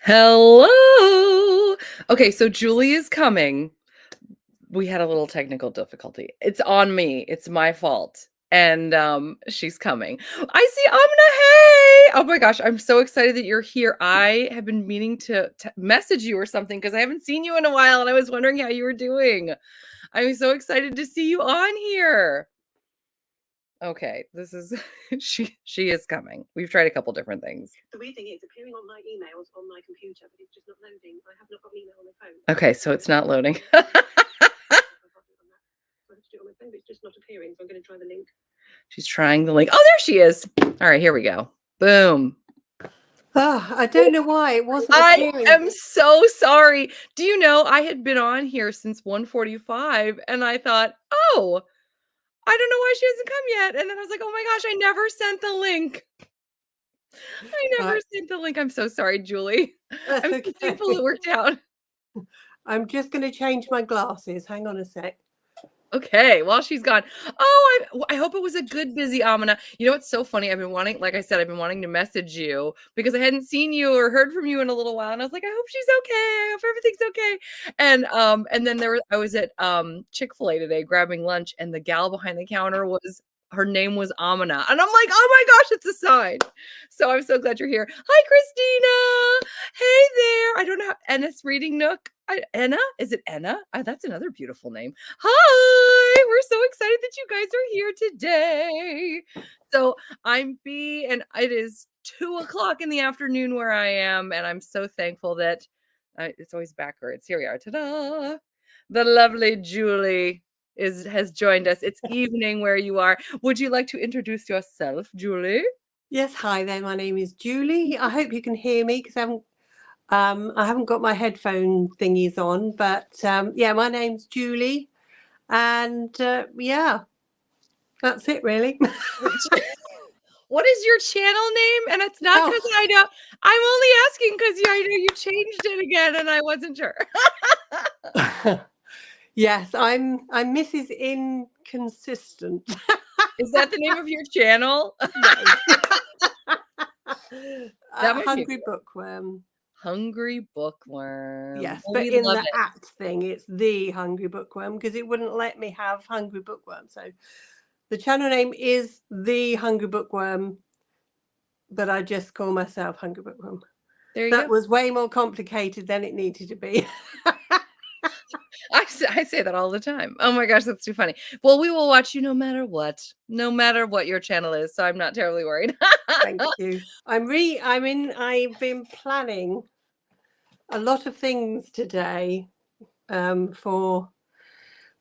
Hello. Okay, so Julie is coming. We had a little technical difficulty. It's on me. It's my fault. And she's coming. I see Amna. Hey. Oh my gosh, I'm so excited that you're here. I have been meaning to message you or something because I haven't seen you in a while and I was wondering how you were doing. I'm so excited to see you on here. Okay, this is she is coming. We've tried a couple different things. The weird thing is appearing on my emails on my computer, but it's just not loading. I have not got an email on my phone. Okay, so it's not loading. I have to do it on my phone, but it's just not appearing. So I'm going to try the link. She's trying the link. Oh, there she is. All right, here we go. Boom. Oh, I don't know why it wasn't appearing. I am so sorry. Do you know I had been on here since 1:45 and I thought, "Oh, I don't know why she hasn't come yet." And then I was like, "Oh my gosh, I never sent the link." I never sent the link. I'm so sorry, Julie. That's I'm okay. so thankful it worked out. I'm just going to change my glasses. Hang on a sec. Okay, while she's gone. Oh, I hope it was a good busy Amina. You know what's so funny? I've been wanting, like I said, I've been wanting to message you because I hadn't seen you or heard from you in a little while, and I was like, I hope she's okay. I hope everything's okay. And then I was at Chick-fil-A today grabbing lunch, and the gal behind the counter her name was Amina, and I'm like, oh my gosh, it's a sign. So I'm so glad you're here. Hi, Christina. Hey there. I don't know. Ennis Reading Nook. Enna? Is it Enna? That's another beautiful name. Hi, we're so excited that you guys are here today. So I'm B, and it is 2:00 in the afternoon where I am, and I'm so thankful that it's always backwards. Here we are. Ta-da! The lovely Julie has joined us. It's evening where you are. Would you like to introduce yourself, Julie? Yes, hi there. My name is Julie. I hope you can hear me because I haven't got my headphone thingies on, but yeah, my name's Julie, and yeah, that's it really. What is your channel name? And it's not because I know. I'm only asking because I know you changed it again, and I wasn't sure. Yes, I'm Mrs. Inconsistent. Is that the name of your channel? Hungry Bookworm. Hungry Bookworm. Yes, Well, but we in love the it. at thing, it's the Hungry Bookworm because it wouldn't let me have Hungry Bookworm. So the channel name is the Hungry Bookworm, but I just call myself Hungry Bookworm. There you That go. was way more complicated than it needed to be. I say that all the time. Oh my gosh, that's too funny. Well, we will watch you no matter what your channel is. So I'm not terribly worried. Thank you. I've been planning a lot of things today for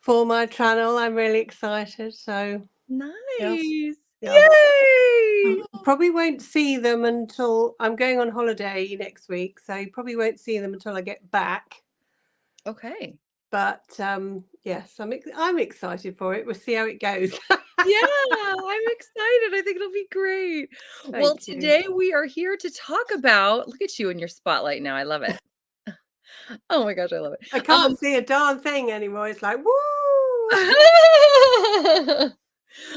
my channel. I'm really excited. So nice. yes. Yay! Probably won't see them until I'm going on holiday next week. So you probably won't see them until I get back. Okay. But yes, I'm excited for it. We'll see how it goes. Yeah, I'm excited. I think it'll be great. Well, today we are here to talk about, look at you in your spotlight now. I love it. Oh my gosh, I love it. I can't see a darn thing anymore. It's like, woo!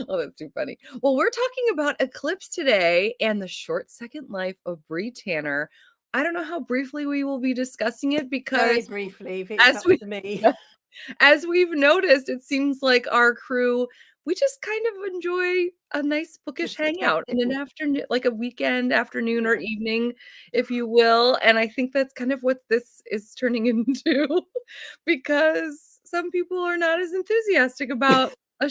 Oh, that's too funny. Well, we're talking about Eclipse today and the short second life of Bree Tanner. I don't know how briefly we will be discussing it because very briefly, if it's up to me. As we've noticed, it seems like our crew, we just kind of enjoy a nice bookish hangout in an afternoon, like a weekend afternoon or evening, if you will. And I think that's kind of what this is turning into because some people are not as enthusiastic about a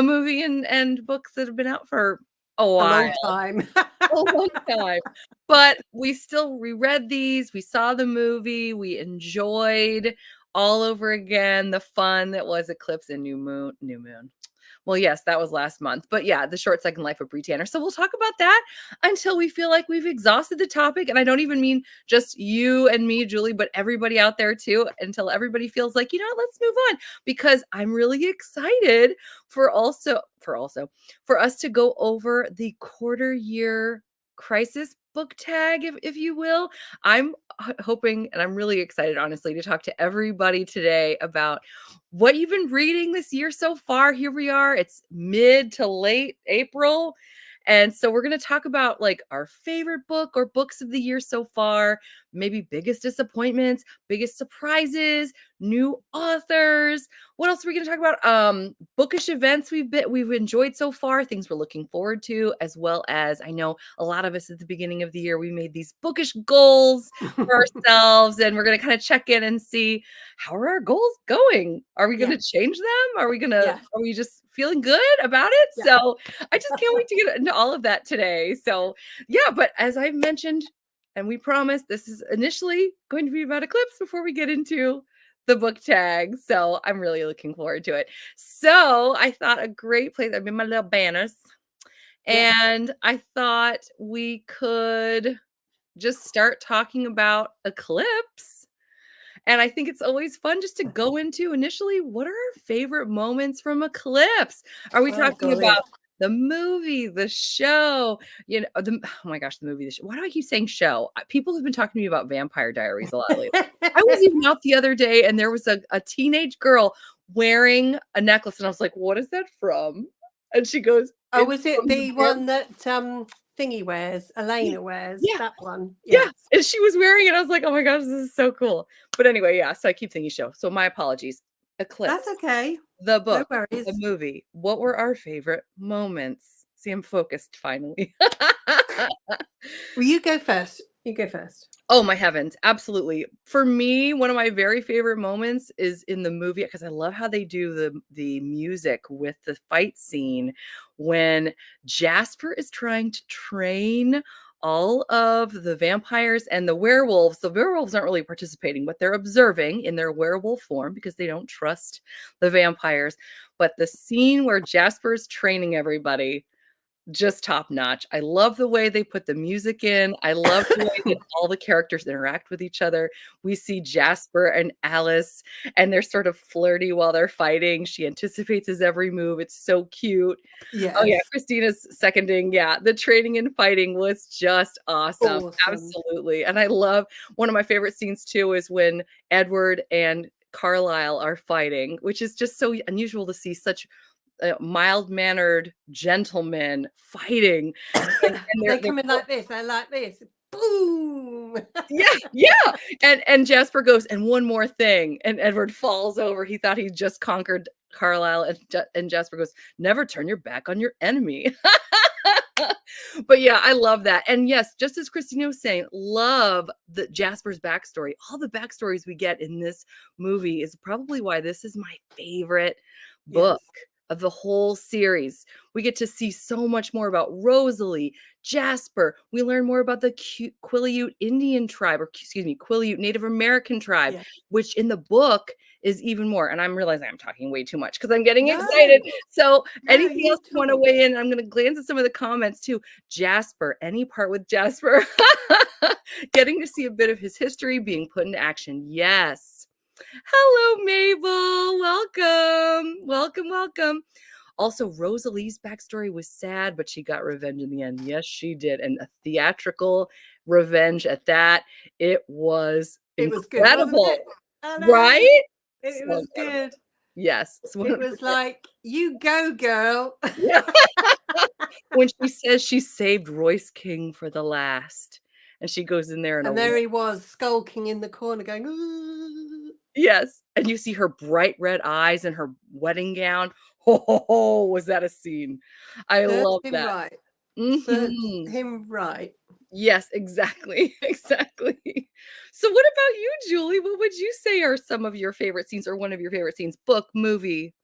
movie and books that have been out for a while. long time. A long time. But we read these, we saw the movie, we enjoyed all over again the fun that was Eclipse and New Moon. Well, yes, that was last month. But yeah, the short second life of Bree Tanner. So we'll talk about that until we feel like we've exhausted the topic. And I don't even mean just you and me, Julie, but everybody out there too, until everybody feels like, you know, let's move on. Because I'm really excited for us to go over the quarter year crisis book tag, if you will. I'm hoping, and I'm really excited, honestly, to talk to everybody today about what you've been reading this year so far. Here we are. It's mid to late April. And so we're going to talk about like our favorite book or books of the year so far, maybe biggest disappointments, biggest surprises, new authors. What else are we going to talk about? Bookish events we've enjoyed so far, things we're looking forward to, as well as I know a lot of us at the beginning of the year we made these bookish goals for ourselves, and we're going to kind of check in and see how are our goals going? Are we going Yeah. to change them? Yeah. Are we just feeling good about it? Yeah. So I just can't wait to get into all of that today. So yeah, but as I've mentioned, and we promised, this is initially going to be about Eclipse before we get into the book tag. So I'm really looking forward to it. So I thought a great place, I've been my little banners, Yes. and I thought we could just start talking about Eclipse. And I think it's always fun just to go into initially, what are our favorite moments from Eclipse? Are we Oh, talking golly. about the movie, the show, oh my gosh, the movie, the show. Why do I keep saying show? People have been talking to me about Vampire Diaries a lot lately. I was even out the other day and there was a teenage girl wearing a necklace, and I was like, what is that from? And she goes, Oh, it's was it from the the one that Thingy wears, Elena wears? yeah, That one. yeah, Yes. and she was wearing it. I was like, "Oh my gosh, this is so cool." But anyway, yeah, so I keep thinking show. So my apologies. That's Eclipse, okay. the No book, the worries. movie. What were our favorite moments? See, I'm focused finally. Well, you go first. You go first. Oh my heavens, absolutely. For me, one of my very favorite moments is in the movie because I love how they do the music with the fight scene when Jasper is trying to train all of the vampires and the werewolves. The werewolves aren't really participating, but they're observing in their werewolf form because they don't trust the vampires. But the scene where Jasper is training everybody, just top notch. I love the way they put the music in. I love the way that all the characters interact with each other. We see Jasper and Alice, and they're sort of flirty while they're fighting. She anticipates his every move. It's so cute. Oh, yeah, Yes. Christina's seconding. Yeah, the training and fighting was just awesome. Awesome. Absolutely. And I love one of my favorite scenes too is when Edward and Carlisle are fighting, which is just so unusual to see such mild-mannered gentlemen fighting, and They they're come in like this. They're like this. Boom. yeah, yeah, and Jasper goes, "And one more thing," and Edward falls over. He thought he just conquered Carlisle, and Jasper goes, "Never turn your back on your enemy." But yeah, I love that. And yes, just as Christina was saying, love the Jasper's backstory. All the backstories we get in this movie is probably why this is my favorite book Yes. of the whole series. We get to see so much more about Rosalie, Jasper. We learn more about the Quileute Indian tribe, or excuse me, Quileute Native American tribe, Yeah. which in the book is even more. And I'm realizing I'm talking way too much because I'm getting No. excited. So No, anything you else you want to talk. weigh in? I'm going to glance at some of the comments too. Jasper, any part with Jasper, getting to see a bit of his history being put into action. Yes. Hello, Mabel. Welcome. Welcome, welcome. Also, Rosalie's backstory was sad, but she got revenge in the end. Yes, she did. And a theatrical revenge at that. It was It was good, wasn't incredible. it? I know. Right? It So was incredible. good. Yes. It was like, you go, girl. Yeah. When she says she saved Royce King for the last, and she goes in there in a And there he was skulking in the corner going, ooh. yes, and you see her bright red eyes and her wedding gown. Ho, ho, ho, was that a scene? I Serves love him that. right. Serves Mhm. him right. Yes, exactly, exactly. So what about you, Julie? What would you say are some of your favorite scenes or one of your favorite scenes? Book, movie,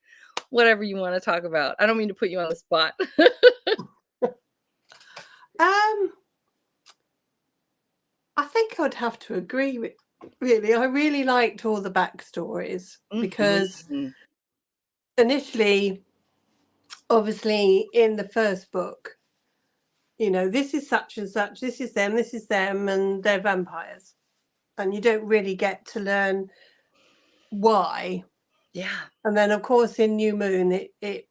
whatever you wanna talk about. I don't mean to put you on the spot. Um, I think I'd have to agree with really. I really liked all the backstories because Mhm. initially, obviously, in the first book, this is such and such, this is them, and they're vampires. And you don't really get to learn why. Yeah. And then, of course, in New Moon, it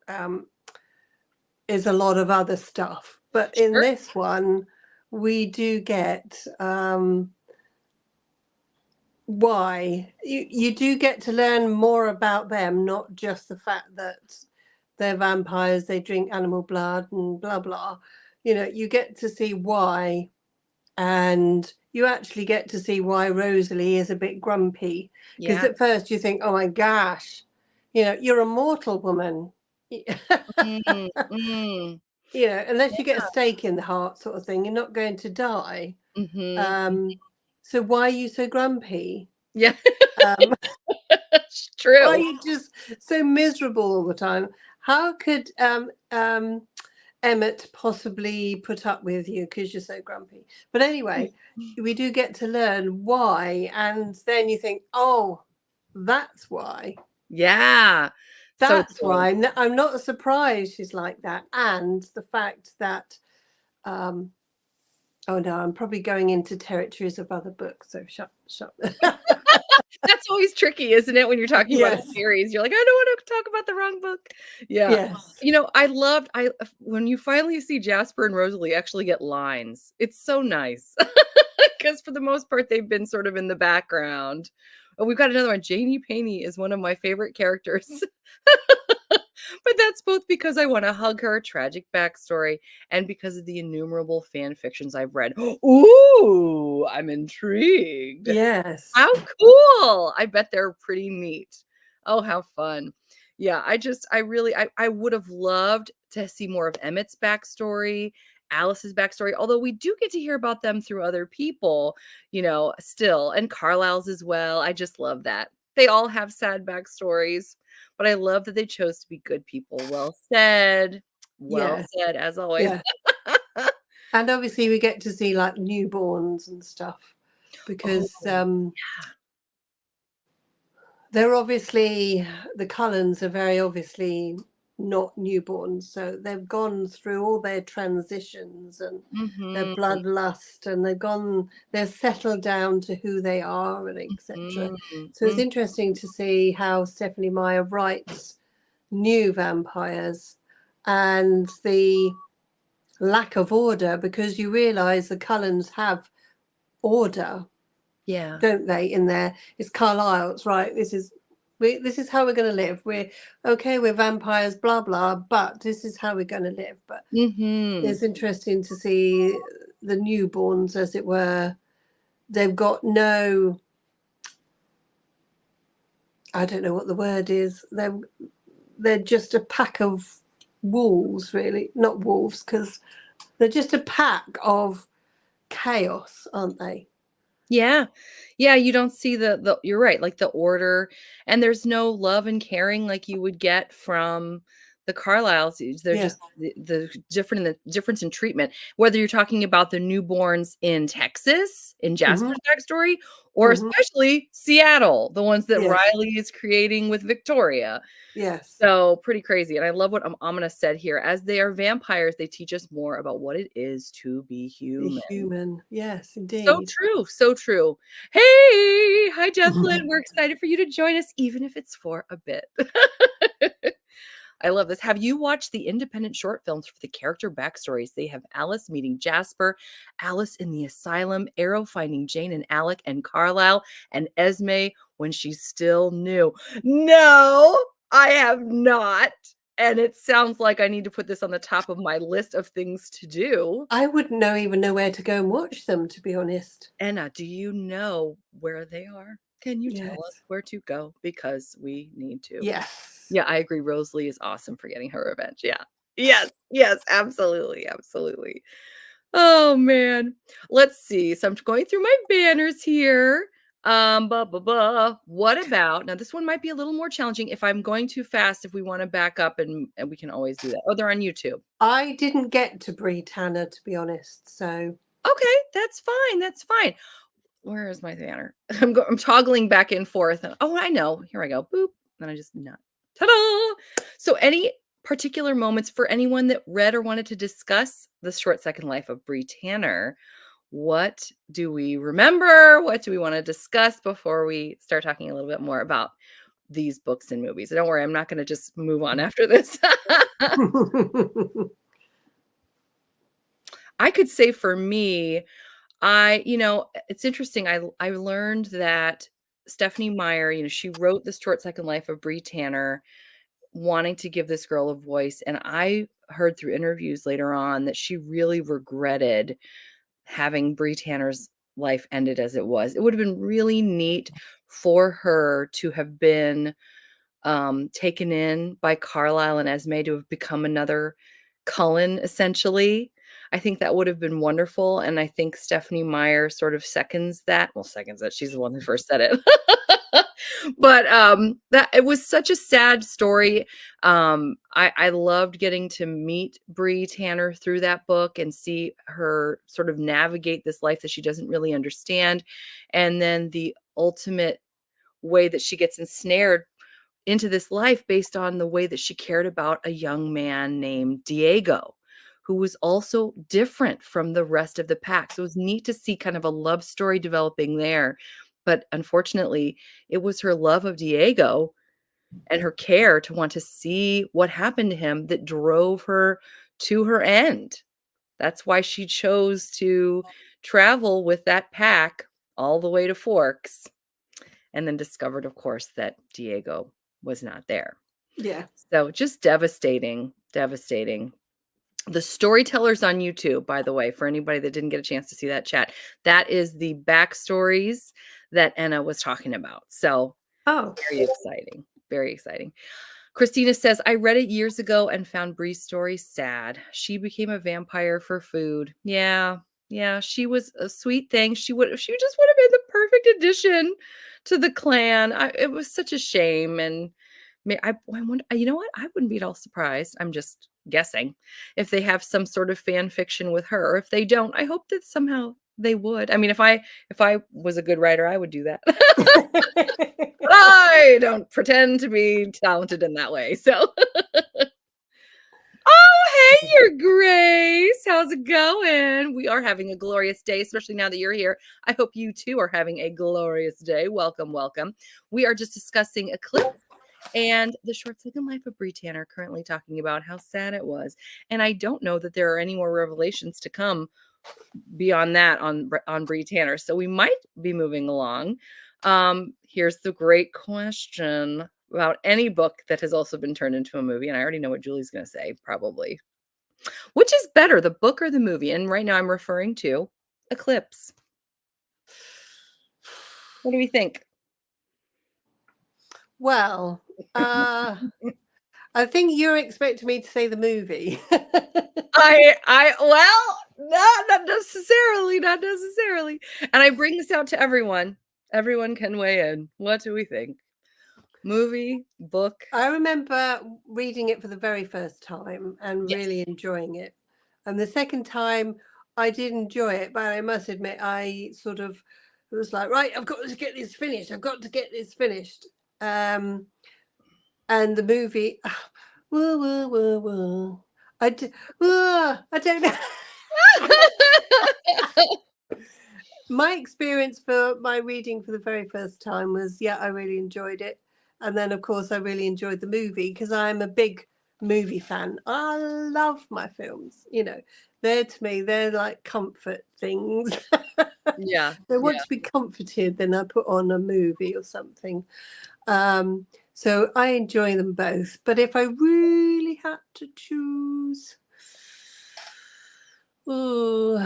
um, is a lot of other stuff. But in Sure. this one, we do get why. You do get to learn more about them, not just the fact that they're vampires, they drink animal blood and blah blah. You get to see why, and you actually get to see why Rosalie is a bit grumpy, because Yeah. at first you think, oh my gosh, you're a mortal woman. Mm, mm. Unless you get a stake in the heart sort of thing, you're not going to die. Mhm. So why are you so grumpy? Yeah. Um, It's why are true. you just so miserable all the time? How could Emmett possibly put up with you because you're so grumpy? But anyway, we do get to learn why, and then you think, oh, that's why. Yeah. So That's true. why I'm not surprised she's like that. And the fact that, um, oh no, I'm probably going into territories of other books. So shut. That's always tricky, isn't it, when you're talking about a Yes, series? You're like, "I don't wanna talk about the wrong book." Yeah. yes, I when you finally see Jasper and Rosalie actually get lines, it's so nice. Because for the most part, they've been sort of in the background. Oh, we've got another one. Janie Paney is one of my favorite characters. But that's both because I wanna hug her tragic backstory and because of the innumerable fan fictions I've read. Ooh, I'm intrigued. yes, How cool! I bet they're pretty neat. Oh, how fun. Yeah, I really I would have loved to see more of Emmett's backstory, Alice's backstory, although we do get to hear about them through other people, still, and Carlisle's as well. I just love that. They all have sad backstories, but I love that they chose to be good people. Well said. Well yes, said, as always. yeah. And obviously, we get to see like newborns and stuff Oh, because they're obviously, the Cullens are very obviously not newborns, so they've gone through all their transitions and their mhm, bloodlust, and they've settled down to who they are and etc. mhm, So it's mm. interesting to see how Stephanie Meyer writes new vampires and the lack of order, because you realize the Cullens have order, Yeah. don't they? In there, it's Carlisle's right. This is how we're going to live. We're okay. We're vampires, blah blah. But this is how we're going to live. But Mhm. it's interesting to see the newborns, as it were. They've got no. I don't know what the word is. They're just a pack of wolves, really. Not wolves, because they're just a pack of chaos, aren't they? Yeah. Yeah, you don't see the you're right, like, the order, and there's no love and caring like you would get from the Carlyles. They're Yeah. just the difference in treatment, whether you're talking about the newborns in Texas, in Hmm. Jasper's backstory, or Hmm. especially Seattle, the ones that Yes. Riley is creating with Victoria. Yes. So, pretty crazy, and I love what Amina said here. As they are vampires, they teach us more about what it is to be Be human. human. Yes, So indeed. true, so true. Hey, hi, Jesslyn. We're excited for you to join us, even if it's for a bit. I love this. Have you watched the independent short films for the character backstories? They have Alice meeting Jasper, Alice in the asylum, Arrow finding Jane and Alec, and Carlisle and Esme when she's still new. No, I have not. And it sounds like I need to put this on the top of my list of things to do. I wouldn't even know where to go and watch them, to be honest. Anna, do you know where they are? Can you tell us Yes. where to go? Because we need to. Yes. Yeah, I agree. Rosalie is awesome for getting her revenge. Yeah. Yes, yes, absolutely, absolutely. Oh man. Let's see. So I'm going through my banners here. What about now? This one might be a little more challenging if I'm going too fast. If we want to back up and we can always do that. Oh, they're on YouTube. I didn't get to Bree Tanner, to be honest. So, Okay, that's fine. That's fine. Where is my banner? I'm toggling back and forth, and oh, I know. Here I go. Boop. Then I just not. Ta-da! So, any particular moments for anyone that read or wanted to discuss the short second life of Bree Tanner? What do we remember? What do we want to discuss before we start talking a little bit more about these books and movies? Don't worry, I'm not going to just move on after this. I could say for me, it's interesting. I learned that Stephanie Meyer, she wrote The Short Second Life of Bree Tanner wanting to give this girl a voice, and I heard through interviews later on that she really regretted having Bree Tanner's life ended as it was. It would have been really neat for her to have been taken in by Carlisle and Esme to have become another Cullen, essentially. I think that would have been wonderful, and I think Stephanie Meyer sort of seconds that. Well, seconds that, she's the one who first said it. But, that it was such a sad story. I loved getting to meet Bree Tanner through that book and see her sort of navigate this life that she doesn't really understand, and then the ultimate way that she gets ensnared into this life based on the way that she cared about a young man named Diego, who was also different from the rest of the pack. So it was neat to see kind of a love story developing there. But unfortunately, it was her love of Diego and her care to want to see what happened to him that drove her to her end. That's why she chose to travel with that pack all the way to Forks, and then discovered, of course, that Diego was not there. Yeah. So just devastating, devastating. The Storytellers on YouTube, by the way, for anybody that didn't get a chance to see that chat, that is the backstories that Enna was talking about. So Oh. very exciting, very exciting. Christina says, I read it years ago and found Bree's story sad. She became a vampire for food. Yeah, yeah, she was a sweet thing. She just would have been the perfect addition to the clan. It was such a shame. And I wonder, you know what? I wouldn't be at all surprised. I'm just guessing if they have some sort of fan fiction with her. Or if they don't, I hope that somehow they would. I mean, if I was a good writer, I would do that. I don't pretend to be talented in that way. So, oh, hey, your Grace. How's it going? We are having a glorious day, especially now that you're here. I hope you too are having a glorious day. Welcome, welcome. We are just discussing Eclipse and the short second life of Bree Tanner, currently talking about how sad it was. And I don't know that there are any more revelations to come beyond that on Bree Tanner. So we might be moving along. Here's the great question about any book that has also been turned into a movie, and I already know what Julie's going to say, probably. Which is better, the book or the movie? And right now I'm referring to Eclipse. What do we think? Well, I think you're expecting me to say the movie. Well, not necessarily, not necessarily. And I bring this out to everyone. Everyone can weigh in. What do we think? Movie, book? I remember reading it for the very first time and Yes. really enjoying it. And the second time, I did enjoy it, but I must admit, I sort of was like, right, I've got to get this finished. I've got to get this finished. And the movie, whoa, whoa, whoa, whoa. I don't know. My experience for my reading for the very first time was, yeah, I really enjoyed it. And then, of course, I really enjoyed the movie because I'm a big movie fan. I love my films. They're to me, they're like comfort things. Yeah, I yeah. want to be comforted, then I put on a movie or something. So I enjoy them both. But if I really had to choose, ooh,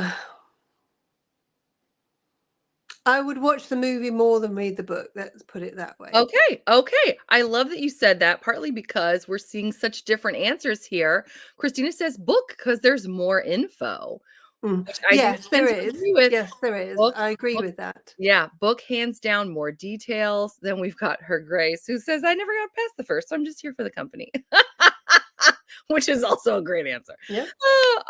I would watch the movie more than read the book. Let's put it that way. Okay, okay. I love that you said that, partly because we're seeing such different answers here. Christina says book because there's more info, which I do Yes, there tend to is. agree with. Yes, there is. Book, I agree book, with that. yeah, book hands down, more details. Then we've got her Grace, who says, I never got past the first, so I'm just here for the company. Which is also a great answer. Yeah.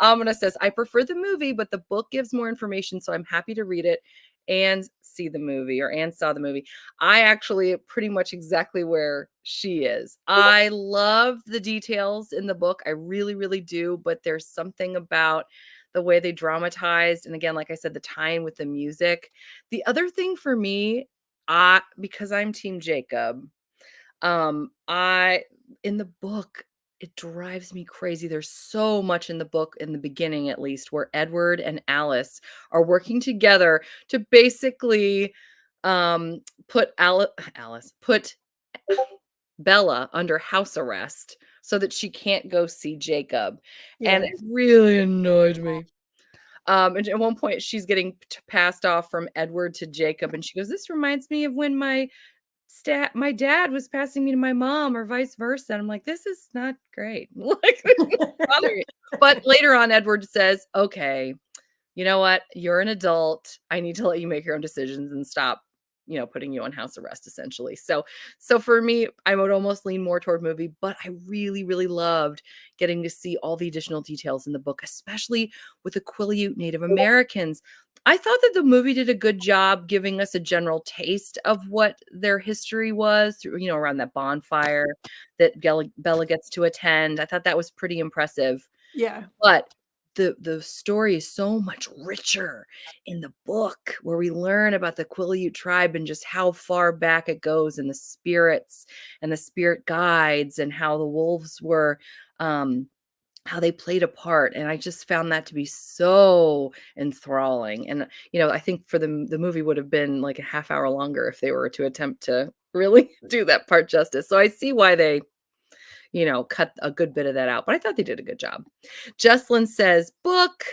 Amina says, I prefer the movie, but the book gives more information, so I'm happy to read it and see the movie, and saw the movie. I actually pretty much exactly where she is. I love the details in the book. I really, really do, but there's something about the way they dramatized, and again, like I said, the tie-in with the music. The other thing for me, because I'm Team Jacob, I in the book, it drives me crazy. There's so much in the book, in the beginning at least, where Edward and Alice are working together to basically put Alice put Bella under house arrest so that she can't go see Jacob, and it Yes. really annoyed me. And at one point, she's getting passed off from Edward to Jacob, and she goes, "This reminds me of when my dad was passing me to my mom or vice versa." And I'm like, "This is not great." Like, this is bothering me. But later on, Edward says, "Okay, you know what? You're an adult. I need to let you make your own decisions and stop, putting you on house arrest essentially." So for me, I would almost lean more toward movie, but I really, really loved getting to see all the additional details in the book, especially with the Quileute Native Americans. I thought that the movie did a good job giving us a general taste of what their history was through, around that bonfire that Bella gets to attend. I thought that was pretty impressive. Yeah. But the story is so much richer in the book, where we learn about the Quileute tribe and just how far back it goes, and the spirits and the spirit guides, and how the wolves were, how they played a part, and I just found that to be so enthralling. And, I think for the movie would have been like a half hour longer if they were to attempt to really do that part justice. So I see why they cut a good bit of that out, but I thought they did a good job. Jesslyn says, "Book."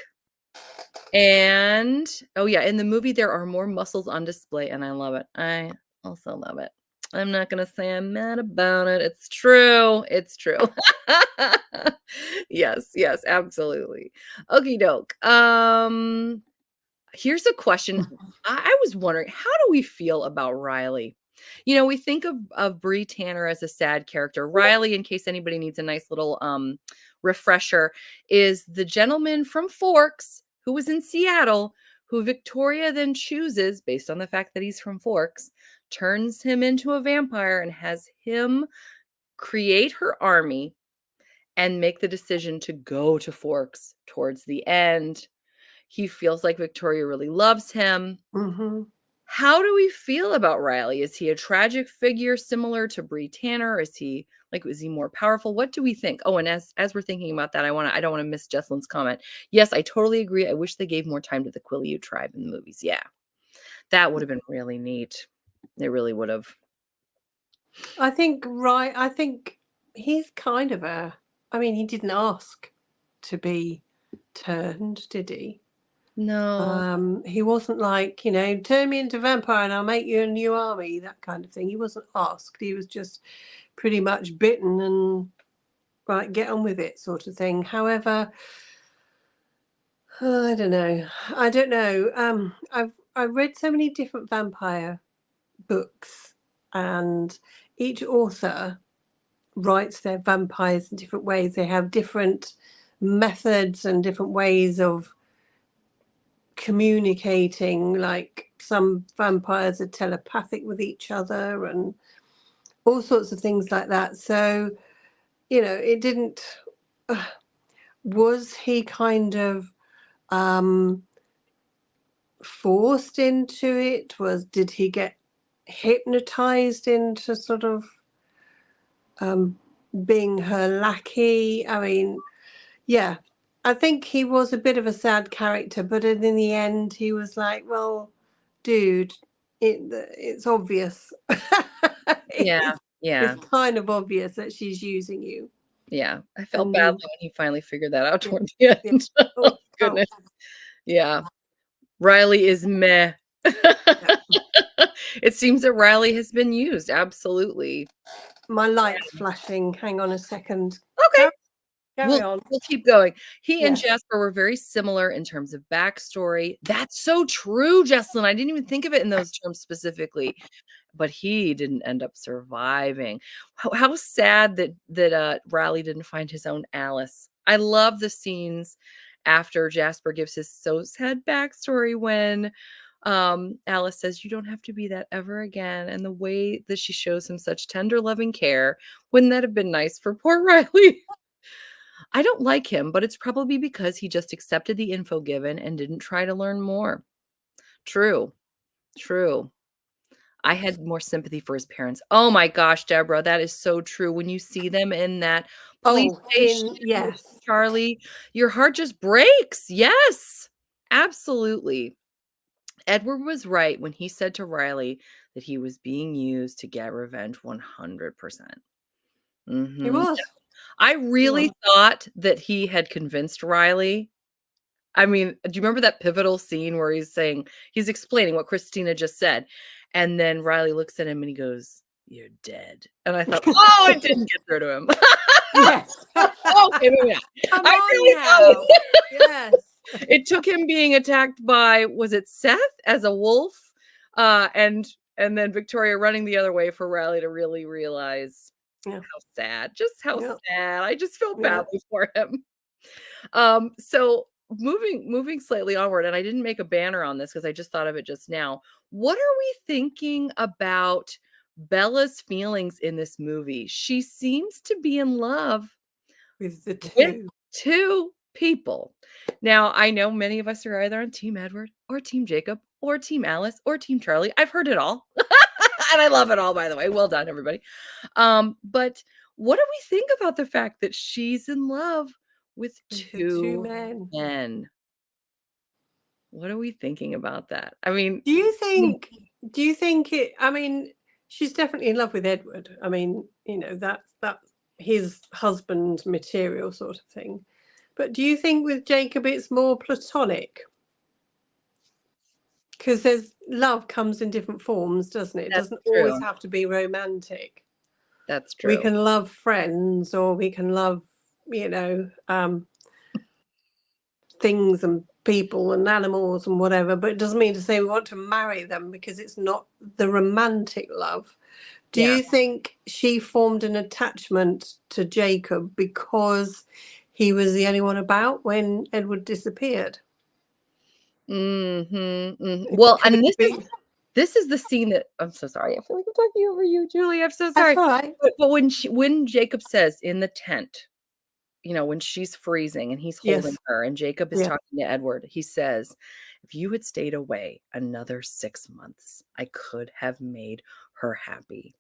And oh yeah, in the movie there are more muscles on display, and I love it. I also love it. I'm not gonna say I'm mad about it. It's true. It's true. Yes, yes, absolutely. Okie doke. Here's a question. I was wondering, how do we feel about Riley? We think of Bree Tanner as a sad character. Riley, in case anybody needs a nice little refresher, is the gentleman from Forks who was in Seattle, who Victoria then chooses, based on the fact that he's from Forks, turns him into a vampire and has him create her army and make the decision to go to Forks towards the end. He feels like Victoria really loves him. Hmm. How do we feel about Riley? Is he a tragic figure similar to Bree Tanner? Is he more powerful? What do we think? Oh, and as we're thinking about that, I don't want to miss Jesselyn's comment. Yes, I totally agree. I wish they gave more time to the Quileute tribe in the movies. Yeah. That would have been really neat. They really would have. I think he's kind of I mean, he didn't ask to be turned, did he? No. He wasn't like, turn me into vampire and I'll make you a new army, that kind of thing. He wasn't asked. He was just pretty much bitten and right, get on with it, sort of thing. However, I don't know. I don't know. I've read so many different vampire books, and each author writes their vampires in different ways. They have different methods and different ways of communicating. Like some vampires are telepathic with each other and all sorts of things like that. So, it didn't. Was he kind of um, forced into it? Did he get hypnotized into sort of um, being her lackey? I mean, yeah, I think he was a bit of a sad character, but in the end, he was like, "Well, dude, it's obvious. Yeah. it's, Yeah. it's kind of obvious that she's using you." Yeah. I felt And badly when he finally figured that out yeah, toward the yeah. end. Oh, Oh, oh, goodness. Yeah. Riley is meh. yeah. It seems that Riley has been used. Absolutely. My light's flashing. Hang on a second. Okay. Carry We'll on. we'll keep going. He and Yeah. Jasper were very similar in terms of backstory. That's so true, Jesslyn. I didn't even think of it in those terms specifically, but he didn't end up surviving. How sad that Riley didn't find his own Alice. I love the scenes after Jasper gives his so sad backstory when Alice says, "You don't have to be that ever again," and the way that she shows him such tender loving care. Wouldn't that have been nice for poor Riley? I don't like him, but it's probably because he just accepted the info given and didn't try to learn more. True. True. I had more sympathy for his parents. Oh my gosh, Deborah, that is so true. When you see them in that police Oh, station with yes. Charlie, your heart just breaks. Yes, absolutely. Edward was right when he said to Riley that he was being used to get revenge 100%. He Mhm. was. I He really was. thought that he had convinced Riley. I mean, do you remember that pivotal scene where he's explaining what Christina just said, and then Riley looks at him and he goes, "You're dead." And I thought, "Oh, it didn't get through to him." Yes. Okay, maybe not. Come I on really now. thought Yes. it took him being attacked by, was it Seth as a wolf? Uh, and and then Victoria running the other way for Riley to really realize Yeah. how sad, just how Yeah. sad. I just feel Yeah. badly for him. So moving slightly onward, and I didn't make a banner on this because I just thought of it just now. What are we thinking about Bella's feelings in this movie? She seems to be in love With the with two. two people. Now, I know many of us are either on Team Edward or Team Jacob or Team Alice or Team Charlie. I've heard it all. And I love it all, by the way. Well done, everybody. But what do we think about the fact that she's in love with With the two two men. men? What are we thinking about that? I mean, Do you think it, I mean, she's definitely in love with Edward. I mean, that's his husband material sort of thing. But do you think with Jacob it's more platonic? Because there's love comes in different forms, doesn't it? It that's doesn't always true. have to be romantic. That's We true. can love friends, or we can love, things and people and animals and whatever, but it doesn't mean to say we want to marry them because it's not the romantic love. Do Yeah. you think she formed an attachment to Jacob because he was the only one about when Edward disappeared? Mhm, mhm. Well, Could and it be? this is the scene that I'm so sorry. I feel like I'm talking over you, Julie. I'm so That's sorry. all right. But when Jacob says in the tent, when she's freezing and he's holding Yes. her and Jacob is Yeah. talking to Edward, he says, "If you had stayed away another 6 months, I could have made her happy."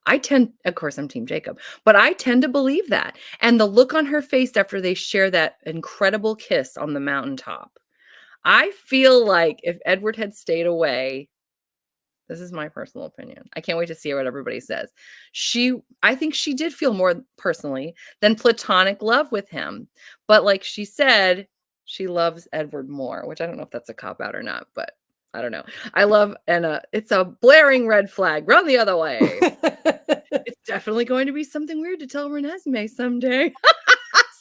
Of course, I'm team Jacob, but I tend to believe that. And the look on her face after they share that incredible kiss on the mountaintop, I feel like if Edward had stayed away, this is my personal opinion. I can't wait to see what everybody says. I think she did feel more personally than platonic love with him. But like she said, she loves Edward more, which I don't know if that's a cop out or not, but I don't know. I love, and it's a blaring red flag. Run the other way. It's definitely going to be something weird to tell Renesmee someday.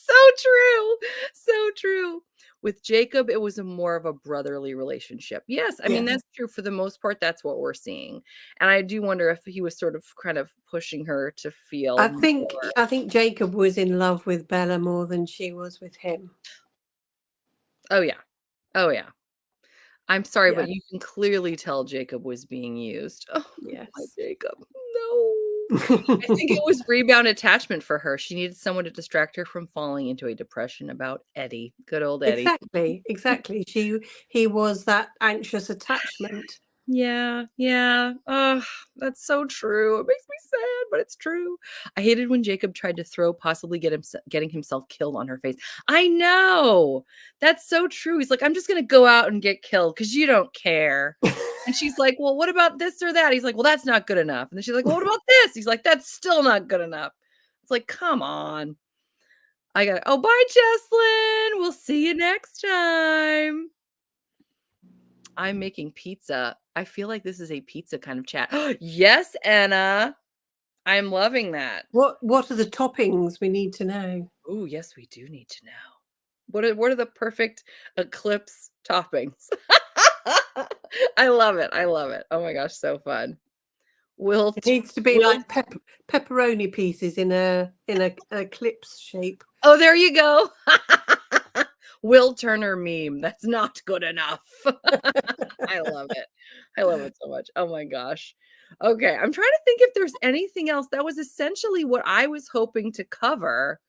So true. So true. With Jacob, it was a more of a brotherly relationship. Yes, I mean, Yes. that's true for the most part, that's what we're seeing. And I do wonder if he was sort of kind of pushing her to I feel think more. I think Jacob was in love with Bella more than she was with him. Oh, yeah. Oh, yeah. I'm sorry, Yeah. but you can clearly tell Jacob was being used. Oh, my Yes. Jacob. No. I think it was rebound attachment for her. She needed someone to distract her from falling into a depression about Eddie. Good old Eddie. Exactly, exactly. He was that anxious attachment. Yeah, yeah. Oh, that's so true. It makes me sad, but it's true. I hated when Jacob tried to throw possibly getting himself killed on her face. I know. That's so true. He's like, "I'm just gonna go out and get killed because you don't care." And she's like, "Well, what about this or that?" He's like, "Well, that's not good enough." And then she's like, "Well, what about this?" He's like, "That's still not good enough." It's like, come on. Oh, bye, Jesslyn. We'll see you next time. I'm making pizza. I feel like this is a pizza kind of chat. Yes, Anna. I'm loving that. What are the toppings we need to know? Oh, yes, we do need to know. What are the perfect Eclipse toppings? I love it. I love it. Oh my gosh, so fun. Will It needs to be will like pepperoni pieces in a eclipse shape. Oh, there you go. Will Turner meme. That's not good enough. I love it. I love it so much. Oh my gosh. Okay, I'm trying to think if there's anything else. That was essentially what I was hoping to cover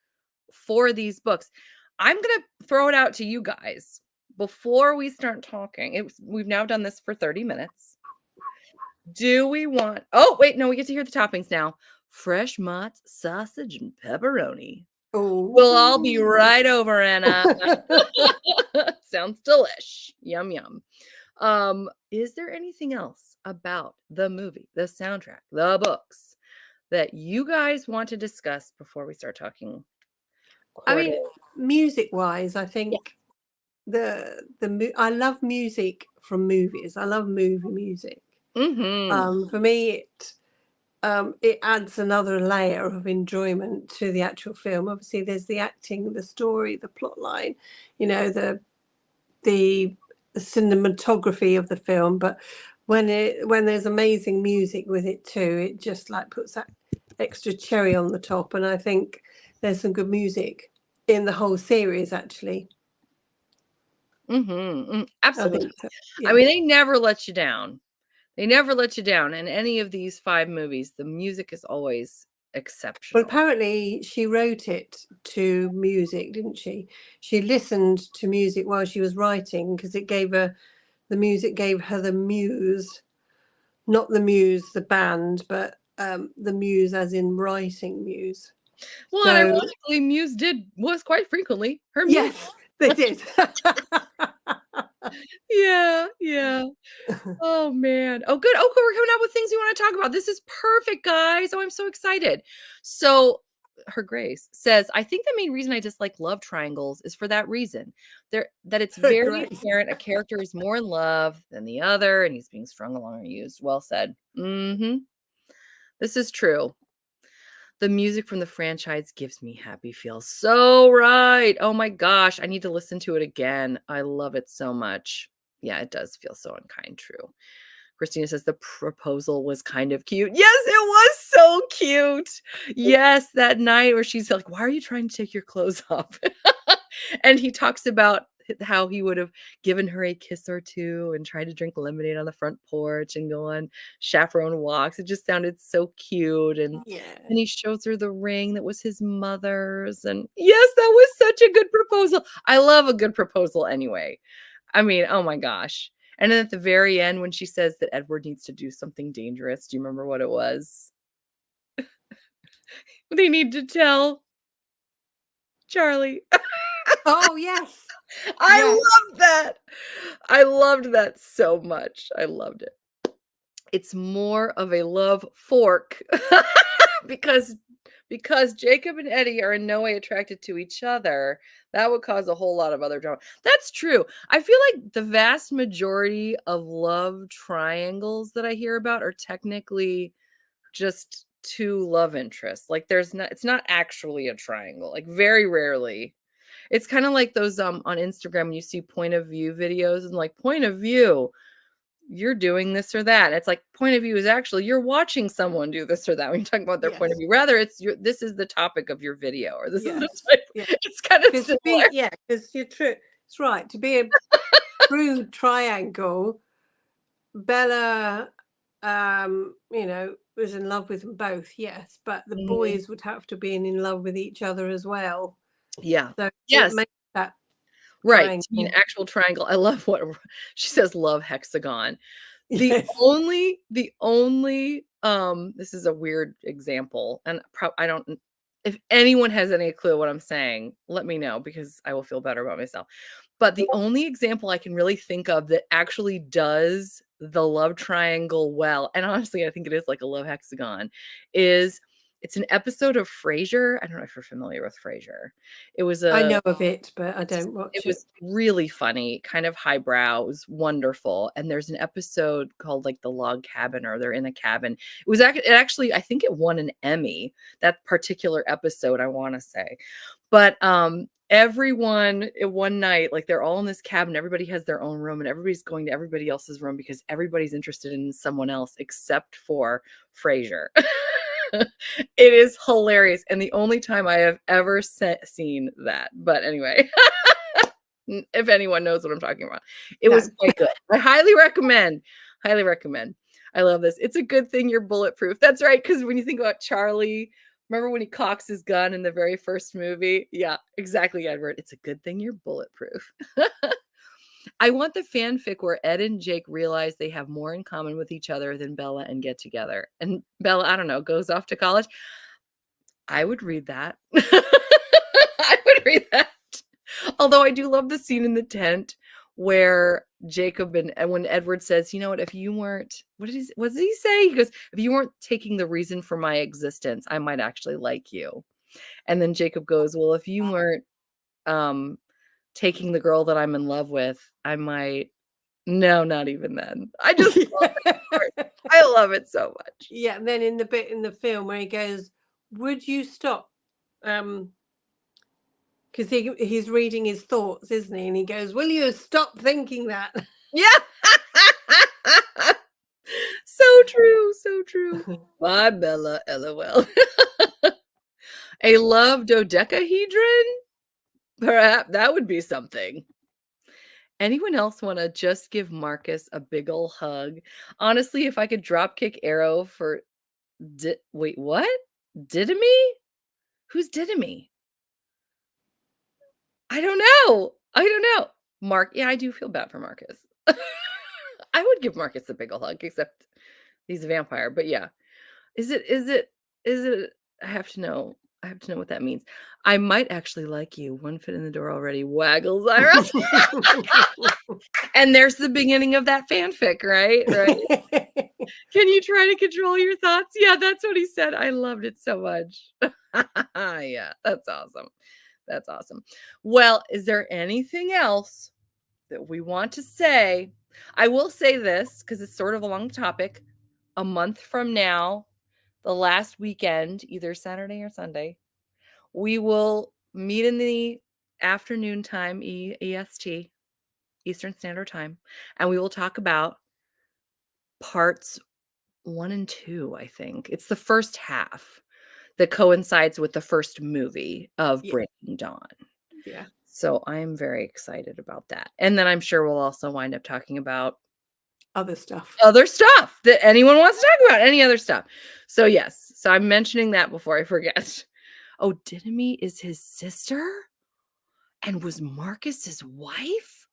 for these books. I'm gonna throw it out to you guys before we start talking. We've now done this for 30 minutes. Do we want Oh, wait, no, we get to hear the toppings now. Fresh mozz, sausage, and pepperoni. We'll all be Oh. right over, Anna. Sounds delish. Yum, yum. Is there anything else about the movie, the soundtrack, the books that you guys want to discuss before we start talking I mean, courting? music wise, I Yeah. think I love music from movies. I love movie music. Mm-hmm. For me, it adds another layer of enjoyment to the actual film. Obviously, there's the acting, the story, the plot line, you know, the cinematography of the film. But when there's amazing music with it too, it just like puts that extra cherry on the top. And I think there's some good music in the whole series, actually. Mm-hmm. I Absolutely. think so. I Yeah. mean, they never let you down. They never let you down in any of these 5 movies. The music is always Well, exceptional. apparently she wrote it to music, didn't she? She listened to music while she was writing because the music gave her the muse, not the muse, the band, but the muse as in writing muse. Well, and So, ironically, Muse was quite frequently her muse. yes, they did. Yeah, yeah. Oh, man. Oh, good. Oh, good. We're coming out with things we wanna talk about. This is perfect, guys. Oh, I'm so excited. So, Her Grace says, "I think the main reason I dislike love triangles is for that reason. That it's very Great. apparent a character is more in love than the other, and he's being strung along or used." Well said. Mhm. This is true. The music from the franchise gives me happy feels. So right. Oh my gosh, I need to listen to it again. I love it so much. Yeah, it does feel so unkind, true. Christina says the proposal was kind of cute. Yes, it was so cute. Yes, that night where she's like, "Why are you trying to take your clothes off?" And he talks about how he would have given her a kiss or two and tried to drink lemonade on the front porch and go on chaperone walks. It just sounded so cute. And Yeah. then he shows her the ring that was his mother's. And yes, that was such a good proposal. I love a good proposal anyway. I mean, oh my gosh. And then at the very end, when she says that Edward needs to do something dangerous, do you remember what it was? They need to tell Charlie. Oh, yes. I Yes. love that. I loved that so much. I loved it. It's more of a love fork because Jacob and Eddie are in no way attracted to each other. That would cause a whole lot of other drama. That's true. I feel like the vast majority of love triangles that I hear about are technically just 2 love interests. Like it's not actually a triangle. Like very rarely. It's kind of like those on Instagram when you see point of view videos and like point of view, you're doing this or that. It's like point of view is actually you're watching someone do this or that when you're talking about their point of Yes. view. Rather, it's your this is the topic of your video or this is the Yes. type. Yeah. It's kind of Because similar. you're true. It's right. To be a true triangle, Bella, was in love with them both, yes, but the Mhm. boys would have to be in love with each other as well. Yeah. So it Yes. makes that Right. To be an triangle. actual triangle. I love what she says love hexagon. Yes. The only, this is a weird example, and I don't if anyone has any clue what I'm saying, let me know because I will feel better about myself. But the only example I can really think of that actually does the love triangle well, and honestly, I think it is like a love hexagon, is it's an episode of Frasier. I don't know if you're familiar with Frasier. It was I a know of it, but I don't it watch was it. really funny, kind of highbrow, it was wonderful, and there's an episode called, like, The Log Cabin, or they're in a cabin. It actually I think it won an Emmy, that particular episode, I wanna say. But, everyone one night, like, they're all in this cabin, everybody has their own room, and everybody's going to everybody else's room because everybody's interested in someone else except for Frasier. It is hilarious, and the only time I have ever seen that, but anyway. If anyone knows what I'm talking about. It was No. quite good. I highly recommend, highly recommend. I love this. It's a good thing you're bulletproof. That's right, because when you think about Charlie, remember when he cocks his gun in the very first movie? Yeah, exactly, Edward. It's a good thing you're bulletproof. I want the fanfic where Ed and Jake realize they have more in common with each other than Bella and get together. And Bella, I don't know, goes off to college. I would read that. I would read that. Although I do love the scene in the tent where Jacob and when Edward says, "You know what? If you weren't," what did he say? He goes, "If you weren't taking the reason for my existence, I might actually like you." And then Jacob goes, "Well, if you weren't um taking the girl that I'm in love with, I might." No, not even then. I just love that part. I love it so much. Yeah, and then in the bit in the film where he goes, "Would you stop?" Because he's reading his thoughts, isn't he? And he goes, "Will you stop thinking that?" Yeah. So true, so true. Bye, Bella, LOL. A love dodecahedron? Perhaps that would be something. Anyone else wanna just give Marcus a big ol' hug? Honestly, if I could drop kick Arrow for wait, what? Didymy? Who's Didymy? I don't know. I don't know. Yeah, I do feel bad for Marcus. I would give Marcus a big ol' hug, except he's a vampire, but yeah. Is it I have to know. I have to know what that means. I might actually like you. One foot in the door already. Waggles Iris. And there's the beginning of that fanfic, right? Right? Can you try to control your thoughts? Yeah, that's what he said. I loved it so much. Yeah, that's awesome. That's awesome. Well, is there anything else that we want to say? I will say this because it's sort of along the topic. A month from now, the last weekend, either Saturday or Sunday, we will meet in the afternoon time, EST, Eastern Standard Time, and we will talk about parts 1 and 2, I think. It's the first half that coincides with the first movie of Yeah, Breaking Dawn. yeah. So I'm very excited about that. And then I'm sure we'll also wind up talking about Other stuff. other stuff that anyone wants to talk about, any other stuff. So yes, so I'm mentioning that before I forget. Oh, Didymy is his sister and was Marcus's wife?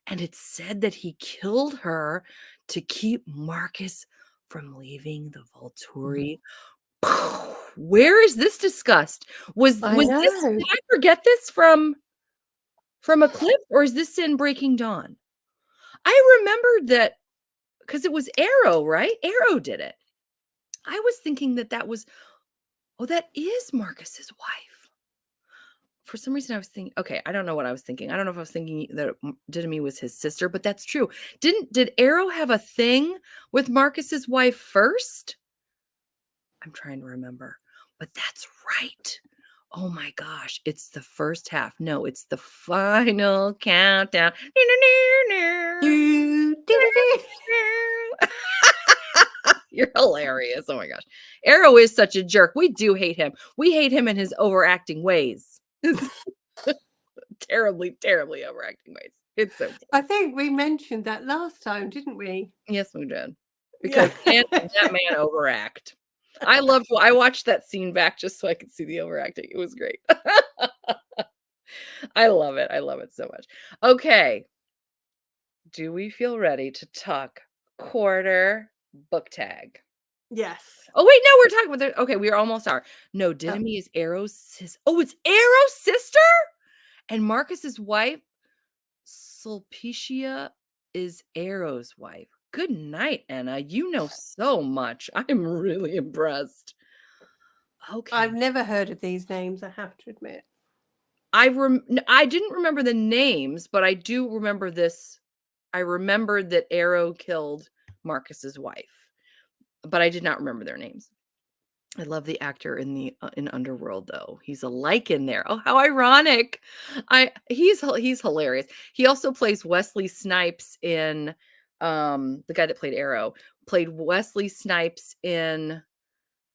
And it said that he killed her to keep Marcus from leaving the Volturi. Where is this discussed? I Was this know. did I forget this from Eclipse, or is this in Breaking Dawn? I remembered that because it was Arrow, right? Arrow did it. I was thinking that was oh, that is Marcus's wife. For some reason, I was thinking, okay, I don't know what I was thinking. I don't know if I was thinking that Didymy was his sister, but that's true. Did Arrow have a thing with Marcus's wife first? I'm trying to remember, but that's right. Oh my gosh, it's the first half. No, it's the final countdown. Do, do, do, do. You're hilarious. Oh my gosh. Arrow is such a jerk. We do hate him. We hate him in his overacting ways. Terribly, terribly overacting ways. It's so I think we mentioned that last time, didn't we? yes, we did. Yeah. Because man, did that man overact. I watched that scene back just so I could see the overacting. It was great. I love it. I love it so much. Okay. Do we feel ready to talk quarter book tag? Yes. Oh, wait, no, we're talking about the okay, we are almost are. No, Oh, Didymy is Arrow's oh, it's Arrow's sister? And Marcus's wife, Sulpicia, is Arrow's wife. Good night, Anna. You know so much. I'm really impressed. Okay. I've never heard of these names, I have to admit. I didn't remember the names, but I do remember this. I remembered that Arrow killed Marcus's wife, but I did not remember their names. I love the actor in Underworld though. He's a Lycan there. Oh, how ironic. He's hilarious. He also plays Wesley Snipes in the guy that played Arrow, played Wesley Snipes in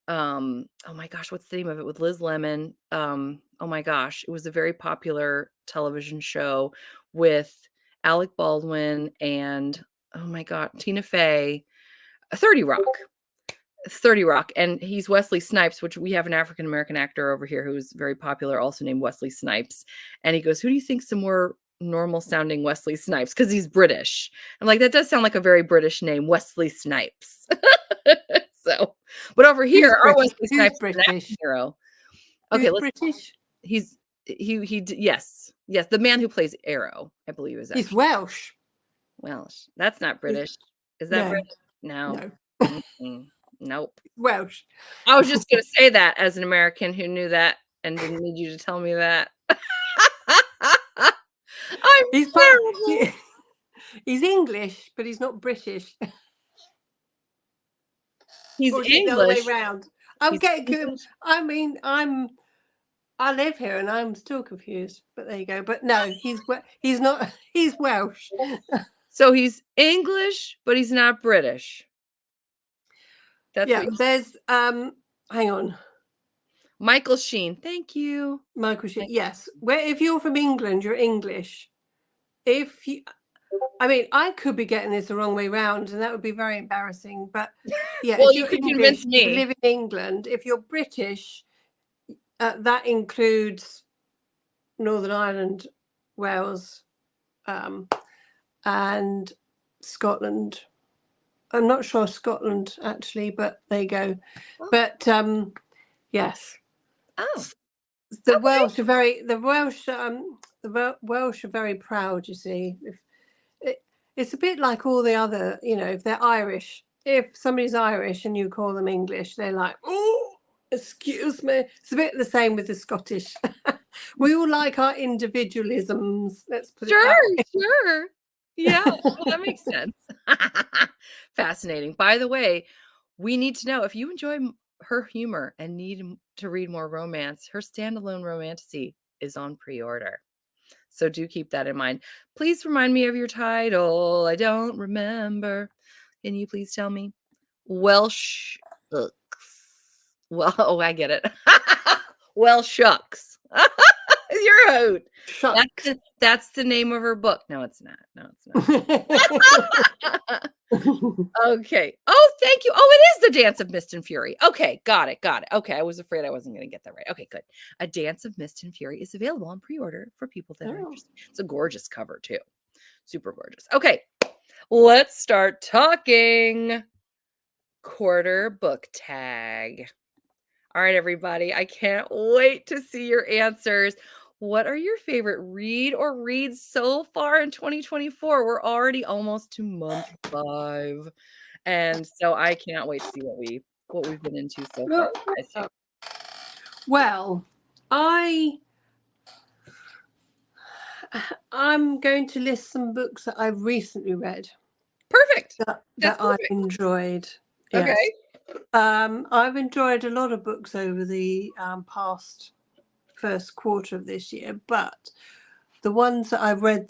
oh my gosh, what's the name of it with Liz Lemon? Oh my gosh, it was a very popular television show with Alec Baldwin and oh my god, Tina Fey, 30 Rock. 30 Rock, and he's Wesley Snipes, which we have an African American actor over here who's very popular, also named Wesley Snipes. And he goes, "Who do you think's the more normal sounding Wesley Snipes?" Because he's British. I'm like, that does sound like a very British name, Wesley Snipes. So, but over here, Who's our British? Wesley Who's Snipes is an action British? hero. Okay, Who's let's. British? Yes, yes, the man who plays Arrow, I believe, is He's actually Welsh. Welsh. That's not Is British. Is that no, British? No. no, Mm-mm. Nope. Welsh. I was just gonna say that as an American who knew that and didn't need you to tell me that. I'm He's part terrible. he's English, but he's not British. He's Or is it the other way English. round? I'm He's getting English. I mean, I live here and I'm still confused, but there you go. But no, he's not he's Welsh. So he's English, but he's not British. That's Yeah, what you there's hang on. Michael Sheen. Thank you. Michael Sheen. Thank Yes. Where if you're from England, you're English. If you I mean, I could be getting this the wrong way round, and that would be very embarrassing. But yeah, Well, if you you're could convince English, you me. live in England. If you're British, that includes Northern Ireland, Wales, and Scotland. I'm not sure Scotland actually, but there you go. Oh, But yes, oh, the okay. Welsh are very the Welsh are very proud. You see, it's a bit like all the other, if they're Irish, if somebody's Irish and you call them English, they're like, oh, excuse me. It's a bit the same with the Scottish. We all like our individualisms. Let's put it that Sure, way. sure. Yeah, well, that makes sense. Fascinating. By the way, we need to know if you enjoy her humor and need to read more romance, her standalone romantasy is on pre-order. So do keep that in mind. Please remind me of your title. I don't remember. Can you please tell me? Welsh. Ugh. Well, oh, I get it. Well, shucks. You're a hoot. Shucks. That's the name of her book. No, it's not. No, it's not. Okay. Oh, thank you. Oh, it is The Dance of Mist and Fury. Okay, got it, got it. Okay, I was afraid I wasn't gonna get that right. Okay, good. A Dance of Mist and Fury is available on pre-order for people that are Oh. interested. It's a gorgeous cover too. Super gorgeous. Okay, let's start talking. Quarter book tag. All right, everybody. I can't wait to see your answers. What are your favorite read or reads so far in 2024? We're already almost to month 5. And so I cannot wait to see what we've been into so far. Look, You guys too. well, I'm going to list some books that I've recently read Perfect. that, That's that I've perfect. enjoyed. Okay. Yes. I've enjoyed a lot of books over the past first quarter of this year, but the ones that I've read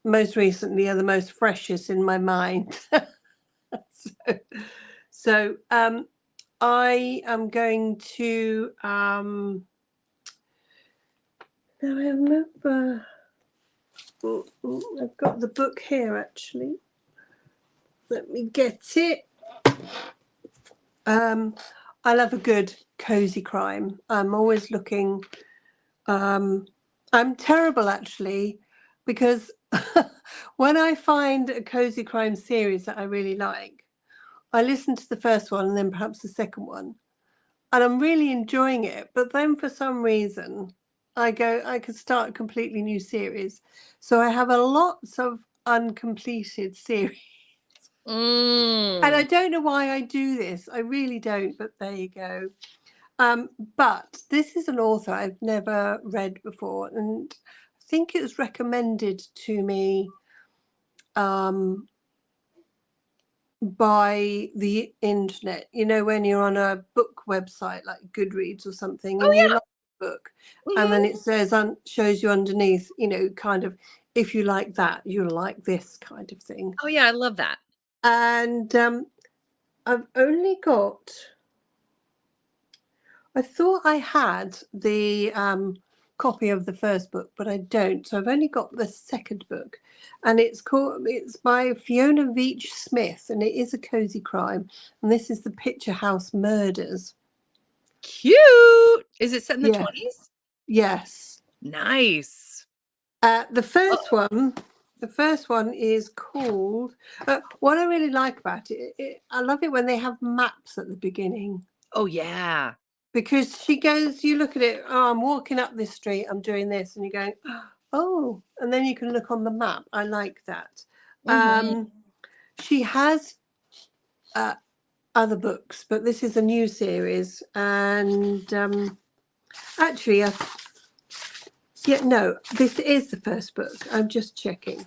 most recently are the most freshest in my mind. so I am going to now I remember I've got the book here actually. Let me get it. I love a good cozy crime. I'm always looking. I'm terrible actually, because when I find a cozy crime series that I really like, I listen to the first one and then perhaps the second one, and I'm really enjoying it. But then for some reason, I could start a completely new series. So I have a lots of uncompleted series. And I Mm. don't know why I do this. I really don't, but there you go. But this is an author I've never read before, and I think it was recommended to me by the internet. You know, when you're on a book website like Goodreads or something, Oh, and you like a book, yeah. and Mhm. then it says shows you underneath, kind of, if you like that, you'll like this kind of thing. Oh, yeah, I love that. And I've only got. I thought I had the copy of the first book, but I don't. So I've only got the second book, and it's by Fiona Veach Smith, and it is a cozy crime. And this is the Picture House Murders. Cute. Is it set in the Yeah. 20s? Yes. Nice. The first one is called. What I really like about it, I love it when they have maps at the beginning. Oh, yeah. Because she goes, you look at it, oh, I'm walking up this street, I'm doing this, and you're going, oh, and then you can look on the map. I like that. Mhm. She has other books, but this is a new series, and actually, yeah, no, this is the first book. I'm just checking.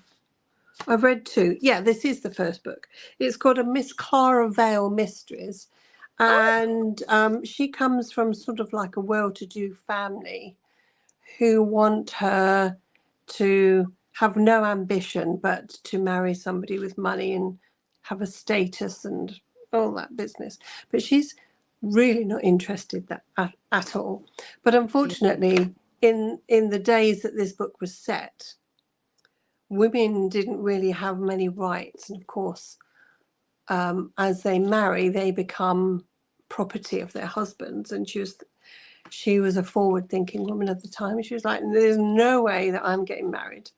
I've read two. Yeah, this is the first book. It's called A Miss Clara Vale Mysteries, Oh, and she comes from sort of like a well-to-do family who want her to have no ambition but to marry somebody with money and have a status and all that business. But she's really not interested at all. But unfortunately, in the days that this book was set, women didn't really have many rights. And of course, as they marry, they become property of their husbands. And she was a forward-thinking woman at the time. She was like, "There's no way that I'm getting married,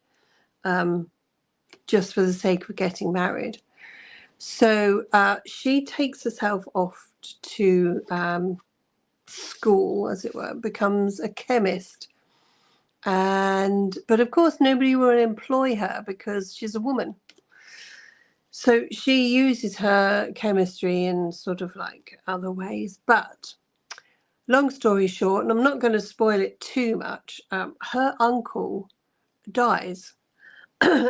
just for the sake of getting married." So she takes herself off to school, as it were, becomes a chemist. But of course, nobody will employ her because she's a woman. So she uses her chemistry in sort of like other ways. But long story short, and I'm not going to spoil it too much, her uncle dies.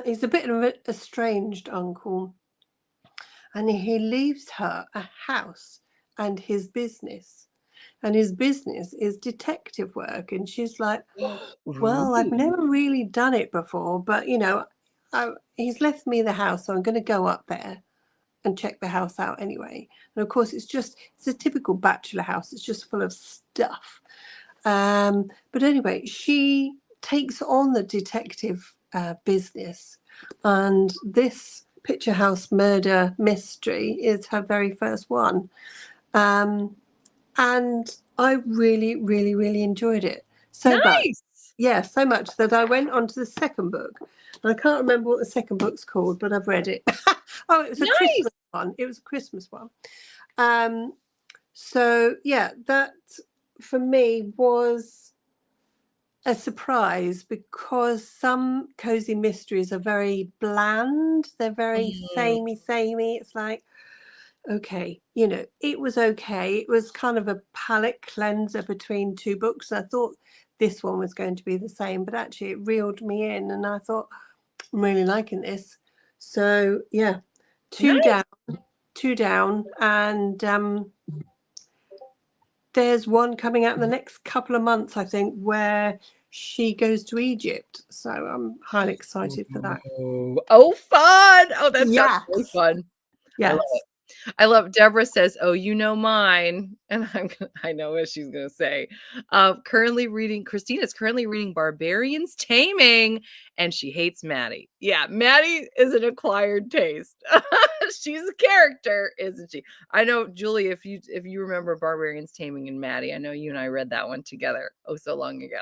He's a bit of an estranged uncle, and he leaves her a house and his business. And his business is detective work. And she's like, "Well, I've ooh, never really done it before, but he's left me the house, so I'm going to go up there and check the house out anyway." And of course, it's a typical bachelor house. It's just full of stuff. But anyway, she takes on the detective business, and this picture house murder mystery is her very first one. Um, and I really, really, really enjoyed it so much. nice, Yeah, so much that I went on to the second book. And I can't remember what the second book's called, but I've read it. Oh, it was a nice. Christmas one. It was a Christmas one. Um, so yeah, that for me was a surprise because some cozy mysteries are very bland. They're very Mm, samey. It's like, okay, it was okay. It was kind of a palate cleanser between two books. I thought this one was going to be the same, but actually it reeled me in, and I thought, I'm really liking this. So yeah, two nice. down, two down, and there's one coming out in the next couple of months, I think, where she goes to Egypt. So I'm highly excited for that. Ooh, oh, fun. Oh, that sounds really Yes. fun. I love it. Yes. I love Deborah says, "Oh, you know mine," and I know what she's gonna say. Currently reading Christina's currently reading Barbarian's Taming, and she hates Maddie. Yeah, Maddie is an acquired taste. She's a character, isn't she? I know, Julie, if you remember Barbarian's Taming and Maddie, I know you and I read that one together oh so long ago.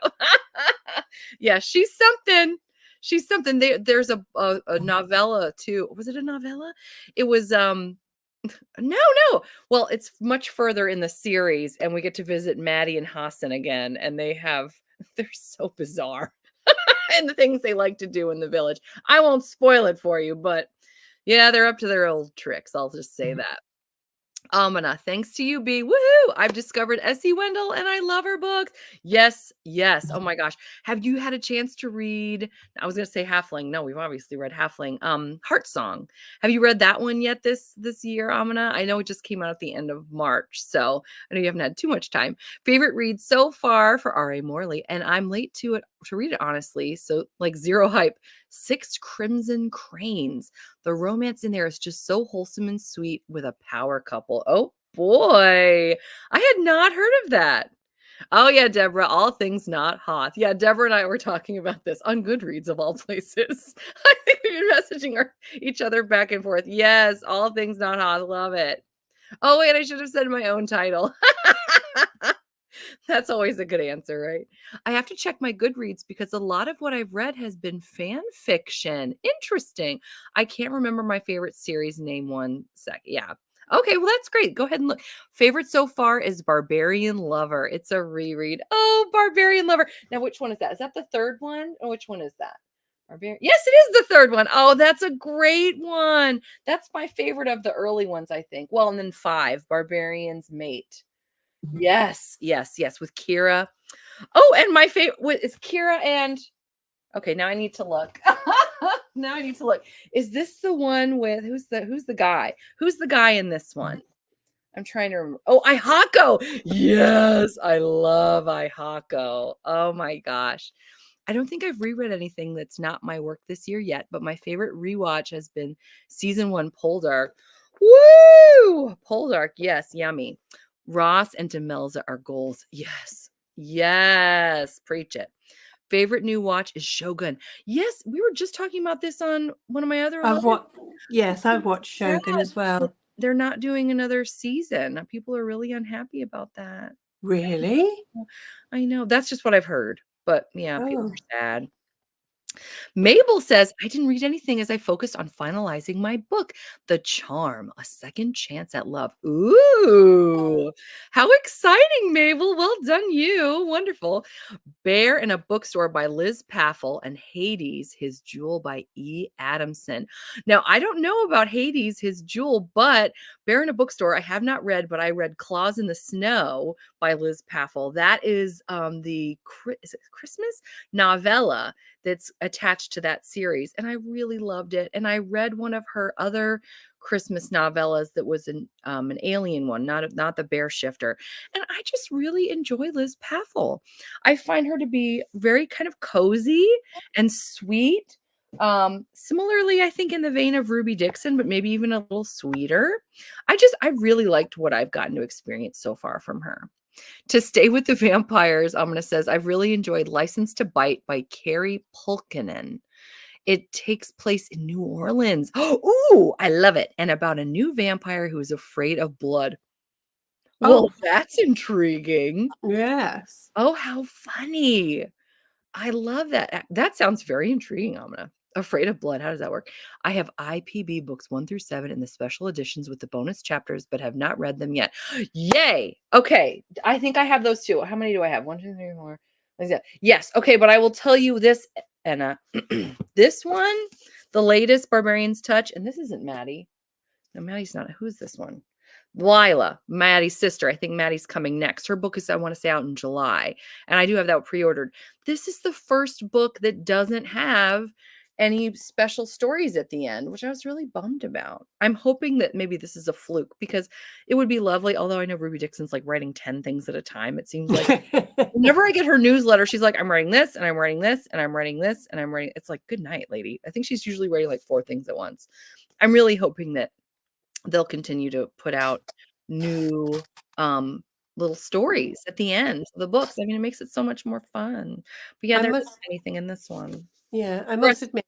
Yeah, she's something. She's something. There's a novella too. Was it a novella? It was no, no. Well, it's much further in the series, and we get to visit Maddie and Hassan again, and they're so bizarre and the things they like to do in the village. I won't spoil it for you, but yeah, they're up to their old tricks. I'll just say that. Amina, thanks to you, B. Woohoo! I've discovered Essie Wendell and I love her books. Yes, yes. Oh my gosh. Have you had a chance to read? I was gonna say Halfling. No, we've obviously read Halfling. Heart Song. Have you read that one yet this year, Amina? I know it just came out at the end of March, so I know you haven't had too much time. Favorite read so far for R.A. Morley, and I'm late to read it, honestly. So like zero hype. Six Crimson Cranes. The romance in there is just so wholesome and sweet with a power couple. Oh boy. I had not heard of that. Oh yeah, Deborah, all things not hot. Yeah, Deborah and I were talking about this on Goodreads of all places. I think we've been messaging each other back and forth. Yes, all things not hot. Love it. Oh wait, I should have said my own title. That's always a good answer, right? I have to check my Goodreads because a lot of what I've read has been fan fiction. Interesting. I can't remember my favorite series. Name one sec. Yeah. Okay, well, that's great. Go ahead and look. Favorite so far is Barbarian Lover. It's a reread. Oh, Barbarian Lover. Now, which one is that? Is that the third one? Or which one is that? Yes, it is the third one. Oh, that's a great one. That's my favorite of the early ones, I think. Well, and then 5, Barbarian's Mate. Yes, yes, yes, with Kira. Oh, and my favorite is Kira and okay, now I need to look. Now I need to look. Is this the one with who's the guy? Who's the guy in this one? I'm trying to remember. Oh, Ihako. Yes, I love Ihako. Oh my gosh. I don't think I've reread anything that's not my work this year yet, but my favorite rewatch has been season 1 Poldark. Woo! Poldark, yes, yummy. Ross and Demelza are goals. Yes. Yes, preach it. Favorite new watch is Shogun. Yes, we were just talking about this on one of my other I've lives. watched. Yes, I've watched Yeah, Shogun as but well. they're not doing another season. People are really unhappy about that. Really? I know. That's just what I've heard. But yeah, people Oh. are sad. Mabel says, I didn't read anything as I focused on finalizing my book, The Charm, A Second Chance at Love. Ooh, how exciting, Mabel. Well done, you. Wonderful. Bear in a Bookstore by Liz Paffel and Hades, His Jewel by E. Adamson. Now, I don't know about Hades, His Jewel, but Bear in a Bookstore, I have not read, but I read Claws in the Snow by Liz Paffel. That is is it Christmas novella that's attached to that series. And I really loved it. And I read one of her other Christmas novellas that was an alien one, not the Bear Shifter. And I just really enjoy Liz Paffel. I find her to be very kind of cozy and sweet. Similarly, I think in the vein of Ruby Dixon, but maybe even a little sweeter. I really liked what I've gotten to experience so far from her. To stay with the vampires, Amina says, I've really enjoyed License to Bite by Carrie Pulkinen. It takes place in New Orleans. Ooh, I love it. And about a new vampire who is afraid of blood. Well, Oh, that's intriguing. yes. Oh, how funny. I love that. That sounds very intriguing, Amina. Afraid of Blood. How does that work? I have IPB books 1 through 7 in the special editions with the bonus chapters, but have not read them yet. Yay. Okay. I think I have those too. How many do I have? 1, 2, 3, 4. Yes. Okay. But I will tell you this, Anna. This one, the latest Barbarian's Touch, and this isn't Maddie. No, Maddie's not. Who's this one? Lila, Maddie's sister. I think Maddie's coming next. Her book is, I want to say, out in July. And I do have that pre-ordered. This is the first book that doesn't have any special stories at the end, which I was really bummed about. I'm hoping that maybe this is a fluke because it would be lovely. Although I know Ruby Dixon's like writing 10 things at a time. It seems like whenever I get her newsletter, she's like, I'm writing this and I'm writing this and I'm writing this and I'm writing. It's like, good night, lady. I think she's usually writing like 4 things at once. I'm really hoping that they'll continue to put out new little stories at the end of the books. I mean, it makes it so much more fun. But yeah, I there isn't must, anything in this one. yeah, I Right. must admit,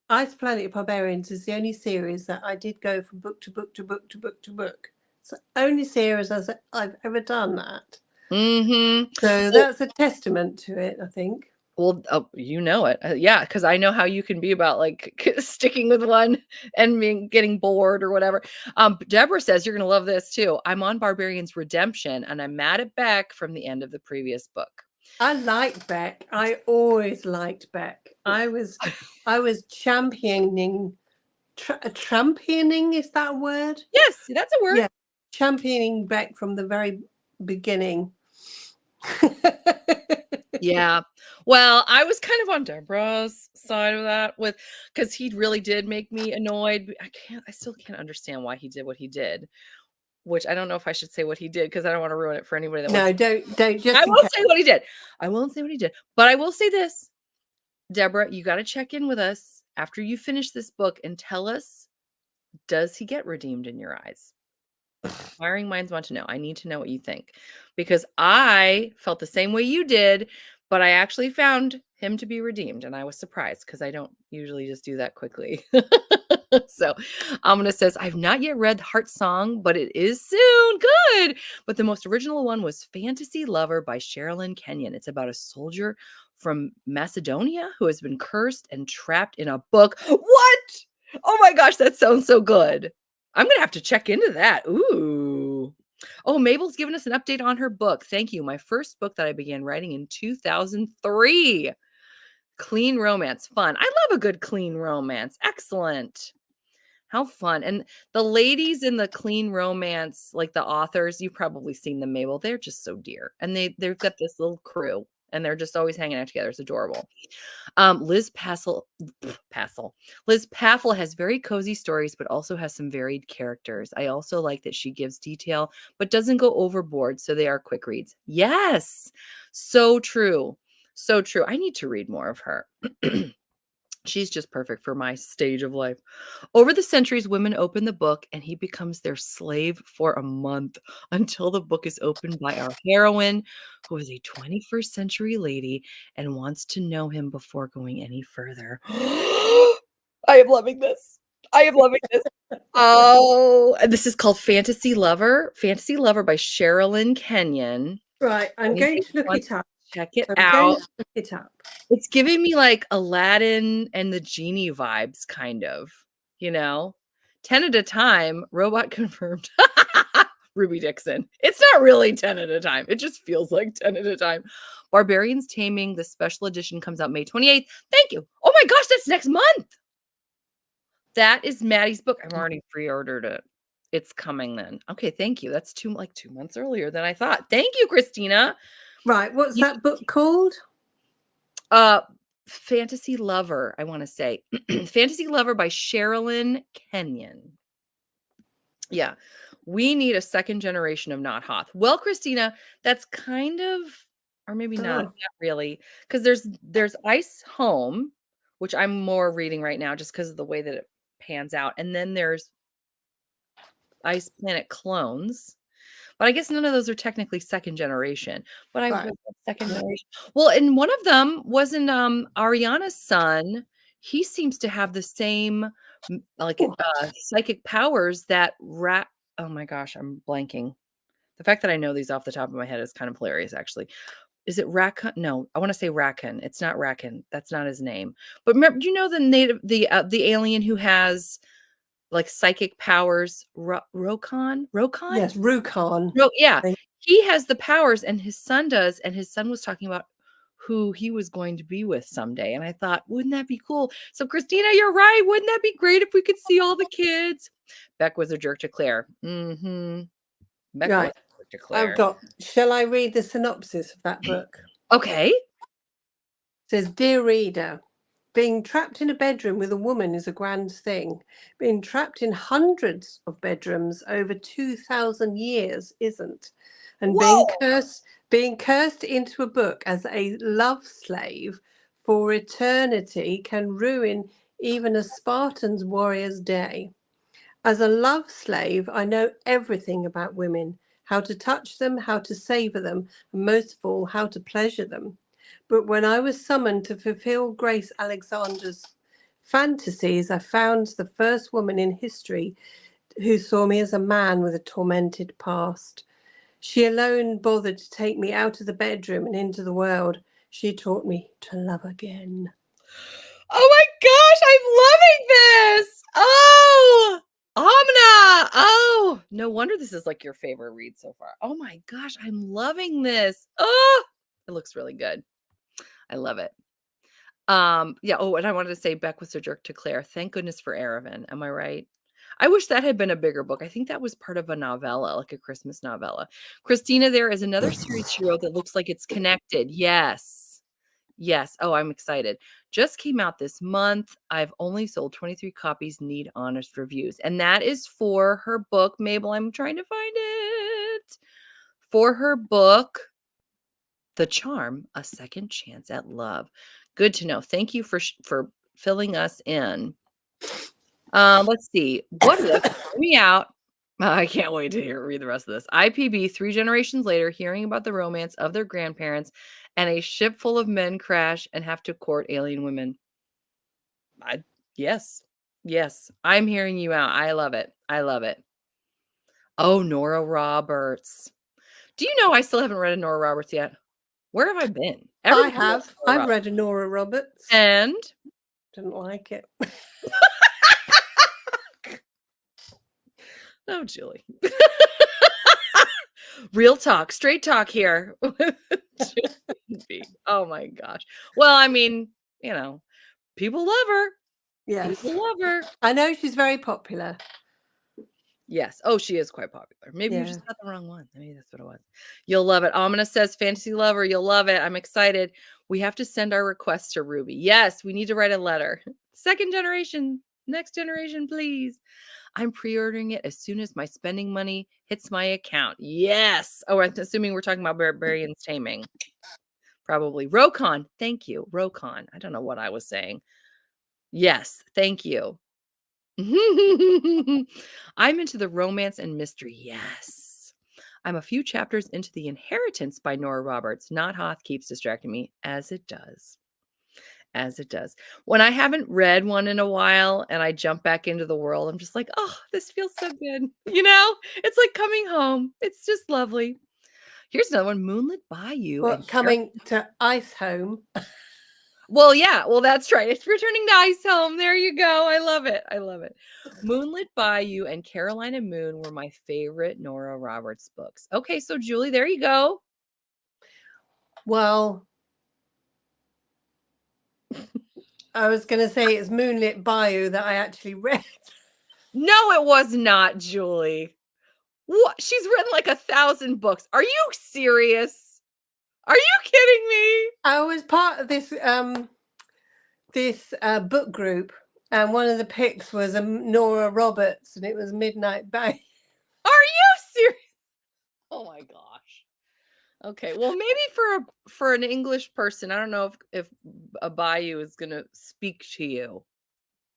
Ice Planet Barbarians is the only series that I did go from book to book to book to book to book. It's the only series I've ever done that. Mhm. So Well, that's a testament to it, I think. you know it. Yeah, because I know how you can be about like sticking with one and getting bored or whatever. Deborah says you're gonna love this too. I'm on Barbarian's Redemption and I'm mad at Beck from the end of the previous book. I like Beck. I always liked Beck. I was championing, is that a word? Yes, that's a word. Yeah, championing Beck from the very beginning. Yeah. Well, I was kind of on Deborah's side of that with because he really did make me annoyed. I still can't understand why he did what he did, which I don't know if I should say what he did because I don't want to ruin it for anybody that wants. No, don't, I just in won't case. say what he did. I won't say what he did, but I will say this, Deborah, you got to check in with us after you finish this book and tell us, does he get redeemed in your eyes? Inquiring minds want to know. I need to know what you think because I felt the same way you did, but I actually found him to be redeemed and I was surprised because I don't usually just do that quickly. So Amina says, I've not yet read Heart Song, but it is soon. Good. But the most original one was Fantasy Lover by Sherilyn Kenyon. It's about a soldier from Macedonia who has been cursed and trapped in a book. What? Oh my gosh, that sounds so good. I'm gonna have to check into that. Ooh. Oh, Mabel's given us an update on her book. Thank you. My first book that I began writing in 2003. Clean romance, fun. I love a good clean romance. Excellent. How fun. And the ladies in the clean romance, like the authors, you've probably seen them, Mabel. They're just so dear. And they've got this little crew and they're just always hanging out together. It's adorable. Liz Passel. Liz Paffel has very cozy stories, but also has some varied characters. I also like that she gives detail, but doesn't go overboard, so they are quick reads. Yes, so true. So true. I need to read more of her. She's just perfect for my stage of life. Over the centuries, women open the book and he becomes their slave for a month until the book is opened by our heroine, who is a 21st century lady and wants to know him before going any further. I am loving this. I am loving this. Oh, and this is called Fantasy Lover. Fantasy Lover by Sherilyn Kenyon. Right, I'm going to look it up. Check it I'm going out. to look it up. It's giving me like Aladdin and the genie vibes, kind of, you know? 10 at a time, robot confirmed. Ruby Dixon. It's not really 10 at a time. It just feels like 10 at a time. Barbarians Taming, the special edition comes out May 28th. Thank you. Oh my gosh, that's next month. That is Maddie's book. I've already pre-ordered it. It's coming then. Okay, thank you. That's 2 months earlier than I thought. Thank you, Christina. Right, what's that book called? Fantasy Lover, I want to say. Fantasy Lover by Sherilyn Kenyon. Yeah. We need a second generation of Not Hoth. Well, Christina, that's kind of, or maybe not really, because there's Ice Home, which I'm more reading right now just because of the way that it pans out. And then there's Ice Planet Clones. But I guess none of those are technically second generation, but I would second generation. Well, and one of them wasn't Ariana's son. He seems to have the same psychic powers that oh my gosh, I'm blanking. The fact that I know these off the top of my head is kind of hilarious, actually. Is it Raccoon? No, I want to say Raccoon. It's not Raccoon. That's not his name. But remember, do you know the alien who has like psychic powers? Rokon? Yes, Rukon. Yeah, he has the powers and his son does, and his son was talking about who he was going to be with someday, and I thought, wouldn't that be cool? So Christina, you're right. Wouldn't that be great if we could see all the kids? Beck was a jerk to Claire. Beck was a jerk to Claire. Shall I read the synopsis of that book? Okay. It says, Dear reader, being trapped in a bedroom with a woman is a grand thing. Being trapped in hundreds of bedrooms over 2,000 years isn't. And being cursed into a book as a love slave for eternity can ruin even a Spartan's warrior's day. As a love slave, I know everything about women, how to touch them, how to savor them, and most of all, how to pleasure them. But when I was summoned to fulfill Grace Alexander's fantasies, I found the first woman in history who saw me as a man with a tormented past. She alone bothered to take me out of the bedroom and into the world. She taught me to love again. Oh my gosh, I'm loving this. Oh, Amna. Oh, no wonder this is like your favorite read so far. Oh my gosh, I'm loving this. Oh, it looks really good. I love it. Yeah. Oh, and I wanted to say Beck was a jerk to Claire. Thank goodness for Aravan. Am I right? I wish that had been a bigger book. I think that was part of a novella, like a Christmas novella. Christina, there is another series she wrote that looks like it's connected. Yes. Yes. Oh, I'm excited. Just came out this month. I've only sold 23 copies, need honest reviews. And that is for her book, Mabel. I'm trying to find it. For her book, The Charm, A Second Chance at Love. Good to know. Thank you for filling us in. Let's see. What if me out? I can't wait to read the rest of this. IPB, 3 generations later, hearing about the romance of their grandparents and a ship full of men crash and have to court alien women. Yes. Yes. I'm hearing you out. I love it. I love it. Oh, Nora Roberts. Do you know I still haven't read a Nora Roberts yet? Where have I been? I have. I've read a Nora Roberts. And? Didn't like it. Oh, Julie. Real talk, straight talk here. Oh my gosh. Well, I mean, you know, people love her. Yes. People love her. I know she's very popular. Yes. Oh, she is quite popular. Maybe you Yeah. just got the wrong one. Maybe that's what it was. You'll love it. Amina says, "Fantasy lover, you'll love it. I'm excited. We have to send our requests to Ruby. Yes, we need to write a letter. Second generation, next generation, please. I'm pre-ordering it as soon as my spending money hits my account. Yes. Oh, I'm assuming we're talking about Barbarian's Taming. Probably. Rokon. Thank you. Rokon. I don't know what I was saying. Yes. Thank you. I'm into the romance and mystery. Yes. I'm a few chapters into The Inheritance by Nora Roberts. Not Hoth keeps distracting me, as it does. As it does. When I haven't read one in a while and I jump back into the world, I'm just like, oh, this feels so good. You know, it's like coming home. It's just lovely. Here's another one, Moonlit Bayou. Well, coming to Ice Home. Well, yeah. Well, that's right. It's returning to Ice Home. There you go. I love it. I love it. Moonlit Bayou and Carolina Moon were my favorite Nora Roberts books. Okay, so Julie, there you go. Well, I was going to say it's Moonlit Bayou that I actually read. No, it was not, Julie. What? She's written like 1,000 books. Are you serious? Are you kidding me? I was part of this book group, and one of the picks was Nora Roberts, and it was Midnight Bay. Are you serious? Oh my gosh. Okay, well, maybe for an English person, I don't know if a Bayou is gonna speak to you.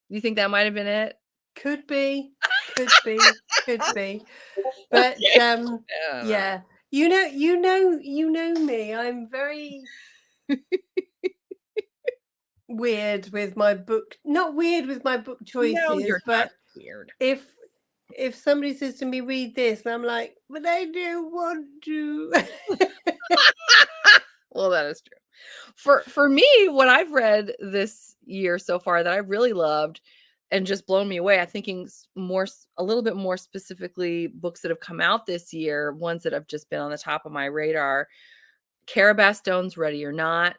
You think that might have been it? Could be, could be, could be. But Okay. yeah, you know me. I'm very weird with my book. Not weird with my book No, choices, you're not but weird. if somebody says to me, read this, and I'm like, but I don't want to. Well, that is true. For me, what I've read this year so far that I really loved and just blown me away, I'm thinking a little bit more specifically books that have come out this year, ones that have just been on the top of my radar. Carabas Stone's Ready or Not.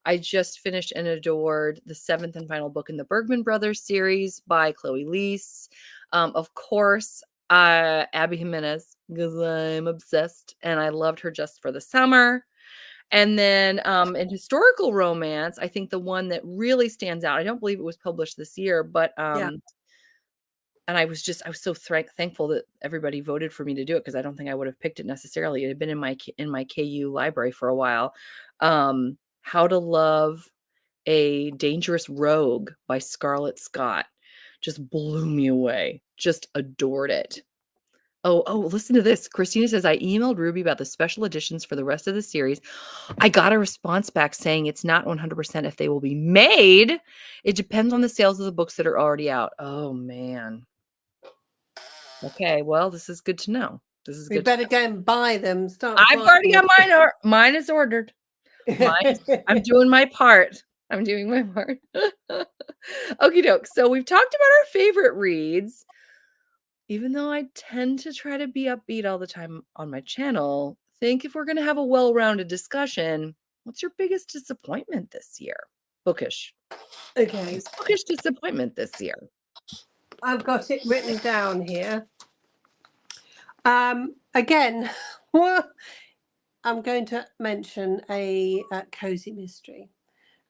I just finished and adored the seventh and final book in the Bergman Brothers series by Chloe Leese. Of course, Abby Jimenez, because I'm obsessed and I loved her just for the summer. And then in historical romance, I think the one that really stands out, I don't believe it was published this year, but Yeah. and I was so thankful that everybody voted for me to do it because I don't think I would have picked it necessarily. It had been in my KU library for a while. How to Love a Dangerous Rogue by Scarlett Scott just blew me away. Just adored it. Oh, listen to this. Christina says, I emailed Ruby about the special editions for the rest of the series. I got a response back saying it's not 100% if they will be made. It depends on the sales of the books that are already out. Oh, man. Okay, well, this is good to know. This is We good to better go and buy them. Start I've buying already got them. mine mine is ordered. I'm doing my part. I'm doing my part. Okie doke. So we've talked about our favorite reads. Even though I tend to try to be upbeat all the time on my channel, think if we're going to have a well-rounded discussion, what's your biggest disappointment this year? Bookish. Okay, Bookish disappointment this year. I've got it written down here. Again, well, I'm going to mention a cozy mystery,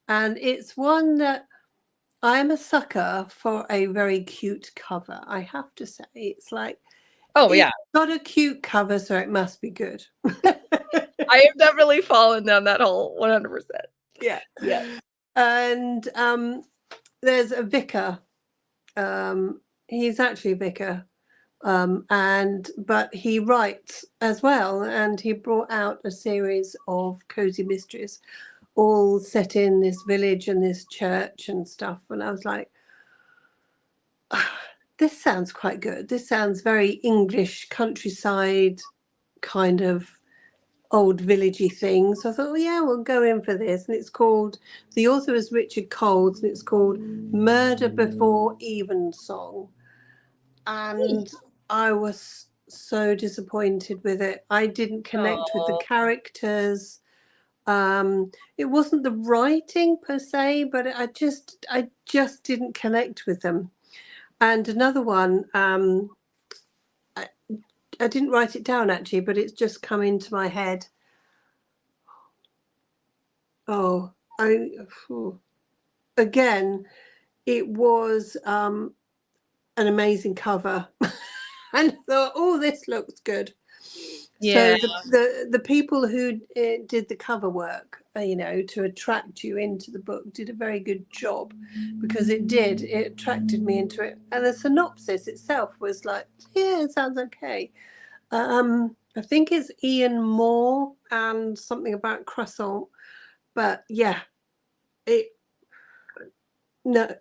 and it's one that I'm a sucker for a very cute cover. I have to say, it's like, Oh, yeah. it's got a cute cover, so it must be good. I have definitely fallen down that hole 100%. Yeah. Yeah. And there's a vicar. He's actually a vicar. But he writes as well, and he brought out a series of cozy mysteries, all set in this village and this church and stuff. And I was like, this sounds quite good. This sounds very English countryside kind of old villagey thing. So I thought, well, yeah, we'll go in for this. And it's called, the author is Richard Coles, and it's called Murder Before Evensong. And I was so disappointed with it. I didn't connect with the characters. It wasn't the writing per se, but I just didn't connect with them. And another one, I, I didn't write it down actually, but it's just come into my head. Oh, again, it was an amazing cover, and I thought, oh, this looks good. Yeah. So the people who did the cover work, to attract you into the book, did a very good job, because it attracted me into it, and the synopsis itself was like, yeah, it sounds okay. I think it's Ian Moore and something about croissant, but yeah, it no.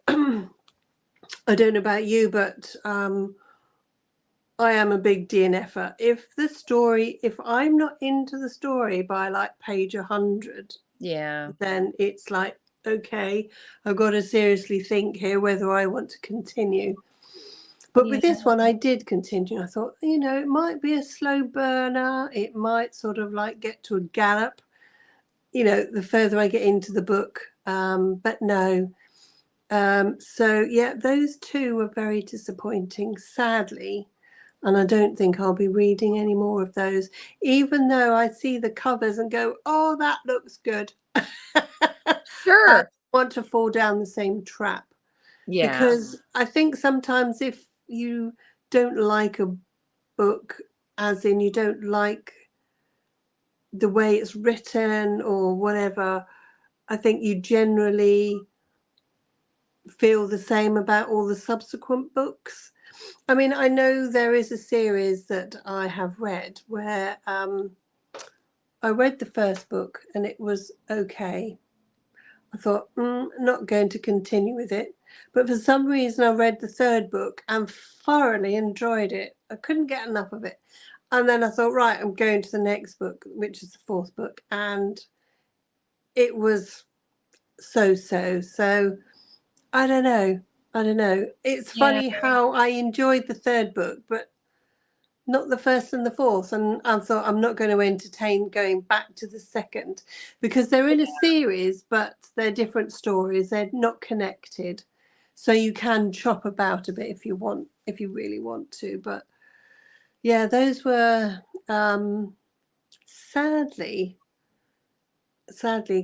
I don't know about you, but I am a big DNFer. If I'm not into the story by like page 100, Yeah. then it's like, okay, I've got to seriously think here whether I want to continue. But Yeah. with this one, I did continue. I thought, it might be a slow burner. It might sort of like get to a gallop, the further I get into the book. But no. So, yeah, those two were very disappointing, sadly. And I don't think I'll be reading any more of those, even though I see the covers and go, oh, that looks good. I Sure. want to fall down the same trap, Yeah. because I think sometimes if you don't like a book, as in you don't like the way it's written or whatever, I think you generally feel the same about all the subsequent books. I mean, I know there is a series that I have read where I read the first book and it was okay. I thought, not going to continue with it. But for some reason, I read the third book and thoroughly enjoyed it. I couldn't get enough of it. And then I thought, right, I'm going to the next book, which is the fourth book. And it was so. So I don't know. I don't know. It's Yeah. funny how I enjoyed the third book, but not the first and the fourth. And I thought, I'm not going to entertain going back to the second, because they're in a series, but they're different stories. They're not connected. So you can chop about a bit if you want, if you really want to. But yeah, those were sadly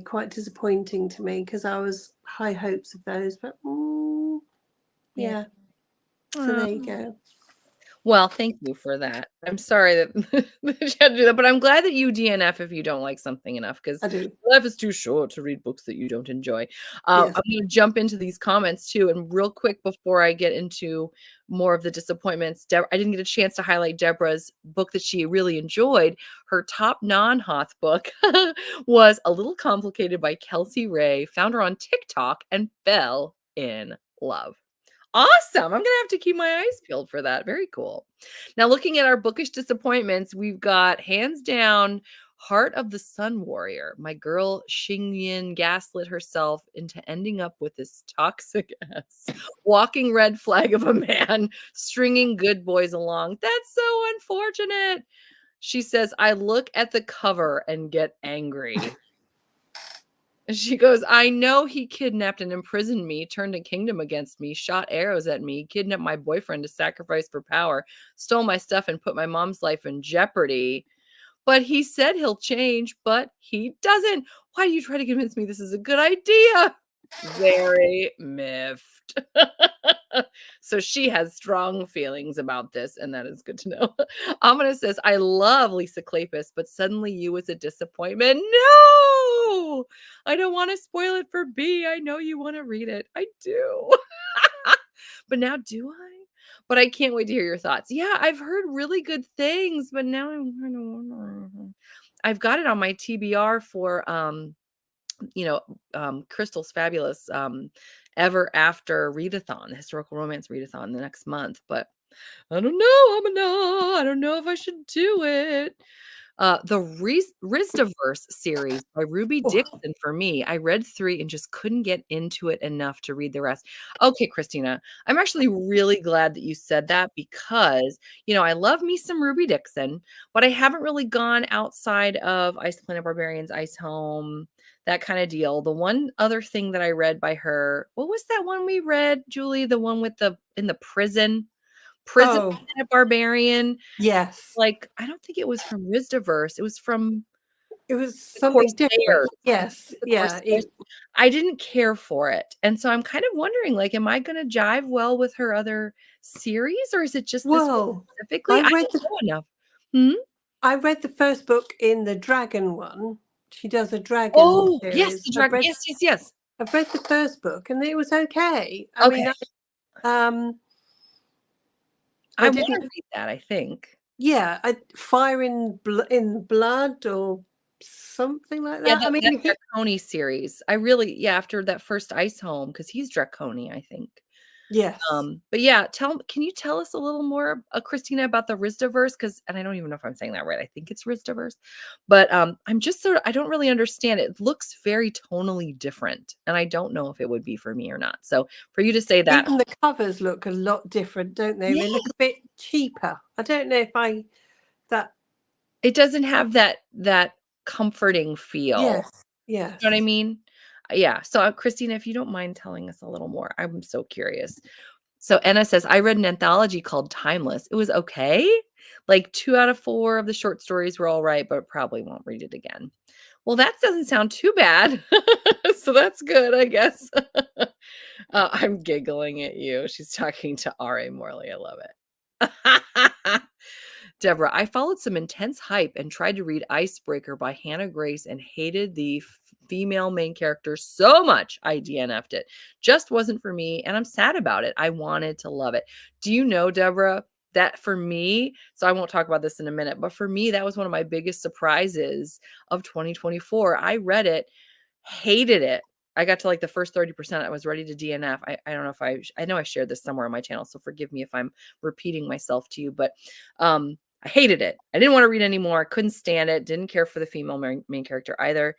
quite disappointing to me, because I was high hopes of those. But Yeah. yeah, so Aw. there you go. Well, thank you for that. I'm sorry that that you had to do that, but I'm glad that you DNF if you don't like something enough, because I do. life is too short to read books that you don't enjoy. Yes. I'm gonna jump into these comments too, and real quick before I get into more of the disappointments, I didn't get a chance to highlight Deborah's book that she really enjoyed. Her top non-Hoth book was A Little Complicated by Kelsey Ray, found her on TikTok and fell in love. Awesome. I'm gonna have to keep my eyes peeled for that. Very cool. Now, looking at our bookish disappointments, we've got hands down Heart of the Sun Warrior. My girl Xingyin gaslit herself into ending up with this toxic ass walking red flag of a man stringing good boys along. That's so unfortunate. She says, I look at the cover and get angry. And she goes, I know he kidnapped and imprisoned me, turned a kingdom against me, shot arrows at me, kidnapped my boyfriend to sacrifice for power, stole my stuff, and put my mom's life in jeopardy. But he said he'll change, but he doesn't. Why do you try to convince me this is a good idea? Very miffed. So she has strong feelings about this, and that is good to know. Amina says, I love Lisa Kleypas, but suddenly you was a disappointment. No, I don't want to spoil it for B. I know you want to read it. I do. But now do I? But I can't wait to hear your thoughts. Yeah, I've heard really good things, but now I'm kind of wondering. I've got it on my TBR for Crystal's fabulous ever after readathon, the historical romance readathon the next month. But I don't know, I don't know if I should do it. The Rizdaverse series by Ruby Oh, Dixon for me. I read 3 and just couldn't get into it enough to read the rest. Okay, Christina, I'm actually really glad that you said that because, I love me some Ruby Dixon, but I haven't really gone outside of Ice Planet Barbarians, Ice Home, that kinda deal. The one other thing that I read by her, what was that one we read, Julie? The one with the in the prison? Prison oh, Planet Barbarian? yes. Like, I don't think it was from Rizdaverse, it was from It was the something different. Corsairs. I think it Yes, was the yeah. Corsairs. I didn't care for it, and so I'm kind of wondering, like, am I gonna jive well with her other series, or is it just this one Well, specifically? I I read don't the know enough. Hmm? I read the first book in the dragon one. She does a dragon Oh, yes, series. the dragon. Yes, yes, yes. I've read the first book and it was okay. I Okay, mean, I I wanna didn't read that, I think. yeah, Fire in Blood or something like Yeah, that. I that mean, he Draconi series. I really yeah, after that first Ice Home, because he's Draconi, I think. yes. But yeah, can you tell us a little more, Christina, about the Rizdaverse? Because and I don't even know if I'm saying that right. I think it's Rizdaverse, but I'm just sort of I don't really understand it. It looks very tonally different, and I don't know if it would be for me or not. So for you to say that, Even the covers look a lot different, don't they? yeah, They look a bit cheaper. I don't know if I that it doesn't have that comforting feel. yes, You know what I yes. mean? Yeah. So Christina, if you don't mind telling us a little more, I'm so curious. So Anna says, I read an anthology called Timeless. It was okay. Like 2 out of 4 of the short stories were all right, but probably won't read it again. Well, that doesn't sound too bad. So that's good, I guess. I'm giggling at you. She's talking to R.A. Morley. I love it. Deborah, I followed some intense hype and tried to read Icebreaker by Hannah Grace and hated the female main character so much I DNF'd it. Just wasn't for me, and I'm sad about it. I wanted to love it. Do you know, Deborah, that for me, so I won't talk about this in a minute, but for me, that was one of my biggest surprises of 2024. I read it, hated it. I got to like the first 30%. I was ready to DNF. I don't know if I know I shared this somewhere on my channel, so forgive me if I'm repeating myself to you, but I hated it. I didn't want to read anymore. I couldn't stand it. Didn't care for the female main character either.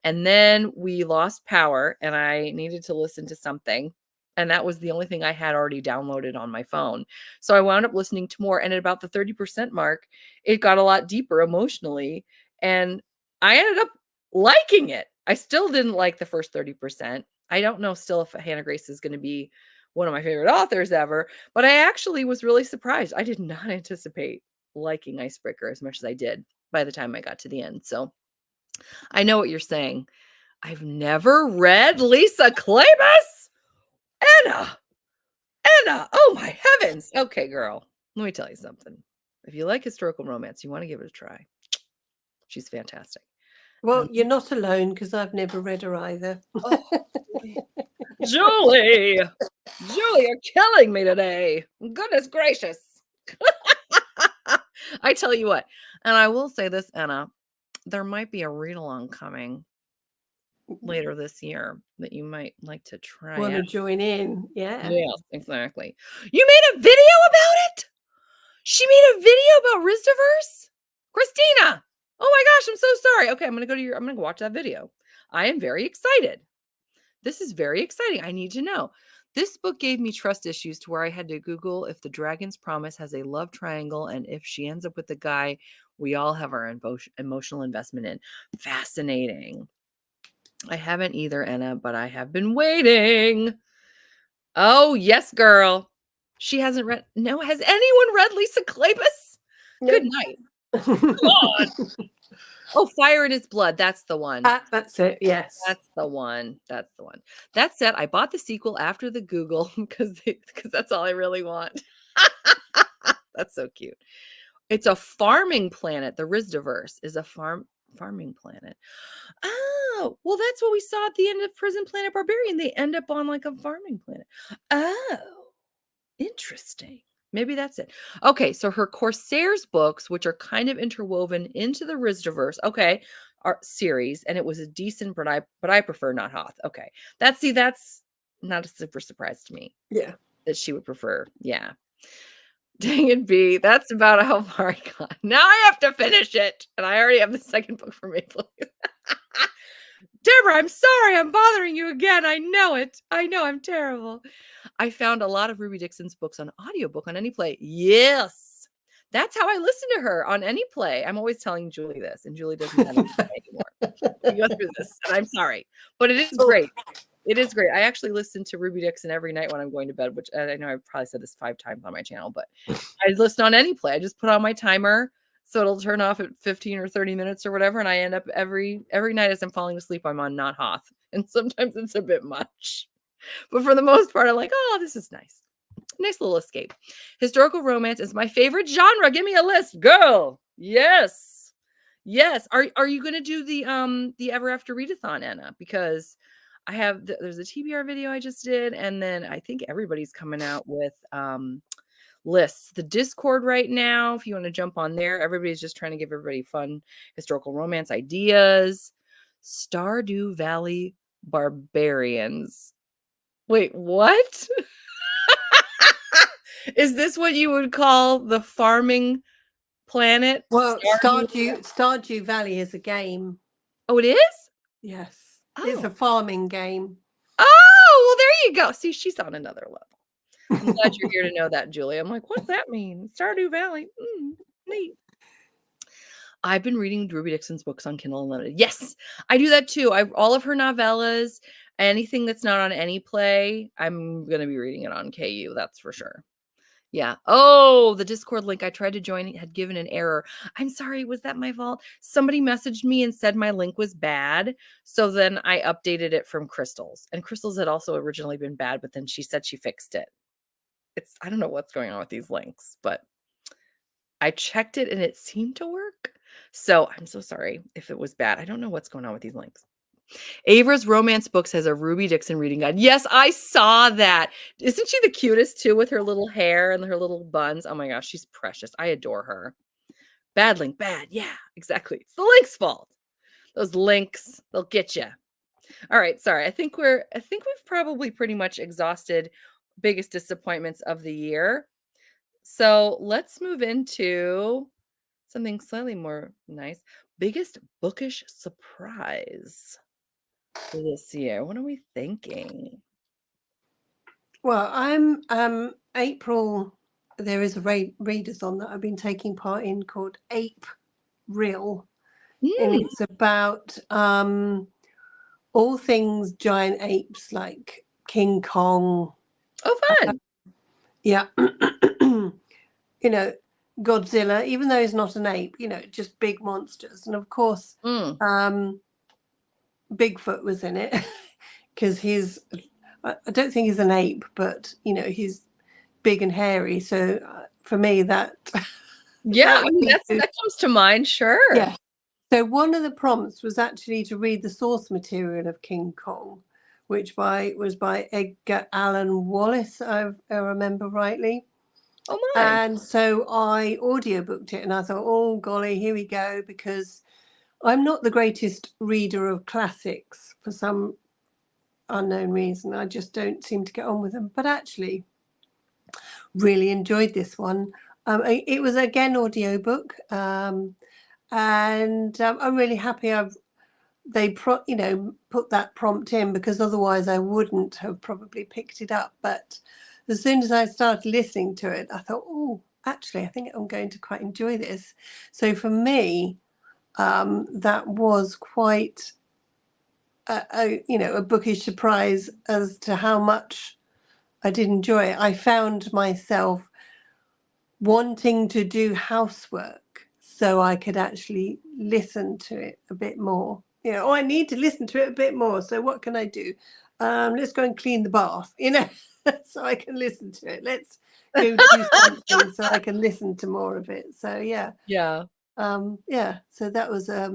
And then we lost power and I needed to listen to something. And that was the only thing I had already downloaded on my phone. So I wound up listening to more. And at about the 30% mark, it got a lot deeper emotionally. And I ended up liking it. I still didn't like the first 30%. I don't know still if Hannah Grace is going to be one of my favorite authors ever, but I actually was really surprised. I did not anticipate liking Icebreaker as much as I did by the time I got to the end. So I know what you're saying. I've never read Lisa Kleypas. Anna, Anna, oh my heavens. Okay, girl, let me tell you something. If you like historical romance, you want to give it a try. She's fantastic. Well, Um, you're not alone because I've never read her either. oh, Julie, Julie, you're killing me today. Goodness gracious. I tell you what, and I will say this, Anna, there might be a read along coming later this year that you might like to try Want out. to join in? Yeah. Yes, exactly. You made a video about it? She made a video about Rizdaverse? Christina! Oh my gosh, I'm so sorry. Okay, I'm gonna go watch that video. I am very excited. This is very exciting. I need to know. This book gave me trust issues to where I had to Google if the Dragon's Promise has a love triangle and if she ends up with the guy we all have our emotional investment in. Fascinating. I haven't either, Anna, but I have been waiting. Oh, yes, girl. She hasn't read. No, has anyone read Lisa Kleypas? Good Nope. night. Come on. Oh, Fire in His Blood. That's the one. That's it. Yes. That's the one. That's the one. That said, I bought the sequel after the Google because that's all I really want. That's so cute. It's a farming planet. The Rizdaverse is a farming planet. Oh, well, that's what we saw at the end of Prison Planet Barbarian. They end up on like a farming planet. Oh, interesting. Maybe that's it. Okay, so her Corsairs books, which are kind of interwoven into the Rizdaverse, okay, are series, and it was a decent, but I prefer not Hoth. Okay, that's not a super surprise to me Yeah. that she would prefer. Yeah. Dang it, B. That's about how far I got. Now I have to finish it, and I already have the second book for Maple. Deborah, I'm sorry I'm bothering you again. I know it. I know I'm terrible. I found a lot of Ruby Dixon's books on audiobook on AnyPlay. Yes. That's how I listen to her on AnyPlay. I'm always telling Julie this, and Julie doesn't have AnyPlay anymore. We go through this, and I'm sorry. But it is Oh, great. It is great. I actually listen to Ruby Dixon every night when I'm going to bed, which I know I've probably said this 5 times on my channel, but I listen on AnyPlay. I just put on my timer, so it'll turn off at 15 or 30 minutes or whatever, and I end up every night as I'm falling asleep, I'm on Not Hoth, and sometimes it's a bit much. But for the most part, I'm like, "Oh, this is nice. Nice little escape." Historical romance is my favorite genre. Give me a list, girl. Yes. Yes. Are you gonna do the Ever After Readathon, Anna? Because I have there's a TBR video I just did, and then I think everybody's coming out with lists. The Discord right now, if you want to jump on there, everybody's just trying to give everybody fun historical romance ideas. Stardew Valley Barbarians. Wait, what? Is this what you would call the farming planet? well, Stardew? Stardew Valley is a game. Oh, it is? Yes, it's Oh. a farming game. Oh, well, there you go. See, she's on another level. I'm glad you're here to know that, Julie. I'm like, what's that mean? Stardew Valley. Neat. I've been reading Ruby Dixon's books on Kindle Unlimited. Yes, I do that too. All of her novellas, anything that's not on AnyPlay, I'm gonna be reading it on KU. That's for sure. Yeah. Oh, the Discord link I tried to join had given an error. I'm sorry. Was that my fault? Somebody messaged me and said my link was bad. So then I updated it from Crystal's. And Crystal's had also originally been bad, but then she said she fixed it. I don't know what's going on with these links, but I checked it and it seemed to work. So I'm so sorry if it was bad. I don't know what's going on with these links. Ava's Romance Books has a Ruby Dixon reading guide. Yes, I saw that. Isn't she the cutest too with her little hair and her little buns? Oh my gosh, she's precious. I adore her. Bad link, bad. Yeah, exactly. It's the link's fault. Those links, they'll get you. All right, sorry. I think we've probably pretty much exhausted biggest disappointments of the year. So let's move into something slightly more nice. Biggest bookish surprise for this year. What are we thinking? Well, I'm April. There is a readathon that I've been taking part in called Ape Real, and Mm, it's about all things giant apes like King Kong. oh, fun. Yeah, you know, Godzilla, even though he's not an ape, just big monsters. And of course, Mm, Bigfoot was in it because I don't think he's an ape, but he's big and hairy. So for me, that yeah, that I would mean, be good. that comes to mind, sure. Yeah. So one of the prompts was actually to read the source material of King Kong, which was by Edgar Allan Wallace, if I remember rightly. Oh my. And so I audiobooked it, and I thought, oh golly, here we go, because I'm not the greatest reader of classics for some unknown reason. I just don't seem to get on with them. But actually, really enjoyed this one. It was again audiobook, and I'm really happy they put that prompt in, because otherwise I wouldn't have probably picked it up. But as soon as I started listening to it, I thought, oh, actually, I think I'm going to quite enjoy this. So for me, that was quite a bookish surprise as to how much I did enjoy it. I found myself wanting to do housework so I could actually listen to it a bit more. I need to listen to it a bit more. So what can I do? Let's go and clean the bath, so I can listen to it. Let's go do something so I can listen to more of it. So yeah, Yeah. yeah. So that was a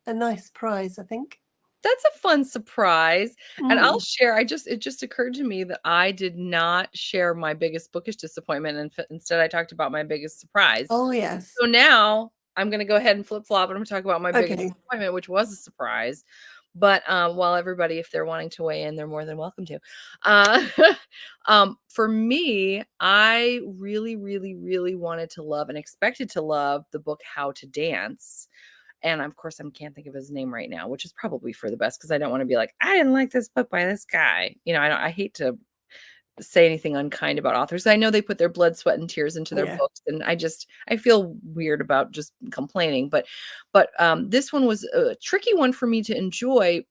nice surprise, I think. That's a fun surprise, and I'll Mm. share it just occurred to me that I did not share my biggest bookish disappointment, and instead I talked about my biggest surprise. Oh yes. So now I'm gonna go ahead and flip-flop, and I'm gonna talk about my biggest Okay. disappointment, which was a surprise. But while everybody, if they're wanting to weigh in, they're more than welcome to. For me, I really, really, really wanted to love and expected to love the book How to Dance. And of course, I can't think of his name right now, which is probably for the best because I don't want to be like, I didn't like this book by this guy. I hate to say anything unkind about authors. I know they put their blood, sweat, and tears into their Yeah. books, and I feel weird about just complaining. But this one was a tricky one for me to enjoy.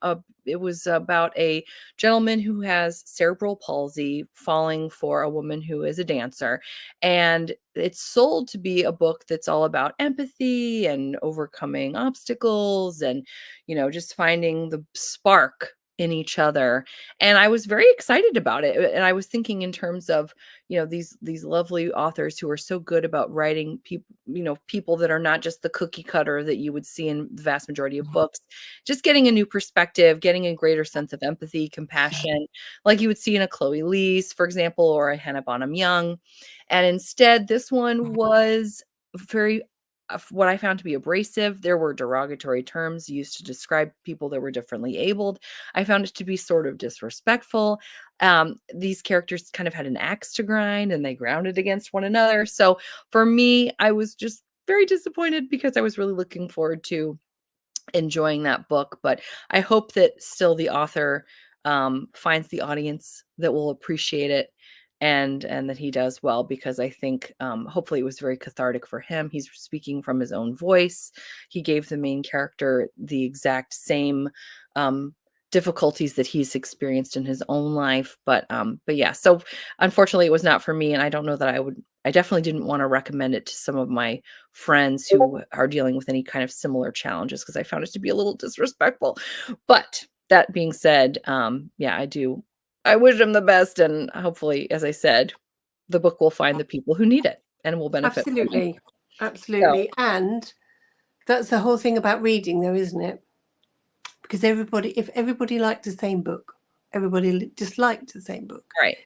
It was about a gentleman who has cerebral palsy falling for a woman who is a dancer, and it's sold to be a book that's all about empathy and overcoming obstacles, and just finding the spark in each other. And I was very excited about it. And I was thinking in terms of, these lovely authors who are so good about writing people that are not just the cookie cutter that you would see in the vast majority of books, just getting a new perspective, getting a greater sense of empathy, compassion, like you would see in a Chloe Lease, for example, or a Hannah Bonham Young. And instead, this one was very what I found to be abrasive. There were derogatory terms used to describe people that were differently abled. I found it to be sort of disrespectful. These characters kind of had an axe to grind and they grounded against one another. So for me, I was just very disappointed because I was really looking forward to enjoying that book. But I hope that still the author finds the audience that will appreciate it, and that he does well, because I think hopefully it was very cathartic for him. He's speaking from his own voice. He gave the main character the exact same difficulties that he's experienced in his own life. But yeah, so unfortunately it was not for me, and I don't know that I definitely didn't want to recommend it to some of my friends who are dealing with any kind of similar challenges, because I found it to be a little disrespectful. But that being said, yeah, I wish him the best, and hopefully, as I said, the book will find the people who need it and will benefit from it. Absolutely. So, Absolutely. And that's the whole thing about reading, though, isn't it? Because if everybody liked the same book, everybody just liked the same book, right.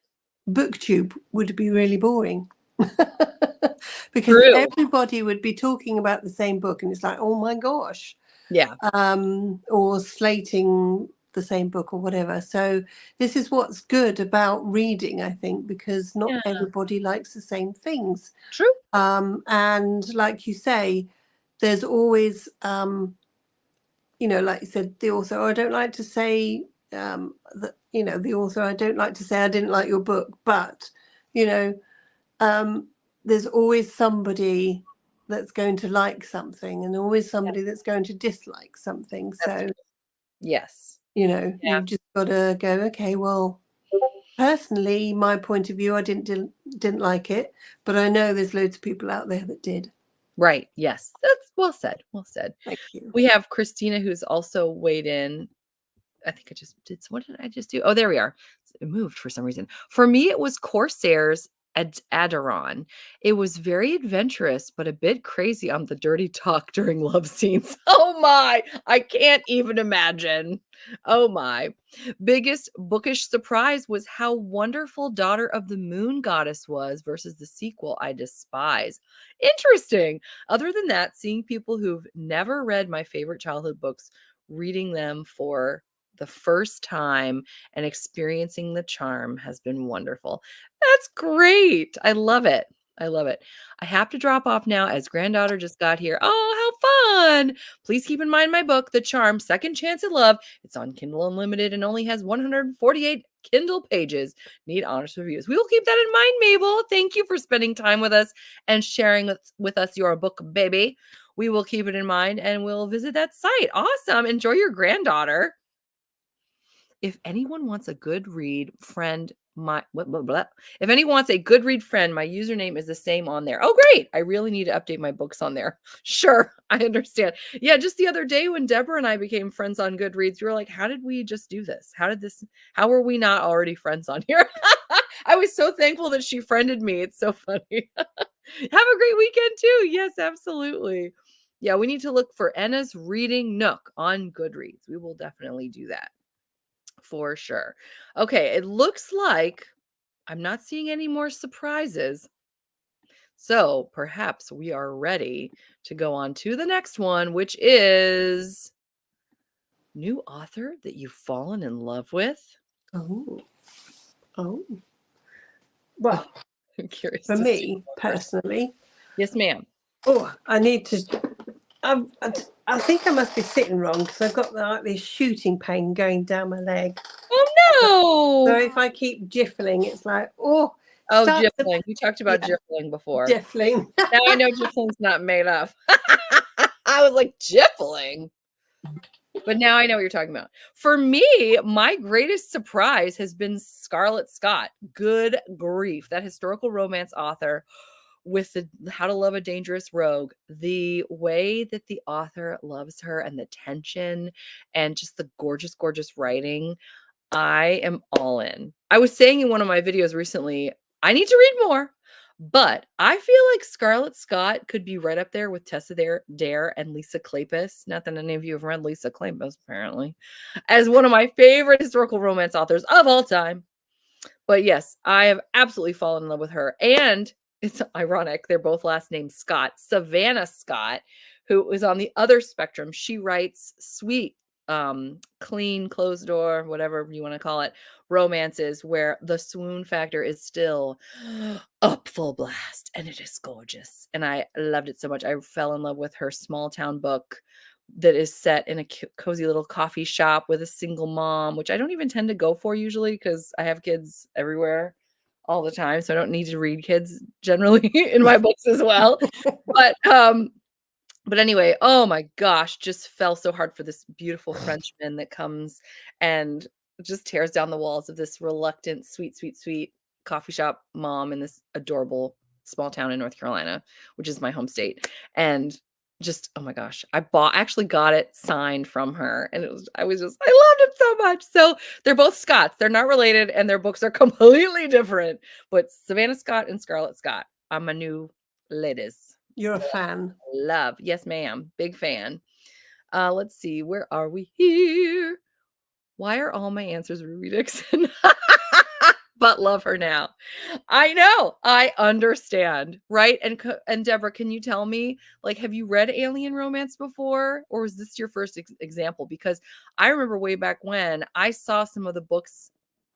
BookTube would be really boring. Because True. everybody would be talking about the same book, and it's like, oh my gosh, Yeah. or slating the same book or whatever. So this is what's good about reading, I think, because not Yeah. everybody likes the same things. True. And like you say, there's always, like you said, the author, I don't like to say that, the author, I don't like to say I didn't like your book, but, you know, there's always somebody that's going to like something and always somebody that's going to dislike something. That's So, yes. Yeah. you've just got to go, okay, well, personally, my point of view, I didn't like it, but I know there's loads of people out there that did. Right. Yes. That's well said. Well said. Thank you. We have Christina who's also weighed in. I think I just did. What did I just do? Oh, there we are. It moved for some reason. For me, it was Corsair's Aderon. It was very adventurous, but a bit crazy on the dirty talk during love scenes. Oh my, I can't even imagine. Oh my. Biggest bookish surprise was how wonderful Daughter of the Moon Goddess was versus the sequel I despise. Interesting. Other than that, seeing people who've never read my favorite childhood books reading them for the first time and experiencing the charm has been wonderful. That's great. I love it. I love it. I have to drop off now as granddaughter just got here. Oh, how fun. Please keep in mind my book, The Charm, Second Chance at Love. It's on Kindle Unlimited and only has 148 Kindle pages. Need honest reviews. We will keep that in mind, Mabel. Thank you for spending time with us and sharing with us your book, baby. We will keep it in mind and we'll visit that site. Awesome. Enjoy your granddaughter. If anyone wants a good read friend, if anyone wants a good read friend, my username is the same on there. Oh, great. I really need to update my books on there. Sure. I understand. Yeah. Just the other day when Deborah and I became friends on Goodreads, we were like, how did we just do this? How were we not already friends on here? I was so thankful that she friended me. It's so funny. Have a great weekend too. Yes, absolutely. Yeah. We need to look for Enna's Reading Nook on Goodreads. We will definitely do that. For sure. Okay, it looks like I'm not seeing any more surprises. So perhaps we are ready to go on to the next one, which is New author that you've fallen in love with? Oh, oh. Well, I'm curious for to see me what first. personally, Yes, ma'am. oh, I need to. I think I must be sitting wrong because I've got like this shooting pain going down my leg. So Oh, no. if I keep jiffling, it's like, oh, Oh, starts to, jiffling. We talked about yeah, jiffling before. jiffling. Now I know jiffling's not made up. I was like, jiffling? But now I know what you're talking about. For me, my greatest surprise has been Scarlett Scott. Good grief. That historical romance author with the How to Love a Dangerous Rogue. The way that the author loves her and the tension and just the gorgeous, gorgeous writing. I am all in. I was saying in one of my videos recently, I need to read more, but I feel like Scarlett Scott could be right up there with Tessa Dare and Lisa Kleypas. Not that any of you have read Lisa Kleypas, apparently, as one of my favorite historical romance authors of all time. But yes, I have absolutely fallen in love with her. And it's ironic, they're both last names Scott. Savannah Scott, who is on the other spectrum, she writes sweet, clean, closed door, whatever you want to call it, romances where the swoon factor is still up full blast and it is gorgeous. And I loved it so much. I fell in love with her small town book that is set in a cozy little coffee shop with a single mom, which I don't even tend to go for usually because I have kids everywhere all the time. So I don't need to read kids generally in my books as well. But but anyway, oh my gosh, just fell so hard for this beautiful Frenchman that comes and just tears down the walls of this reluctant, sweet, sweet, sweet coffee shop mom in this adorable small town in North Carolina, which is my home state. And just, oh my gosh, actually got it signed from her. And I loved it so much. So they're both Scots. They're not related and their books are completely different. But Savannah Scott and Scarlett Scott, I'm a new ladies. You're a fan. Love. Yes, ma'am. Big fan. Let's see. Where are we here? Why are all my answers Ruby Dixon? But love her now. I know. I understand. Right? And Deborah, can you tell me, like, have you read alien romance before, or was this your first example? Because I remember way back when I saw some of the books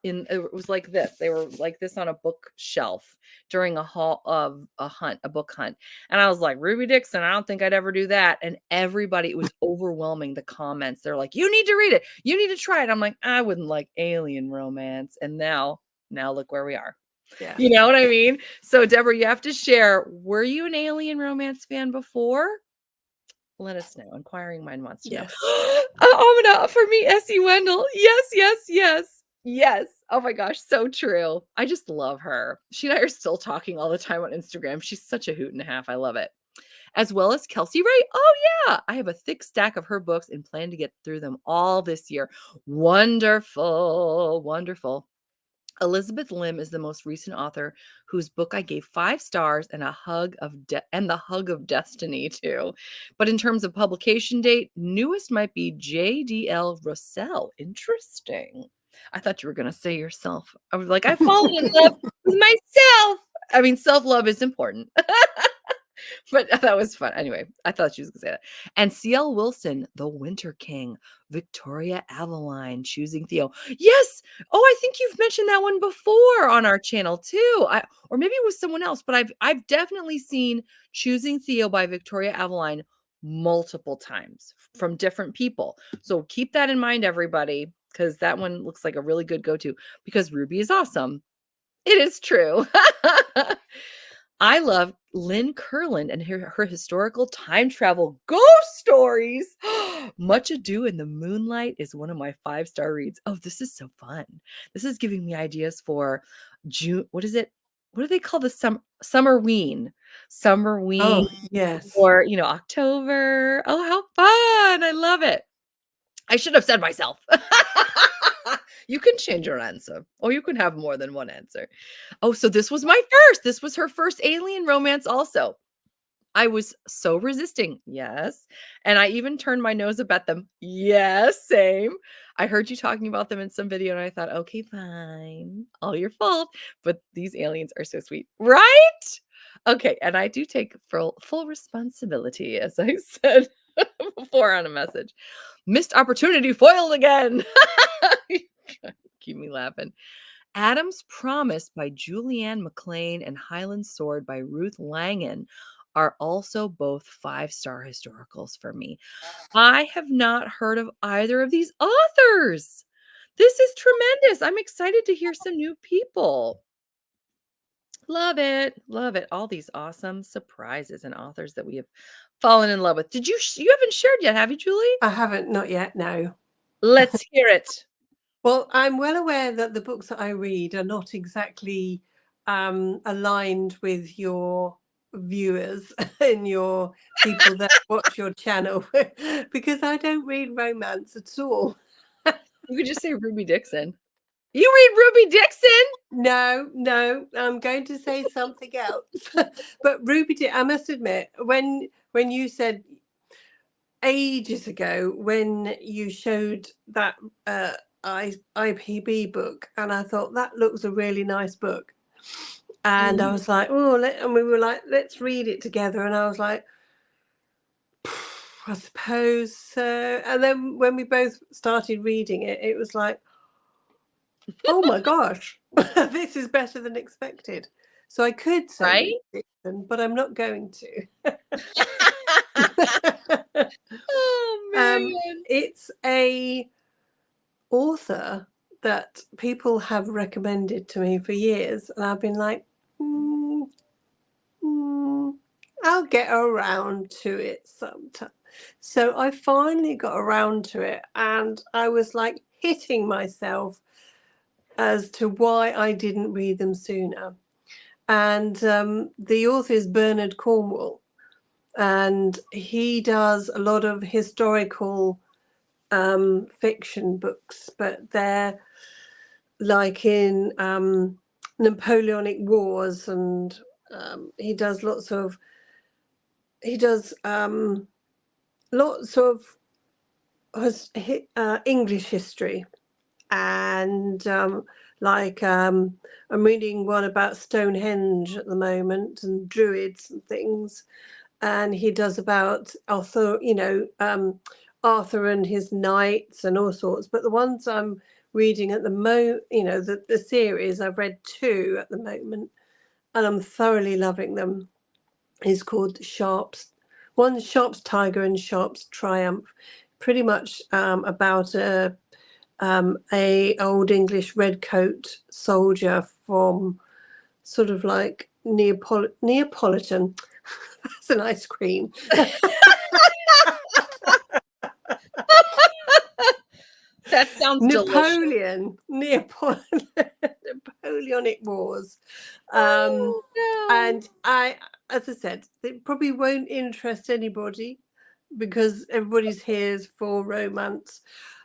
it was like this. They were like this on a bookshelf during a book hunt. And I was like, Ruby Dixon, I don't think I'd ever do that. And everybody, it was overwhelming, the comments. They're like, you need to read it. You need to try it. I'm like, I wouldn't like alien romance. And now look where we are. Yeah. You know what I mean? So Deborah, you have to share, were you an alien romance fan before? Let us know. Inquiring mind wants to know. Yes. Amina, for me, Essie Wendell. Yes, yes, yes. Yes. Oh my gosh, so true. I just love her. She and I are still talking all the time on Instagram. She's such a hoot and a half. I love it. As well as Kelsey Ray. Oh yeah, I have a thick stack of her books and plan to get through them all this year. Wonderful, wonderful. Elizabeth Lim is the most recent author whose book I gave 5 stars and the hug of destiny to. But in terms of publication date, newest might be JDL Russell. Interesting. I thought you were going to say yourself. I was like, I've fallen in love with myself. I mean, self-love is important. But that was fun. Anyway, I thought she was going to say that. And C.L. Wilson, The Winter King, Victoria Aveline, Choosing Theo. Yes. Oh, I think you've mentioned that one before on our channel too. Or maybe it was someone else, but I've definitely seen Choosing Theo by Victoria Aveline multiple times from different people. So keep that in mind, everybody, because that one looks like a really good go-to because Ruby is awesome. It is true. I love Lynn Kurland and her historical time travel ghost stories. Much Ado in the Moonlight is one of my 5-star reads. Oh, this is so fun. This is giving me ideas for June. What is it? What do they call the Summerween? Summerween Oh, yes. or, October. Oh, how fun. I love it. I should have said myself. You can change your answer, or you can have more than one answer. Oh, so this was my first. This was her first alien romance also. I was so resisting. Yes. And I even turned my nose up at them. Yes, same. I heard you talking about them in some video and I thought, okay, fine. All your fault. But these aliens are so sweet. Right? Okay. And I do take full responsibility, as I said. before on a message. Missed opportunity foiled again. Keep me laughing. Adam's Promise by Julianne McLean and Highland Sword by Ruth Langan are also both 5-star historicals for me. I have not heard of either of these authors. This is tremendous. I'm excited to hear some new people. Love it. Love it. All these awesome surprises and authors that we have fallen in love with. Did you you haven't shared yet, have you, Julie? I haven't, not yet, no. Let's hear it. Well, I'm well aware that the books that I read are not exactly aligned with your viewers and your people that watch your channel because I don't read romance at all. You could just say Ruby Dixon. You read Ruby Dixon? No, no, I'm going to say something else. But I must admit, when you said ages ago, when you showed that IPB book, and I thought that looks a really nice book, and I was like, oh, and we were like, let's read it together, and I was like, I suppose so. And then when we both started reading it, it was like, oh my gosh, this is better than expected. So I could say Right? Ruby Dixon, but I'm not going to. Oh, man. It's a author that people have recommended to me for years, and I've been like, I'll get around to it sometime. So I finally got around to it, and I was like hitting myself as to why I didn't read them sooner. And the author is Bernard Cornwell, and he does a lot of historical fiction books, but they're like in Napoleonic Wars, and he does lots of English history, and I'm reading one about Stonehenge at the moment and Druids and things, and he does about Arthur, Arthur and his knights and all sorts. But the ones I'm reading at the the series, I've read 2 at the moment, and I'm thoroughly loving them, is called Sharp's. One's Sharp's Tiger and Sharp's Triumph, pretty much about a old English redcoat soldier from sort of like Neapolitan. That's an ice cream. That sounds delicious. Napoleonic Wars. Oh, no. And as I said, it probably won't interest anybody because everybody's here for romance,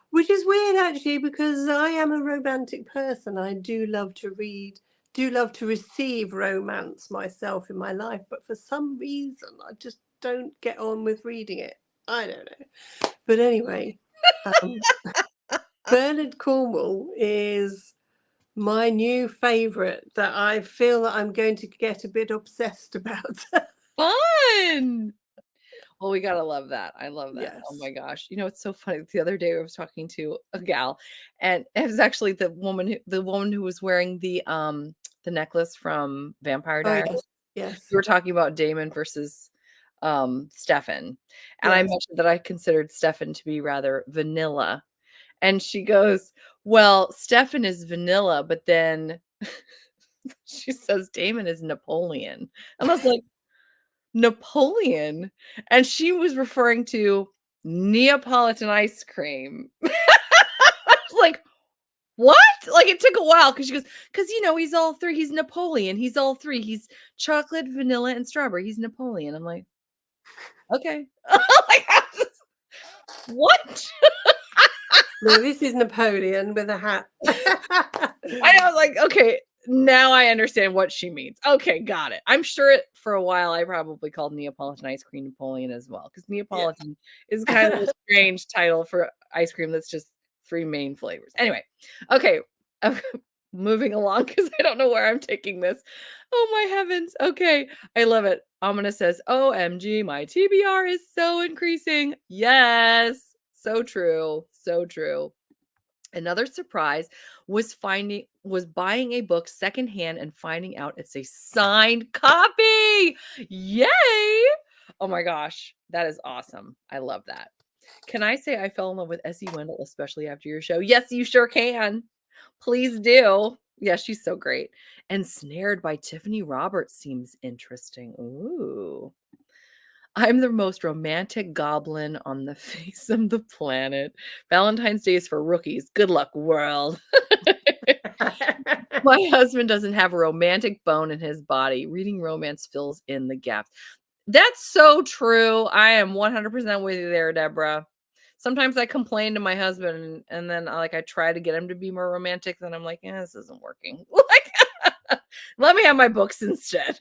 which is weird actually, because I am a romantic person. I do love to read, do love to receive romance myself in my life, but for some reason I just don't get on with reading it. I don't know. But anyway, Bernard Cornwell is my new favorite that I feel that I'm going to get a bit obsessed about. Fun. Well, we gotta love that. I love that. Oh Yes. my gosh. You know, it's so funny. The other day I was talking to a gal, and it was actually the woman who was wearing the necklace from Vampire Oh, Diaries. yes. Yes. We were talking about Damon versus Stefan. And I Yes. mentioned that I considered Stefan to be rather vanilla. And she goes, well, Stefan is vanilla, but then she says Damon is Napoleon. And I was like, Napoleon? And she was referring to Neapolitan ice cream. I was like, "What?" Like, it took a while because she goes, "'Cause, he's all 3. He's Napoleon. He's all 3. He's chocolate, vanilla, and strawberry. He's Napoleon." I'm like, "Okay." Like, I was just what? No, this is Napoleon with a hat. I was like, "Okay, now I understand what she means. Okay, got it." I'm sure for a while I probably called Neapolitan ice cream Napoleon as well, because Yes. Neapolitan is kind of a strange title for ice cream that's just 3 main flavors. Anyway, okay, moving along because I don't know where I'm taking this. Oh my heavens. Okay. I love it. Amina says, OMG, my TBR is so increasing. Yes. So true. So true. Another surprise was buying a book secondhand and finding out it's a signed copy. Yay! Oh my gosh, that is awesome. I love that. Can I say I fell in love with Essie Wendell, especially after your show? Yes, you sure can. Please do. Yeah, she's so great. And Snared by Tiffany Roberts seems interesting. Ooh. I'm the most romantic goblin on the face of the planet. Valentine's Day is for rookies. Good luck, world. My husband doesn't have a romantic bone in his body. Reading romance fills in the gaps. That's so true. I am 100% with you there, Deborah. Sometimes I complain to my husband and then I try to get him to be more romantic. Then I'm like, yeah, this isn't working. Let me have my books instead.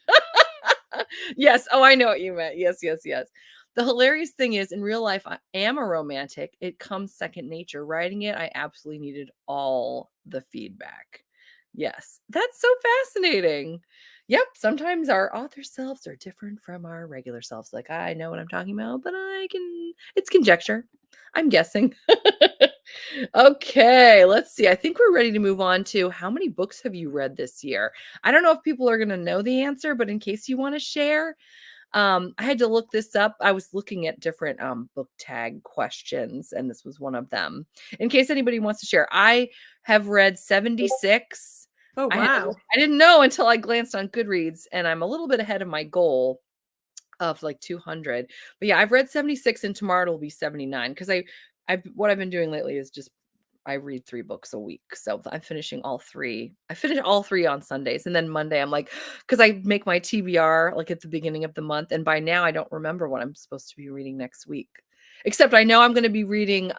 Yes. Oh, I know what you meant. Yes, yes, yes. The hilarious thing is, in real life, I am a romantic. It comes second nature. Writing it, I absolutely needed all the feedback. Yes, that's so fascinating. Yep, sometimes our author selves are different from our regular selves. Like, I know what I'm talking about, but it's conjecture. I'm guessing. Okay, let's see. I think we're ready to move on to how many books have you read this year? I don't know if people are going to know the answer, but in case you want to share, I had to look this up. I was looking at different book tag questions, and this was one of them. In case anybody wants to share, I have read 76. Oh, wow. I didn't know until I glanced on Goodreads, and I'm a little bit ahead of my goal of like 200. But yeah, I've read 76, and tomorrow it'll be 79 because what I've been doing lately is just I read 3 books a week. So I'm finishing all 3. I finish all 3 on Sundays, and then Monday I'm like, because I make my TBR like at the beginning of the month, and by now I don't remember what I'm supposed to be reading next week. Except I know I'm going to be reading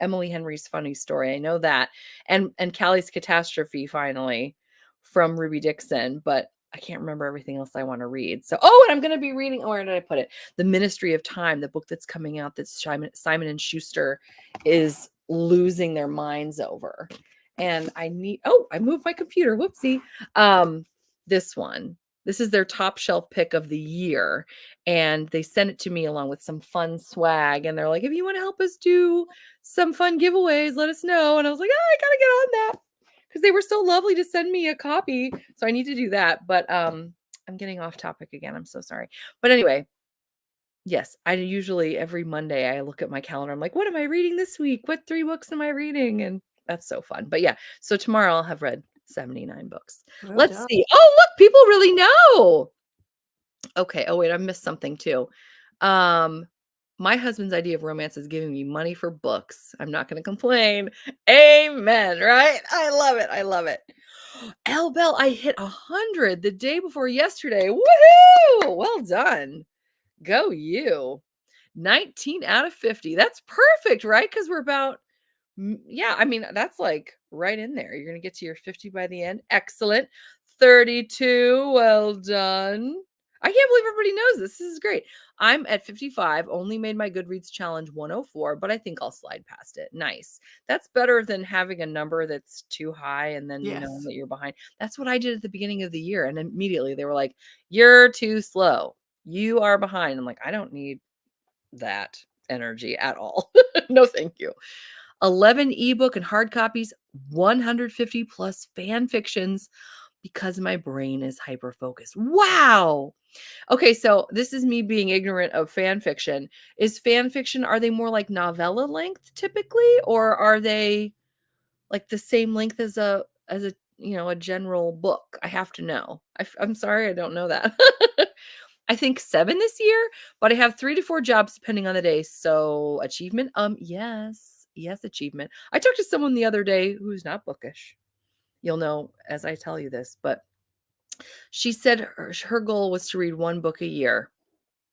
Emily Henry's Funny Story. I know that. And Callie's Catastrophe finally from Ruby Dixon, but I can't remember everything else I want to read. So, and I'm going to be reading, where did I put it? The Ministry of Time, the book that's coming out that Simon and Schuster is losing their minds over. And I moved my computer. Whoopsie. This one. This is their top shelf pick of the year. And they sent it to me along with some fun swag. And they're like, if you want to help us do some fun giveaways, let us know. And I was like, I gotta get on that because they were so lovely to send me a copy. So I need to do that. But I'm getting off topic again. I'm so sorry. But anyway, yes, I usually every Monday I look at my calendar. I'm like, what am I reading this week? What 3 books am I reading? And that's so fun. But yeah, so tomorrow I'll have read 79 books. Well Let's done. see. Oh, look, people really know. Okay. Oh, wait, I missed something too. My husband's idea of romance is giving me money for books. I'm not going to complain. Amen. Right? I love it. I love it. Elle Bell, I hit 100 the day before yesterday. Woohoo! Well done. Go you. 19 out of 50. That's perfect, right? Because we're about, yeah, I mean, that's like right in there. You're going to get to your 50 by the end. Excellent. 32. Well done. I can't believe everybody knows this. This is great. I'm at 55, only made my Goodreads challenge 104, but I think I'll slide past it. Nice. That's better than having a number that's too high and then knowing Yes. that you're behind. That's what I did at the beginning of the year. And immediately they were like, you're too slow. You are behind. I'm like, I don't need that energy at all. No, thank you. 11 ebook and hard copies, 150 plus fan fictions because my brain is hyper focused. Wow. Okay, so this is me being ignorant of fan fiction. Is fan fiction, are they more like novella length typically, or are they like the same length as a general book? I have to know. I'm sorry, I don't know that. I think 7 this year, but I have 3 to 4 jobs depending on the day. So achievement, yes, yes, achievement. I talked to someone the other day who's not bookish. You'll know as I tell you this, but she said her goal was to read 1 book a year.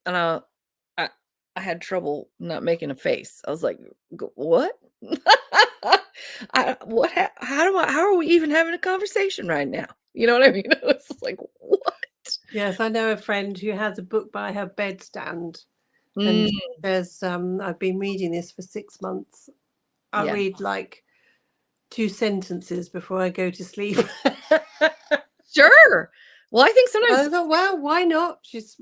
And I I had trouble not making a face. I was like, "What? How are we even having a conversation right now?" You know what I mean? It's like, "What?" Yes, I know a friend who has a book by her bedstand, and Mm, there's I've been reading this for 6 months. I yeah. read like 2 sentences before I go to sleep. Sure. Well, I think sometimes, I thought, well, why not? She's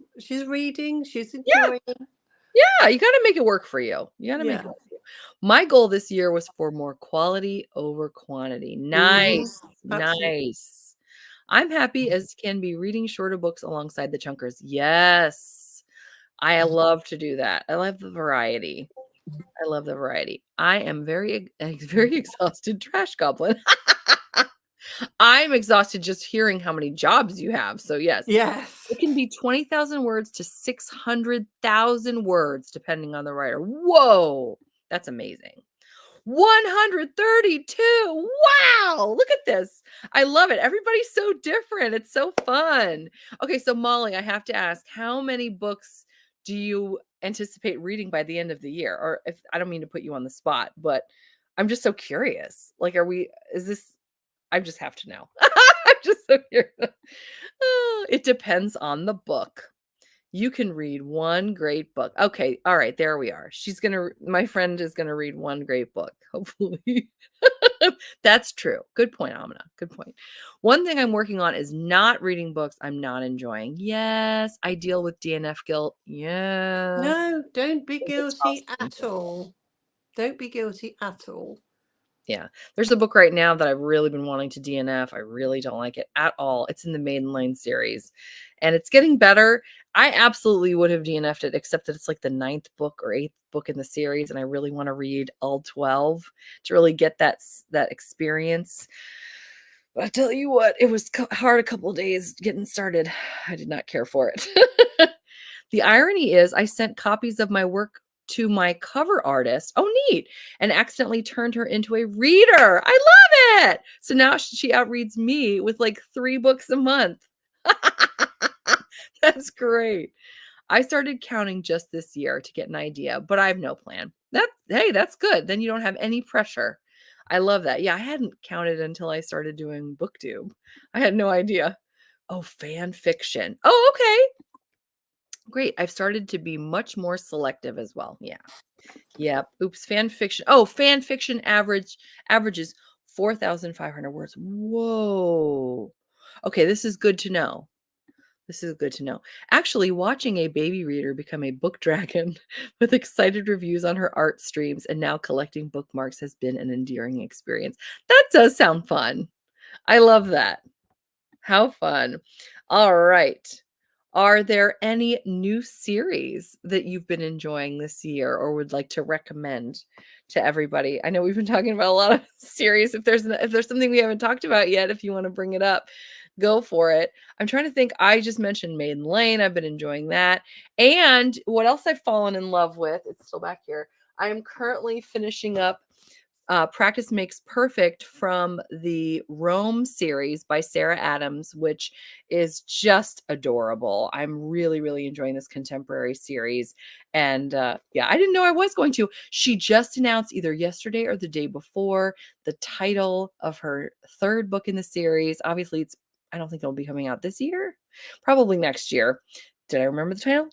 reading, she's yeah, enjoying. yeah, you gotta make it work for you. You gotta make it Yeah. work for you. My goal this year was for more quality over quantity. Nice, Absolutely. nice. I'm happy as can be reading shorter books alongside the chunkers. Yes. I love to do that. I love the variety. I love the variety. I am very exhausted trash goblin. I'm exhausted just hearing how many jobs you have. So yes, Yes. it can be 20,000 words to 600,000 words depending on the writer. Whoa, that's amazing. 132. Wow, look at this. I love it. Everybody's so different. It's so fun. Okay, so Molly, I have to ask, how many books do you anticipate reading by the end of the year? Or if I don't mean to put you on the spot, but I'm just so curious. Like, is this, I just have to know. I'm just so curious. It depends on the book. You can read one great book. Okay, all right, there we are. My friend is gonna read one great book, hopefully. That's true. Good point, Amina. Good point. One thing I'm working on is not reading books I'm not enjoying. Yes, I deal with DNF guilt. Yes. No, don't be It's guilty exhausting. at all. Don't be guilty at all. Yeah. There's a book right now that I've really been wanting to DNF. I really don't like it at all. It's in the Maiden Lane series, and it's getting better. I absolutely would have DNF'd it, except that it's like the 9th book or 8th book in the series, and I really want to read all 12 to really get that experience. But I tell you what, it was hard a couple of days getting started. I did not care for it. The irony is I sent copies of my work to my cover artist. Oh, neat. And accidentally turned her into a reader. I love it. So now she outreads me with like 3 books a month. That's great. I started counting just this year to get an idea, but I have no plan. Hey, that's good. Then you don't have any pressure. I love that. Yeah, I hadn't counted until I started doing BookTube. I had no idea. Oh, fan fiction. Oh, okay. Great. I've started to be much more selective as well. Yeah. Yep. Oops. Fan fiction. Oh, fan fiction averages 4,500 words. Whoa. Okay, this is good to know. This is good to know. Actually, watching a baby reader become a book dragon with excited reviews on her art streams and now collecting bookmarks has been an endearing experience. That does sound fun. I love that. How fun. All right. Are there any new series that you've been enjoying this year or would like to recommend to everybody? I know we've been talking about a lot of series. If there's something we haven't talked about yet, if you want to bring it up, go for it. I'm trying to think. I just mentioned Maiden Lane. I've been enjoying that. And what else I've fallen in love with, it's still back here. I am currently finishing up Practice Makes Perfect from the Rome series by Sarah Adams, which is just adorable. I'm really, really enjoying this contemporary series. And yeah, I didn't know I was going to. She just announced either yesterday or the day before the title of her 3rd book in the series. Obviously, I don't think it'll be coming out this year, probably next year. Did I remember the title?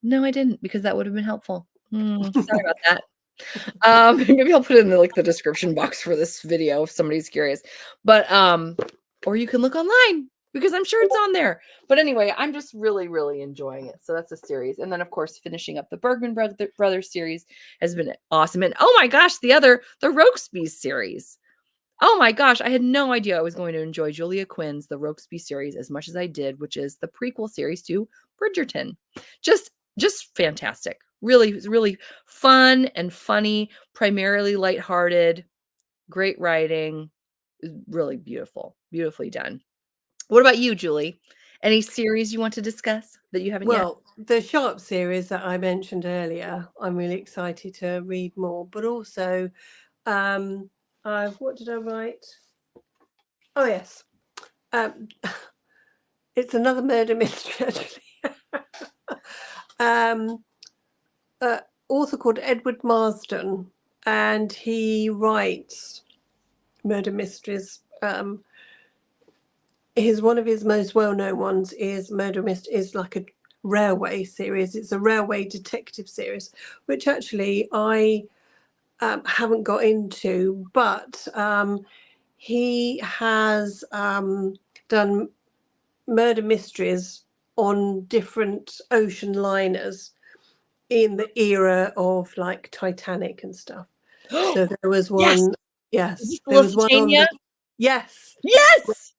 No, I didn't, because that would have been helpful. Sorry about that. Maybe I'll put it in the description box for this video if somebody's curious. But or you can look online because I'm sure it's on there. But anyway, I'm just really, really enjoying it. So that's a series. And then of course, finishing up the Bergman Brothers series has been awesome. And oh my gosh, the Rokesby series. Oh my gosh, I had no idea I was going to enjoy Julia Quinn's The Rokesby series as much as I did, which is the prequel series to Bridgerton. Just fantastic. Really, really fun and funny, primarily lighthearted, great writing, really beautiful, beautifully done. What about you, Julie? Any series you want to discuss that you haven't yet? Well, the Sharp series that I mentioned earlier, I'm really excited to read more. But also, what did I write? Oh yes, um, it's another murder mystery actually. um, Author called Edward Marsden, and he writes murder mysteries. One of his most well-known ones is Murder Mystery, is like a railway series. It's a railway detective series, which actually I haven't got into, but he has done murder mysteries on different ocean liners in the era of like Titanic and stuff. So there was Yes. one, Is yes, this the there was one on Lusitania? the, yes, Yes.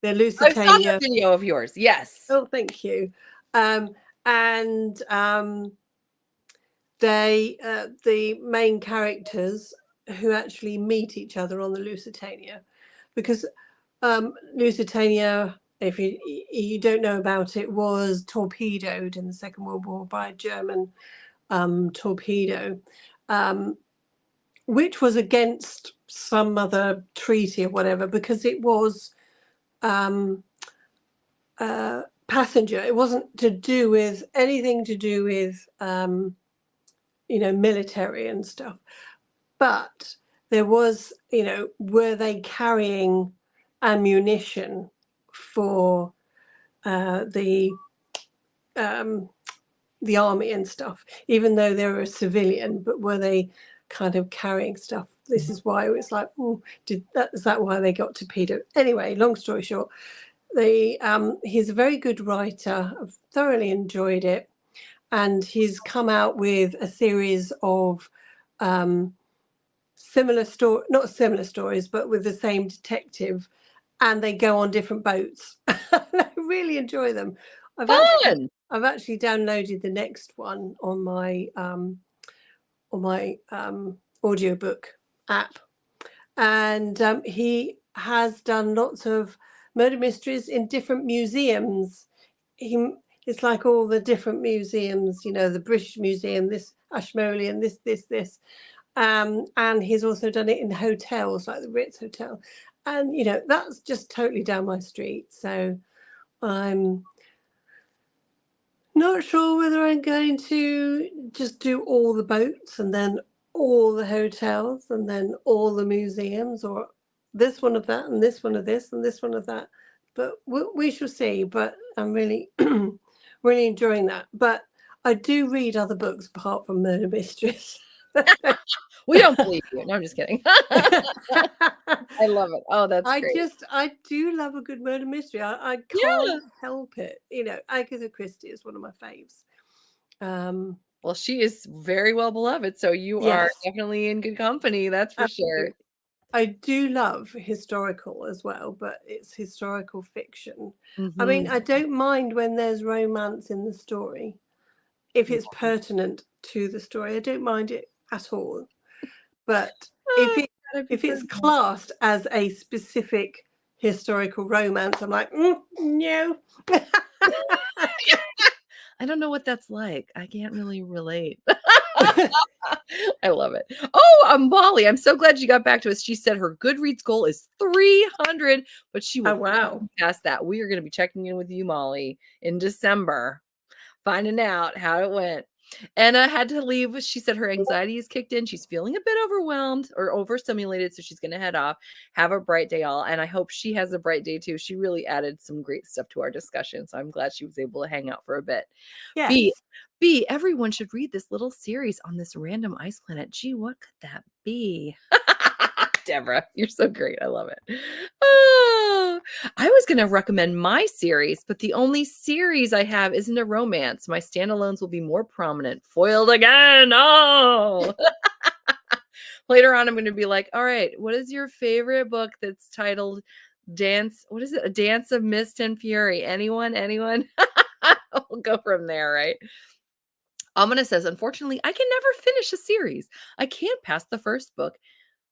the I saw that Lusitania. video of yours. Yes. Oh, thank you. And they, the main characters who actually meet each other on the Lusitania, because Lusitania, if you don't know about it, was torpedoed in the Second World War by a German torpedo, which was against some other treaty or whatever, because it was passenger. It wasn't to do with anything to do with military and stuff. But there was, were they carrying ammunition for the army and stuff, even though they were a civilian, but were they kind of carrying stuff? This is why it's like, is that why they got torpedoed? Anyway, long story short, he's a very good writer. I've thoroughly enjoyed it, and he's come out with a series of not similar stories, but with the same detective, and they go on different boats. I really enjoy them. Fun. I've actually downloaded the next one on my audiobook app, and he has done lots of murder mysteries in different museums. It's like all the different museums, the British Museum, this Ashmolean, this. And he's also done it in hotels like the Ritz Hotel. And, that's just totally down my street. So I'm not sure whether I'm going to just do all the boats and then all the hotels and then all the museums, or this one of that and this one of this and this one of that. But we shall see. But I'm really, really enjoying that. But I do read other books apart from murder mysteries. We don't believe you. No, I'm just kidding. I love it. Oh, that's great. I do love a good murder mystery. I Yeah. can't help it. Agatha Christie is one of my faves. Well, she is very well beloved, so you are Yes, definitely in good company, that's for sure. absolutely. I do love historical as well, but it's historical fiction. I mean, Mhm. I don't mind when there's romance in the story, if Yeah. it's pertinent to the story. I don't mind it at all. But Oh, if it's it gotta be if it's personal. classed as a specific historical romance, I'm like, no. I don't know what that's like. I can't really relate. I love it. Oh, Molly, I'm so glad you got back to us. She said her Goodreads goal is 300, but she Oh, will wow. pass that. We are gonna be checking in with you, Molly, in December, finding out how it went. And I had to leave. She said her anxiety is kicked in. She's feeling a bit overwhelmed or overstimulated, so she's gonna head off. Have a bright day, all. And I hope she has a bright day too. She really added some great stuff to our discussion, so I'm glad she was able to hang out for a bit. B, Yes. everyone should read this little series on this random ice planet. Gee, what could that be? Deborah, you're so great. I love it. Oh, I was going to recommend my series, but the only series I have isn't a romance. My standalones will be more prominent. Foiled again. Oh, later on, I'm going to be like, all right, what is your favorite book that's titled Dance? What is it? A Dance of Mist and Fury. Anyone? Anyone? We'll go from there, right? Amina says, unfortunately, I can never finish a series. I can't pass the first book.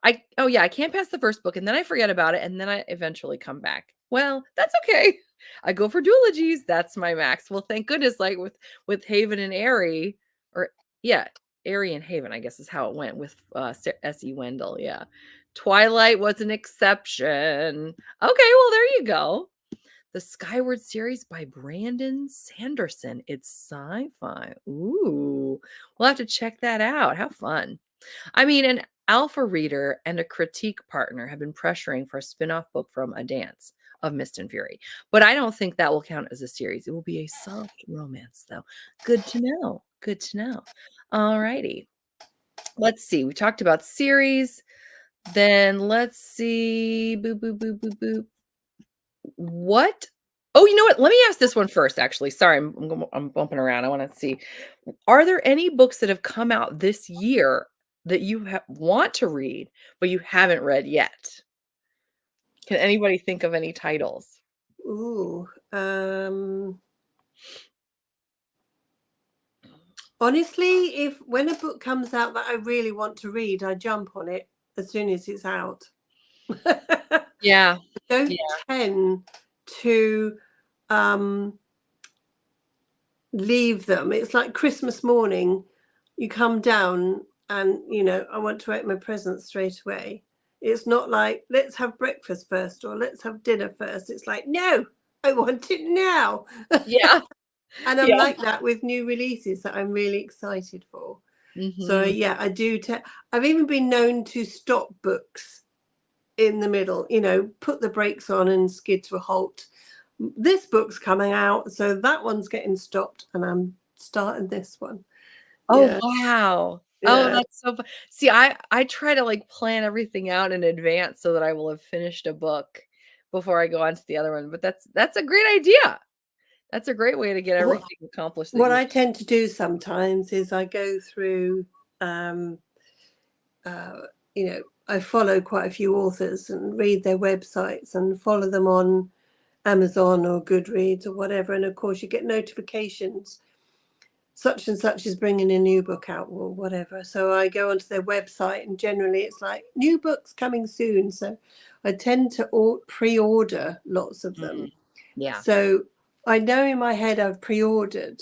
I can't pass the first book and then I forget about it and then I eventually come back. Well, that's okay. I go for duologies. That's my max. Well, thank goodness, like with Haven and Airy, or yeah, Airy and Haven, I guess is how it went with S.E. Wendell. Yeah. Twilight was an exception. Okay, well, there you go. The Skyward series by Brandon Sanderson. It's sci-fi. Ooh, we'll have to check that out. How fun. I mean, an alpha reader and a critique partner have been pressuring for a spin-off book from A Dance of Mist and Fury, but I don't think that will count as a series. It will be a soft romance, though. Good to know. Good to know. All righty. let's see. We talked about series. Then let's see. Boop, boop, boop, boop, boop. What? Oh, you know what? Let me ask this one first, actually. Sorry, I'm bumping around. I want to see. Are there any books that have come out this year that you want to read, but you haven't read yet? Can anybody think of any titles? Ooh. Honestly, if when a book comes out that I really want to read, I jump on it as soon as it's out. I Yeah. don't Yeah. tend to leave them. It's like Christmas morning. You come down and, I want to open my presents straight away. It's not like, let's have breakfast first or let's have dinner first. It's like, no, I want it now. Yeah. And I'm Yeah. like that with new releases that I'm really excited for. So Mhm. yeah, I do. I've even been known to stop books in the middle, put the brakes on and skid to a halt. This book's coming out, so that one's getting stopped, and I'm starting this one. Oh, Yeah, wow. Oh, yeah. that's so fu see, I try to, like, plan everything out in advance so that I will have finished a book before I go on to the other one, but that's a great idea. That's a great way to get What everything accomplished that what you I tend to do sometimes is I go through, um, uh, I follow quite a few authors and read their websites and follow them on Amazon or Goodreads or whatever. And of course, you get notifications such and such is bringing a new book out or whatever. So I go onto their website and generally it's like new books coming soon. So I tend to pre-order lots of them. Mm, yeah. So I know in my head I've pre-ordered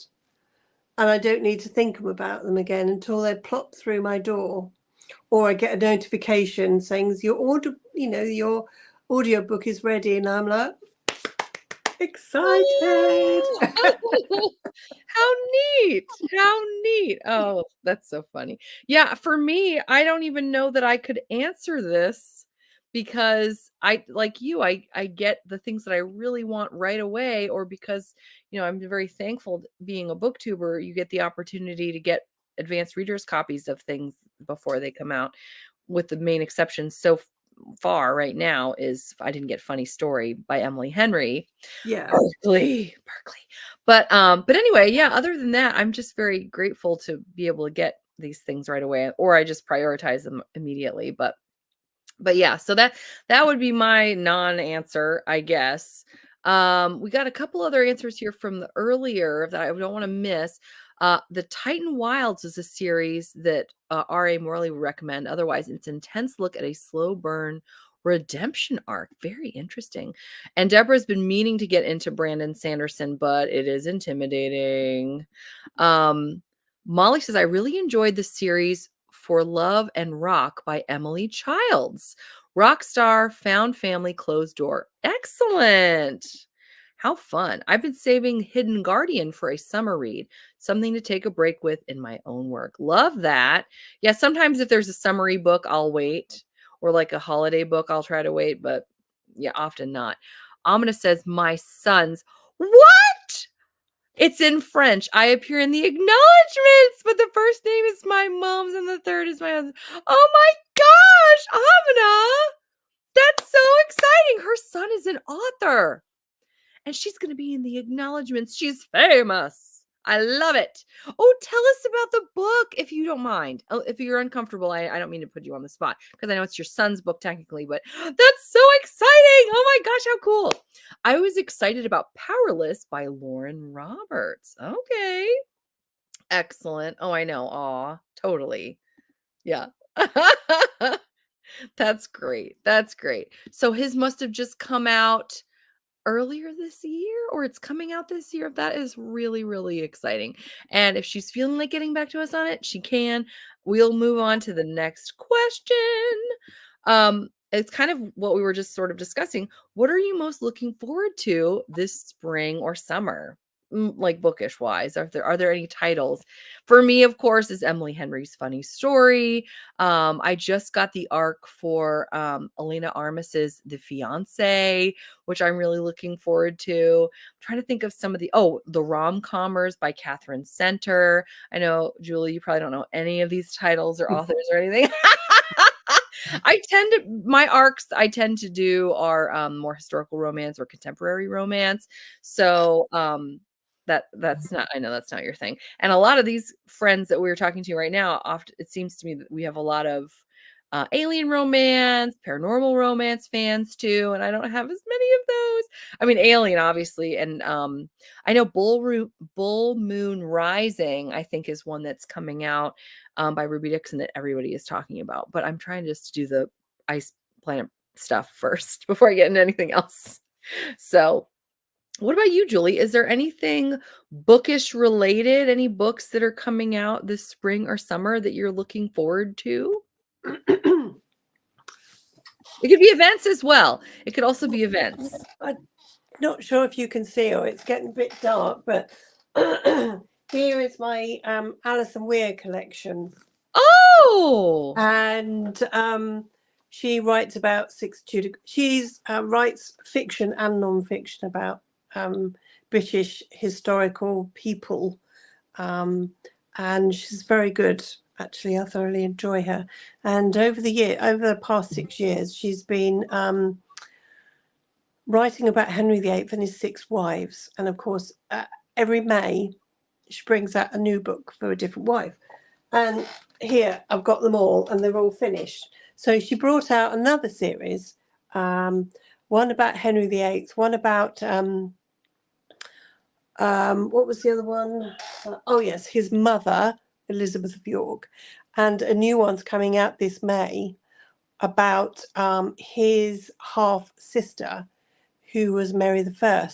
and I don't need to think about them again until they plop through my door or I get a notification saying your order, your audiobook is ready and I'm like excited. Oh, how neat, how neat. Oh, that's so funny. Yeah, for me, I don't even know that I could answer this because I like you, I get the things that I really want right away or because, I'm very thankful being a booktuber, you get the opportunity to get advanced readers copies of things before they come out, with the main exception so far right now is I Didn't Get Funny Story by Emily Henry. Yeah. Berkeley. But anyway, yeah, other than that, I'm just very grateful to be able to get these things right away, or I just prioritize them immediately. But yeah, so that would be my non-answer, I guess. We got a couple other answers here from the earlier that I don't want to miss. The Titan Wilds is a series that R.A. Morley would recommend. Otherwise, it's an intense look at a slow burn redemption arc. Very interesting. And Deborah's been meaning to get into Brandon Sanderson, but it is intimidating. Um, Molly says, I really enjoyed the series For Love and Rock by Emily Childs. Rock star, found family, closed door. Excellent. How fun. I've been saving Hidden Guardian for a summer read, something to take a break with in my own work. Love that. Yeah, sometimes if there's a summary book, I'll wait, or like a holiday book, I'll try to wait, but yeah, often not. Amina says, my sons. What? It's in French. I appear in the acknowledgments, but the first name is my mom's and the third is my husband. Oh my gosh, Amina! That's so exciting. Her son is an author and she's going to be in the acknowledgments. She's famous. I love it. Oh, tell us about the book if you don't mind. Oh, if you're uncomfortable, I don't mean to put you on the spot because I know it's your son's book technically, but that's so exciting. Oh my gosh, how cool. I was excited about Powerless by Lauren Roberts. Okay. Excellent. Oh, I know. Aw, totally. Yeah. That's great. That's great. So his must have just come out earlier this year or it's coming out this year. That is really, really exciting. And if she's feeling like getting back to us on it, she can. We'll move on to the next question. It's kind of what we were just sort of discussing. What are you most looking forward to this spring or summer? like bookish wise? Are there any titles? For me, of course, is Emily Henry's Funny Story. I just got the arc for Elena Armis's The Fiance, which I'm really looking forward to. I'm trying to think of some of the rom-commers by Catherine Center. I know, Julie, you probably don't know any of these titles or authors or anything. My arcs I tend to do are more historical romance or contemporary romance. So that's not, I know that's not your thing. And a lot of these friends that we were talking to right now, often it seems to me that we have a lot of alien romance, paranormal romance fans too, and I don't have as many of those. I mean, Alien obviously, and I know Bull Moon Rising, I think, is one that's coming out by Ruby Dixon that everybody is talking about. But I'm trying just to do the Ice Planet stuff first before I get into anything else. So, what about you, Julie? Is there anything bookish related? Any books that are coming out this spring or summer that you're looking forward to? It could be events as well. It could also be events. I'm not sure if you can see, or it's getting a bit dark, but here is my Alison Weir collection. Oh! And she writes about she's writes fiction and non-fiction about British historical people, and she's very good. Actually, I thoroughly enjoy her. And over the past 6 years, she's been writing about Henry VIII and his 6 wives. And of course, every May, she brings out a new book for a different wife. And here I've got them all, and they're all finished. So she brought out another series, one about Henry VIII, one about what was the other one? Oh yes, his mother, Elizabeth of York, and a new one's coming out this May about his half sister, who was Mary I.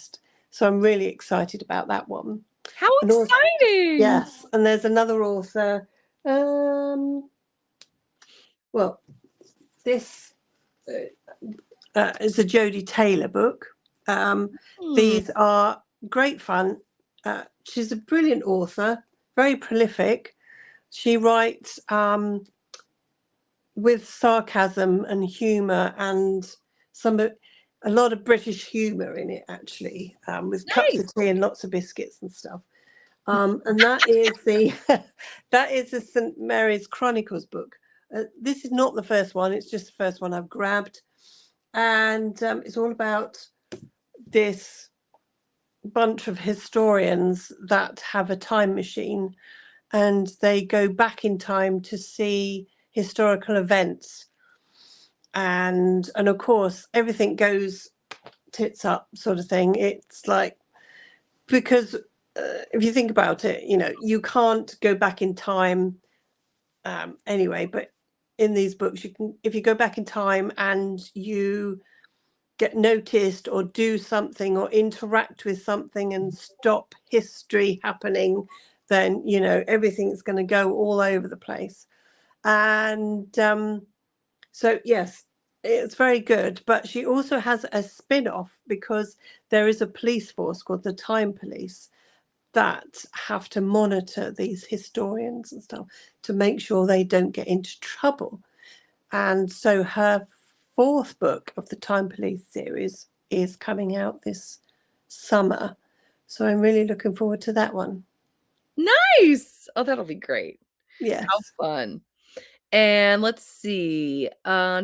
So I'm really excited about that one. How exciting! Yes, and there's another author. Well, this is a Jodie Taylor book. These are great fun. She's a brilliant author, very prolific. She writes with sarcasm and humour, and a lot of British humour in it, actually, with cups of tea and lots of biscuits and stuff. And that is the St Mary's Chronicles book. This is not the first one; it's just the first one I've grabbed, and it's all about this bunch of historians that have a time machine, and they go back in time to see historical events, and of course everything goes tits up, sort of thing. It's like, because if you think about it, you can't go back in time anyway, but in these books you can. If you go back in time and you get noticed or do something or interact with something and stop history happening, then everything's going to go all over the place. And so yes, it's very good. But she also has a spin-off, because there is a police force called the Time Police that have to monitor these historians and stuff to make sure they don't get into trouble. And so her 4th book of the Time Police series is coming out this summer. So I'm really looking forward to that one. Nice. Oh, that'll be great. Yes. How fun. And let's see. I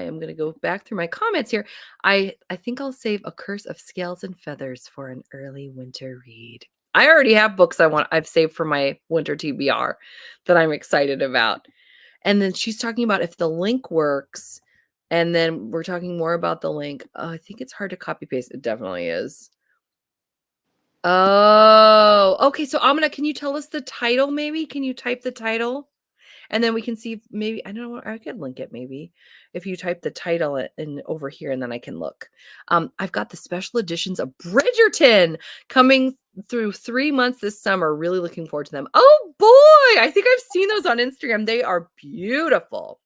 am going to go back through my comments here. I think I'll save A Curse of Scales and Feathers for an early winter read. I already have books I've saved for my winter TBR that I'm excited about. And then she's talking about if the link works, and then we're talking more about the link. I think it's hard to copy paste. It definitely is. Oh, okay. So can you tell us the title maybe? Can you type the title? And then we can see if maybe, I don't know, I could link it maybe if you type the title in over here, and then I can look. I've got the special editions of Bridgerton coming through 3 months this summer. Really looking forward to them. Oh boy, I think I've seen those on Instagram. They are beautiful.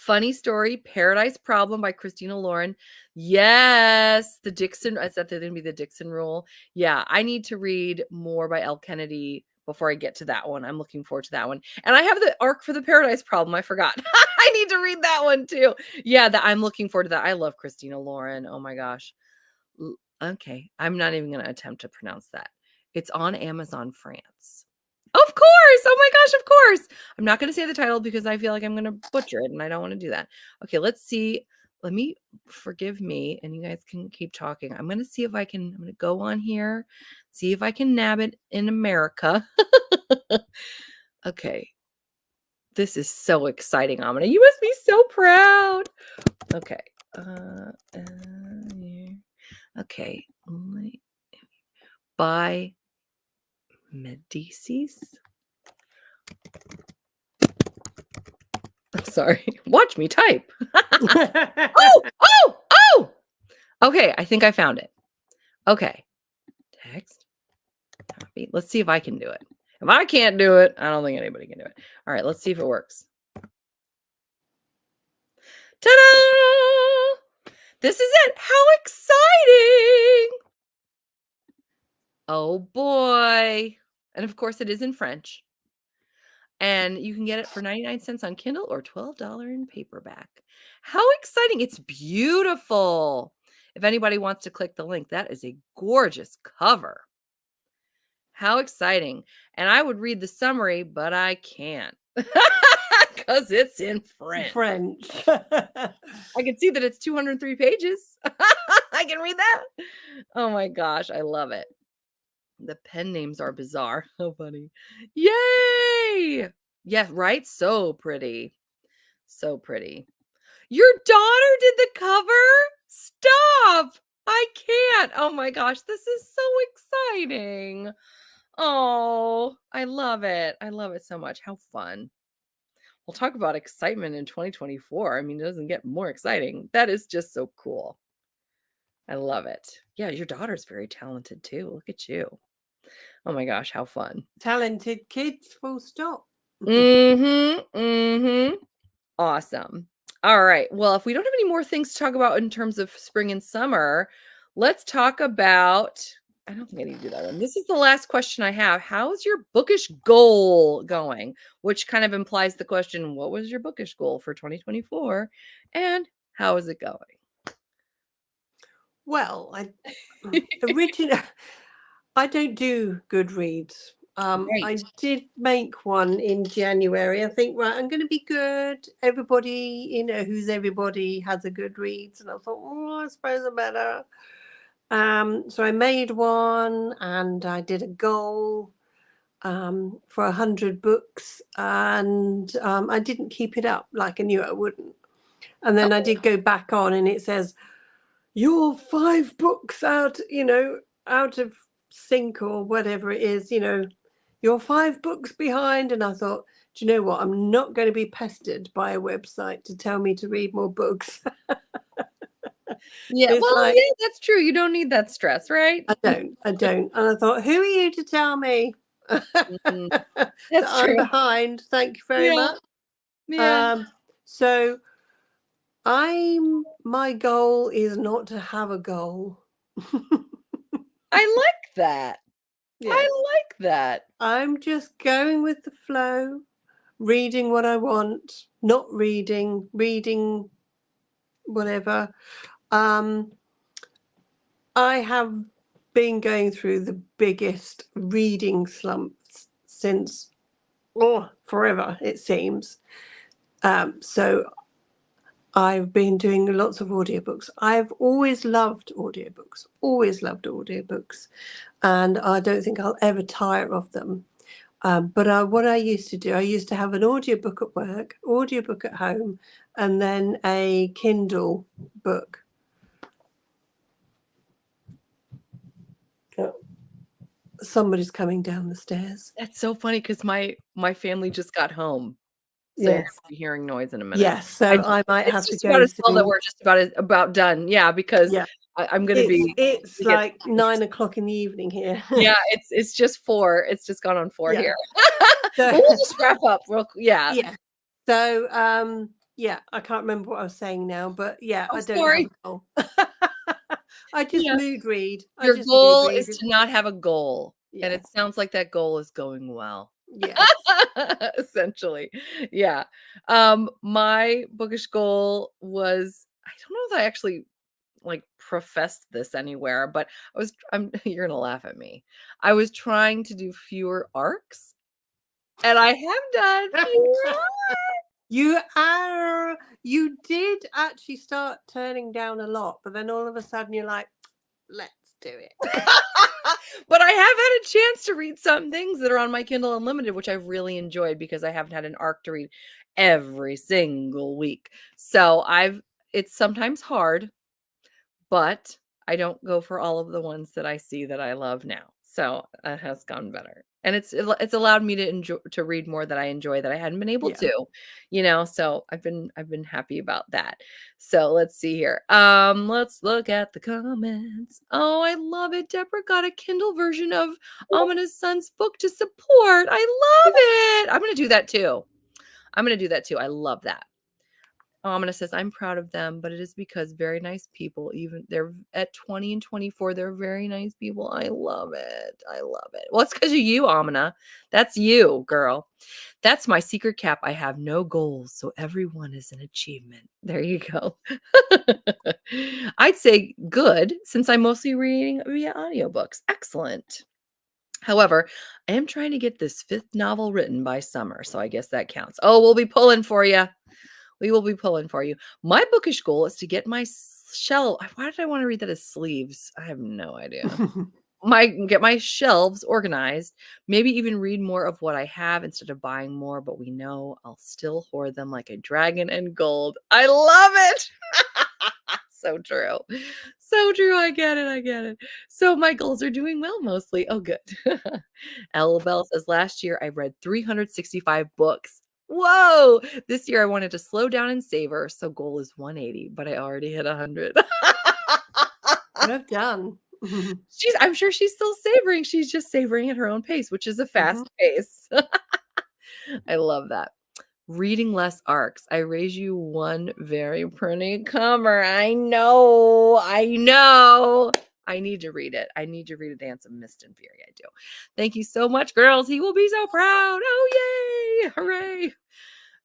Funny Story, Paradise Problem by Christina Lauren. Yes, the Dixon. I said there's going to be the Dixon Rule. Yeah, I need to read more by Elle Kennedy before I get to that one. I'm looking forward to that one. And I have the Arc for the Paradise Problem. I forgot. I need to read that one too. Yeah, I'm looking forward to that. I love Christina Lauren. Oh my gosh. Okay, I'm not even going to attempt to pronounce that. It's on Amazon France. Of course! Oh my gosh, of course! I'm not gonna say the title because I feel like I'm gonna butcher it, and I don't wanna do that. Okay, let's see. Forgive me, and you guys can keep talking. I'm gonna see if I'm gonna go on here, see if I can nab it in America. Okay. This is so exciting, Amina. You must be so proud. Okay. Yeah. Okay. By Medicis. I'm sorry. Watch me type. Oh! Okay, I think I found it. Okay. Text. Copy. Let's see if I can do it. If I can't do it, I don't think anybody can do it. All right, let's see if it works. Ta-da! This is it. How exciting! Oh boy. And of course, it is in French. And you can get it for 99 cents on Kindle or $12 in paperback. How exciting. It's beautiful. If anybody wants to click the link, that is a gorgeous cover. How exciting. And I would read the summary, but I can't because it's in French. I can see that it's 203 pages. I can read that. Oh my gosh, I love it. The pen names are bizarre. So funny. Yay! Yeah, right? So pretty. So pretty. Your daughter did the cover? Stop! I can't. Oh my gosh, this is so exciting. Oh, I love it. I love it so much. How fun. We'll talk about excitement in 2024. I mean, it doesn't get more exciting. That is just so cool. I love it. Yeah, your daughter's very talented too. Look at you. Oh my gosh, how fun. Talented kids, full stop. Awesome. All right. Well, if we don't have any more things to talk about in terms of spring and summer, let's talk about. I don't think I need to do that one. This is the last question I have. How's your bookish goal going? Which kind of implies the question, what was your bookish goal for 2024? And how is it going? Well, I don't do Goodreads. I Right. did make one in January. I think, right, I'm going to be good. Everybody, who's everybody has a Goodreads. And I thought, I suppose I better. So I made one and I did a goal for 100 books. And I didn't keep it up like I knew I wouldn't. And then I did go back on and it says, you're 5 books out of sync or whatever it is, you're 5 books behind. And I thought, do you know what? I'm not going to be pestered by a website to tell me to read more books. Yeah, well, yeah, that's true. You don't need that stress, right? I don't. And I thought, who are you to tell me Mhm. that That's I'm true. behind? Thank you very much. Yeah. So my goal is not to have a goal. I like that. Yes. I like that. I'm just going with the flow, reading what I want, not reading whatever. I have been going through the biggest reading slumps since forever, it seems. So I've been doing lots of audiobooks. I've always loved audiobooks, and I don't think I'll ever tire of them. But what I used to do, I used to have an audiobook at work, audiobook at home, and then a Kindle book. Oh, somebody's coming down the stairs. That's so funny because my family just got home. So you're gonna Yes. be hearing noise in a minute. Yes, so I might It's have to just go about as well that soon. we're just about done. Yeah, because Yeah. I'm gonna be. It's like 9 o'clock in the evening here. Yeah, it's just 4. It's just gone on 4 Yeah. here. So- We'll just wrap up real. Yeah. Yeah. So Yeah, I can't remember what I was saying now, but yeah, Oh, I don't have sorry. a goal. I just Yeah. mood read. I Your just mood goal read. is to not have a goal, and it Yes. sounds like that goal is going well. Yes. Essentially. Yeah. My bookish goal was I don't know if I actually, like, professed this anywhere, but I'm you're gonna laugh at me. I was trying to do fewer arcs, and I have done fewer. You did actually start turning down a lot, but then all of a sudden you're like, let's do it. But I have had a chance to read some things that are on my Kindle Unlimited, which I've really enjoyed because I haven't had an arc to read every single week. So it's sometimes hard, but I don't go for all of the ones that I see that I love now. So it has gone better. And it's allowed me to read more that I enjoy that I hadn't been able Yeah. to, so I've been happy about that. So let's see here. Let's look at the comments. Oh, I love it. Deborah got a Kindle version of Amina's son's book to support. I love it. I'm gonna do that too. I love that. Amina says, I'm proud of them, but it is because very nice people, even they're at 20 and 24, they're very nice people. I love it. I love it. Well, it's because of you, Amina. That's you, girl. That's my secret cap. I have no goals, so everyone is an achievement. There you go. I'd say good, since I'm mostly reading via audiobooks. Excellent. However, I am trying to get this fifth novel written by summer, so I guess that counts. Oh, we'll be pulling for you. We will be pulling for you. My bookish goal is to get my shelf. Why did I want to read that as sleeves? I have no idea. Get my shelves organized, maybe even read more of what I have instead of buying more, but we know I'll still hoard them like a dragon and gold. I love it. So true. So true. I get it. I get it. So my goals are doing well mostly. Oh, good. Ella Bell says last year I read 365 books. Whoa! This year I wanted to slow down and savor, so goal is 180, but I already hit 100. Well done. I'm sure she's still savoring. She's just savoring at her own pace, which is a Mhm. fast pace. I love that. Reading less arcs. I raise you one very pretty cover. I know. I know. I need to read it. I need to read A Dance of Mist and Fury. I do. Thank you so much, girls. He will be so proud. Oh, yay. Hooray.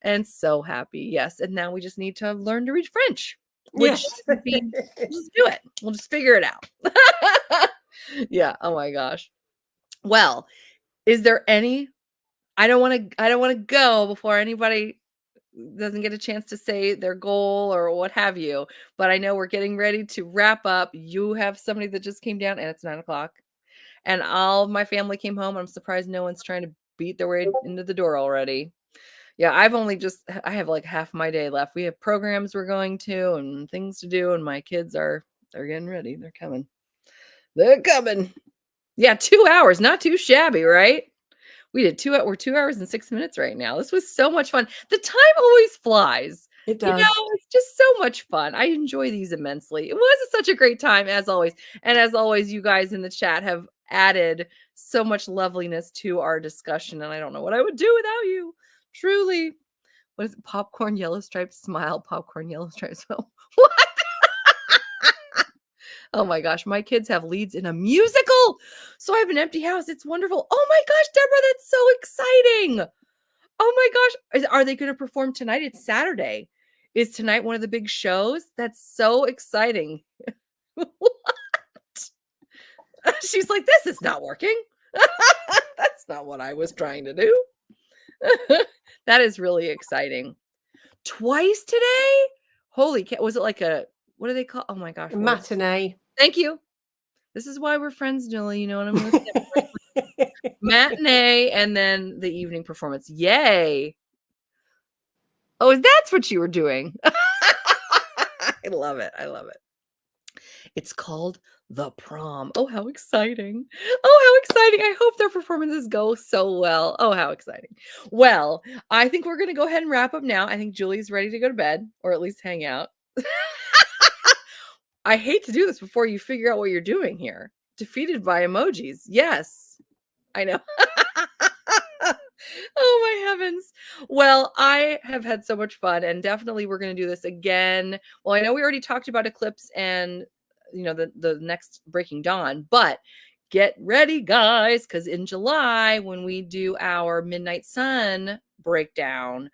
And so happy. Yes. And now we just need to learn to read French, which Yes. would be, we'll just do it. We'll just figure it out. Yeah. Oh my gosh. Well, is there any I don't want to go before anybody doesn't get a chance to say their goal or what have you. But I know we're getting ready to wrap up. You have somebody that just came down and it's 9 o'clock. And all of my family came home. I'm surprised no one's trying to beat their way into the door already. Yeah, I have like half my day left. We have programs we're going to and things to do, and my kids they're getting ready. They're coming. They're coming. Yeah, 2 hours, not too shabby, right? We're 2 hours and 6 minutes right now. This was so much fun. The time always flies. It does. It's just so much fun. I enjoy these immensely. It was such a great time as always. And as always, you guys in the chat have added so much loveliness to our discussion, and I don't know what I would do without you. Truly. What is it? Popcorn yellow striped smile, popcorn yellow striped smile. What? Oh my gosh, my kids have leads in a musical. So I have an empty house. It's wonderful. Oh my gosh, Deborah, that's so exciting. Oh my gosh. Are they going to perform tonight? It's Saturday. Is tonight one of the big shows? That's so exciting. She's like, this is not working. That's not what I was trying to do. That is really exciting. Twice today? Holy cow. Was it like what do they call? Oh my gosh. Matinee. Thank you. This is why we're friends, Julie. You know what I'm going to say? Matinee and then the evening performance. Yay. Oh, that's what you were doing. I love it. I love it. It's called The Prom. Oh, how exciting. Oh, how exciting. I hope their performances go so well. Oh, how exciting. Well, I think we're going to go ahead and wrap up now. I think Julie's ready to go to bed or at least hang out. I hate to do this before you figure out what you're doing here. Defeated by emojis. Yes, I know. Oh my heavens. Well, I have had so much fun, and definitely we're gonna do this again. Well, I know we already talked about Eclipse and, the next Breaking Dawn, but get ready, guys, because in July, when we do our Midnight Sun breakdown,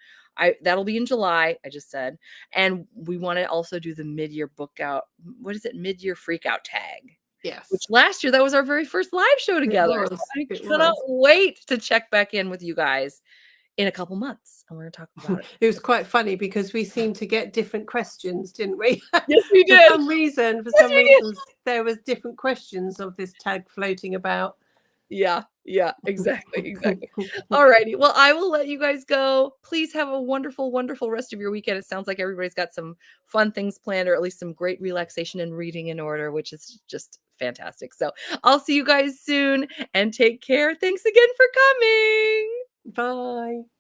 that'll be in July, I just said, and we wanna also do the mid-year book out what is it? Mid-year freak out tag, which Yes, last year, that was our very first live show it together, so was. I It cannot was. wait to check back in with you guys in a couple months, and we're gonna talk about it. It was quite funny because we seemed to get different questions, didn't we? Yes, we For did. some reason, Yes, we did. there was different questions of this tag floating about. Yeah, yeah, exactly, exactly. Alrighty, well, I will let you guys go. Please have a wonderful, wonderful rest of your weekend. It sounds like everybody's got some fun things planned, or at least some great relaxation and reading in order, which is just fantastic. So I'll see you guys soon and take care. Thanks again for coming. Bye.